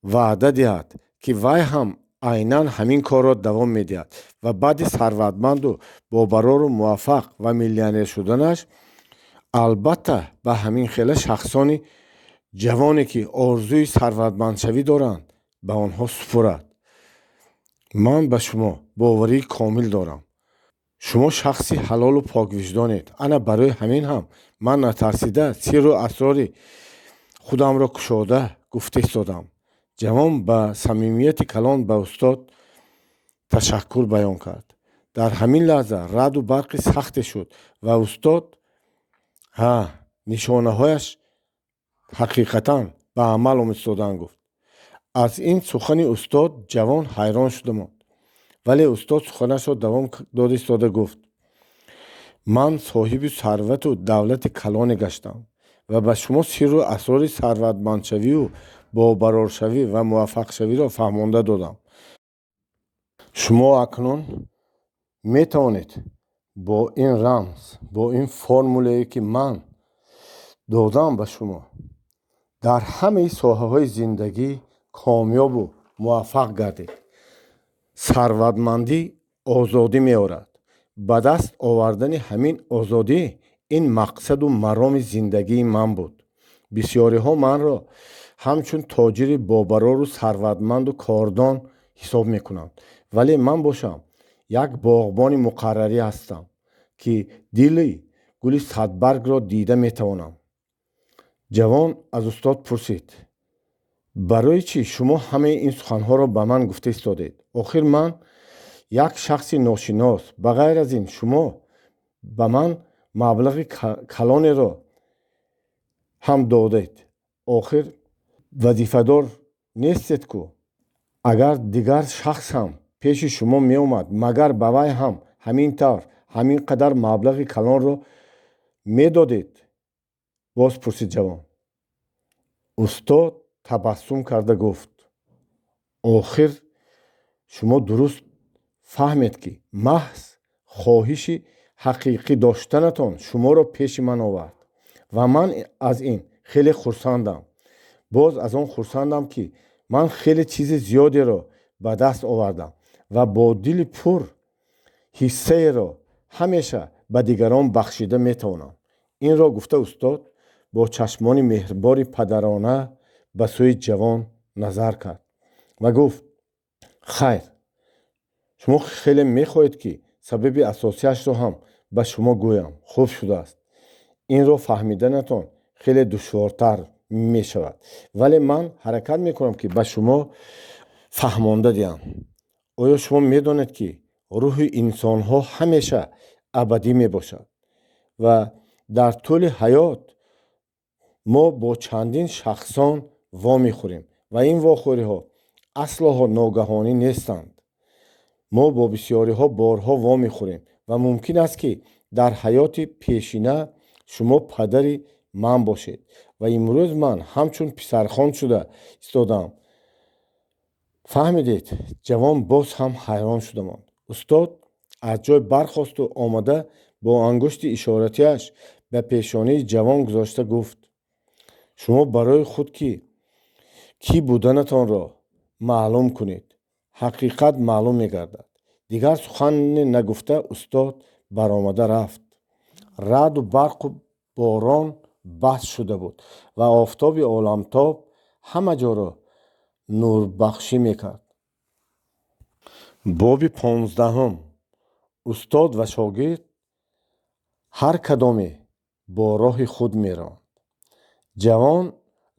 Speaker 1: ваъда диҳад, ки вай ҳам айнан ҳамин корро давом медиҳад ва баъди сарватманду бобарору муваффақ ва миллионер шуданаш албатта ба ҳамин хела шахсони ҷавоне ки орзуи сарватмандшавӣ доранд ба онҳо супурад. ман ба шумо боварии комил дорам. шумо шахси ҳалолу поквиҷдонед. ана барои ҳамин ҳам ман натарсида сирру асрори худамро кушода гуфта истодам. ҷавон ба самимияти калон ба устод ташаккур баён кард. дар ҳамин лаҳза раъду барқи сахте шуд ва устод нишонаҳояш ҳақиқатан ба амал омад истодан гуфт. аз ин сухани устод ҷавон ҳайрон шуда монд. вале устод суханашро давом дода истода гуфт. ман соҳиби сарвату давлати калоне гаштам ва ба шумо сирру асрори сарватмандшавию бобароршавӣ ва муваффақшавиро фаҳмонда додам. шумо акнун метавонед бо ин рамз, бо ин формулае ки ман додам ба шумо дар ҳамаи соҳаҳои зиндагӣ комёбу муваффақ гардед. сарватмандӣ озодӣ меорад. ба даст овардани ҳамин озодӣ ин мақсаду мароми зиндагии ман буд. бисёриҳо манро ҳамчун тоҷири бобарору сарватманду кордон ҳисоб мекунанд. вале ман бошам як боғбони муқаррарӣ ҳастам, ки дили гули садбаргро дида метавонам. ҷавон аз устод пурсид. барои чӣ шумо ҳамаи ин суханҳоро ба ман гуфта истодед? охир ман як шахси ношинос. ба ғайр аз ин шумо ба ман маблағи калонеро ҳам додед. охир вазифадор нестед ку? агар дигар шахс ҳам пеши шумо меомад, магар ба вай ҳам ҳамин тавр ҳамин қадар маблағи калонро медодед? боз пурсид ҷавон. устод табассум карда гуфт. охир шумо дуруст фаҳмед ки маҳз хоҳиши ҳақиқӣ доштанатон шуморо пеши ман овард ва ман аз ин хеле хурсандам. боз аз он хурсандам ки ман хеле чизи зиёдеро ба даст овардам ва бо дили пур ҳиссаеро ҳамеша ба дигарон бахшида метавонам. инро гуфта устод бо чашмони меҳрбори падарона ба сӯи ҷавон назар кард ва гуфт. хайр, шумо хеле мехоҳед ки сабаби асосиашро ҳам ба шумо гӯям. хуб шудааст. инро фаҳмиданатон хеле душвортар мешавад, вале ман ҳаракат мекунам ки ба шумо фаҳмонда диҳам. оё шумо медонед ки рӯҳи инсонҳо ҳамеша абадӣ мебошад ва дар тӯли ҳаёт мо бо чандин шахсон во мехӯрем ва ин вохӯриҳо аслоҳо ногаҳонӣ нестанд. мо бо бисёриҳо борҳо во мехӯрем ва мумкин аст ки дар ҳаёти пешина шумо падари ман бошед ва имрӯз ман ҳамчун писархон шуда истодам. фаҳмидед? ҷавон боз ҳам ҳайрон шуда монд. устод аз ҷой бархосту омада бо ангушти ишоратиаш ба пешонии ҷавон гузошта гуфт. шумо барои худ кӣ буданатонро маълум кунед. ҳақиқат маълум мегардад. дигар сухане нагуфта устод баромада рафт. раъду барқу борон бас шуда буд ва офтоби оламтоб ҳама ҷоро нурбахшӣ мекард. боби 15. устод ва шогирд ҳар кадоме бо роҳи худ меронд. ҷавон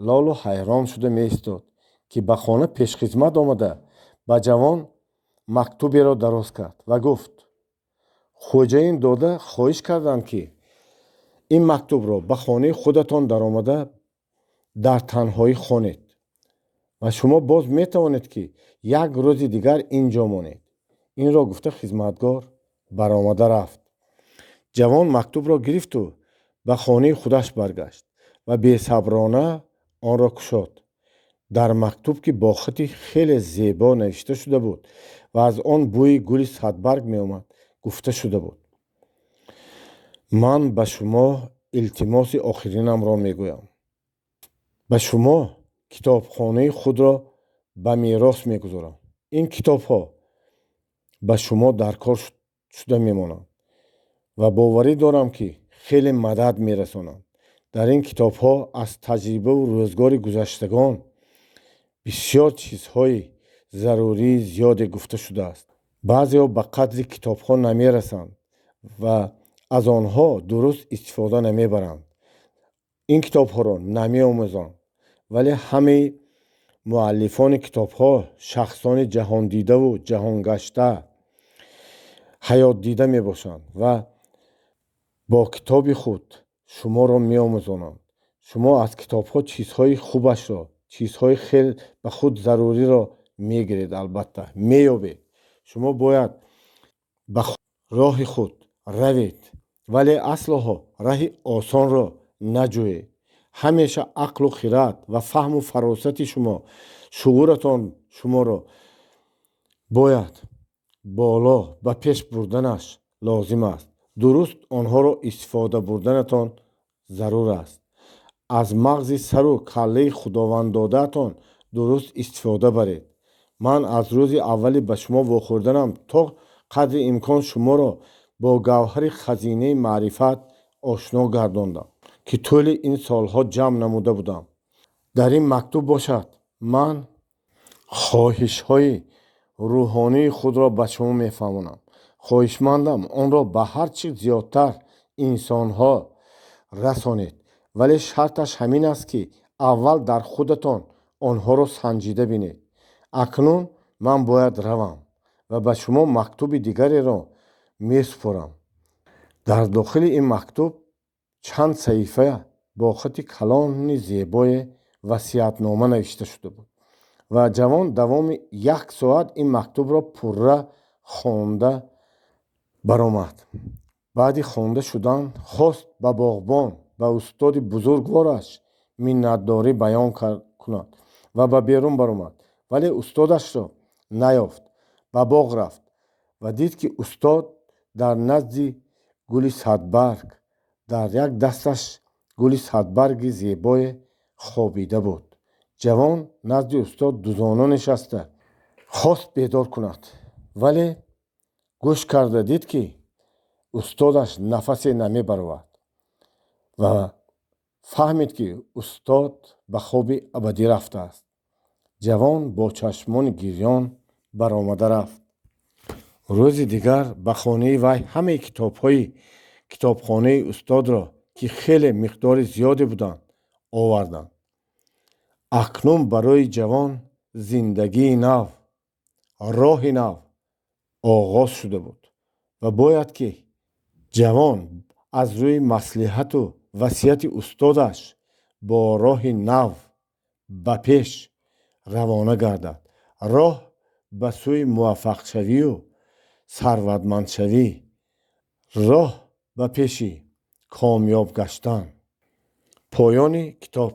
Speaker 1: лолу ҳайрон шуда меистод, ки ба хона пешхизмат омада ба ҷавон мактуберо дароз кард ва гуфт. хоҷаин дода хоҳиш карданд ки ин мактубро ба хонаи худатон даромада дар танҳоӣ хонед ва шумо боз метавонед ки як рӯзи дигар ин ҷо монед. инро гуфта хизматгор баромада рафт. ҷавон мактубро гирифту ба хонаи худаш баргашт ва бесаброна онро кушод. дар мактуб ки бо хати хеле зебо навишта шуда буд ва аз он бӯи гули садбарг меомад, гуфта шуда буд. ман ба шумо илтимоси охиринамро мегӯям. ба шумо китобхонаи худро ба мерос мегузорам. ин китобҳо ба шумо дар кор шуда мемонанд ва боварӣ дорам ки хеле мадад мерасонанд. дар ин китобҳо аз таҷрибаву рӯзгори гузаштагон бисёр чизҳои зарурии зиёде гуфта шудааст. баъзеҳо ба қадри китобҳо намерасанд ва аз онҳо дуруст истифода намебаранд. ин китобҳоро намеомӯзанд, вале ҳамаи муаллифони китобҳо шахсони ҷаҳондидаву ҷаҳонгашта, ҳаётдида мебошанд ва бо китоби худ шуморо меомӯзонанд. шумо аз китобҳо чизҳои хубашро, чизҳои хел ба худ заруриро мегиред, албатта меёбед. шумо бояд ба роҳи худ равед, вале аслоҳо раҳи осонро наҷӯед. ҳамеша ақлу хират ва фаҳму фаросати шумо, шууратон шуморо бояд боло ба пеш бурданаш лозим аст. дуруст онҳоро истифода бурданатон зарур аст. аз мағзи сару каллаи худованддодаатон дуруст истифода баред. ман аз рӯзи аввали ба шумо вохӯрданам то қадри имкон шуморо бо гавҳари хазинаи маърифат ошно гардондам, ки тӯли ин солҳо ҷамъ намуда будам. дар ин мактуб бошад, ман хоҳишҳои рӯҳонии худро ба шумо мефаҳмонам. хоҳишмандам онро ба ҳар чӣ зиёдтар инсонҳо расонед, вале шарташ ҳамин аст, ки аввал дар худатон онҳоро санҷида бинед. акнун ман бояд равам ва ба шумо мактуби дигареро месупорам. дар дохили ин мактуб чанд саҳифа бо хати калони зебое васиятнома навишта шуда буд ва ҷавон давоми 1 соат ин мактубро пурра хонда баромад. баъди хонда шудан хост ба боғбон, ба устоди бузургвораш миннатдорӣ баён кунад ва ба берун баромад, вале устодашро наёфт. ба боғ рафт ва дид, ки устод дар назди гули садбарг, дар як дасташ гули садбарги зебое хобида буд. ҷавон назди устод дузона нишаста хост бедор кунад, вале гӯш карда дид, ки устодаш нафасе намебаровад ва фаҳмид, ки устод ба хоби абадӣ рафтааст. ҷавон бо чашмони гирён баромада рафт. рӯзи дигар ба хонаи вай ҳамаи китобҳои китобхонаи устодро, ки хеле миқдори зиёде буданд, оварданд. акнун барои ҷавон зиндагии нав, роҳи нав оғоз шуда буд ва бояд, ки ҷавон аз рӯи маслиҳату васияти устодаш бо роҳи нав ба пеш равона гардад. роҳ ба сӯи муваффақшавию сарватмандшавӣ, роҳ ба пеши комёб гаштан. поёни китоб.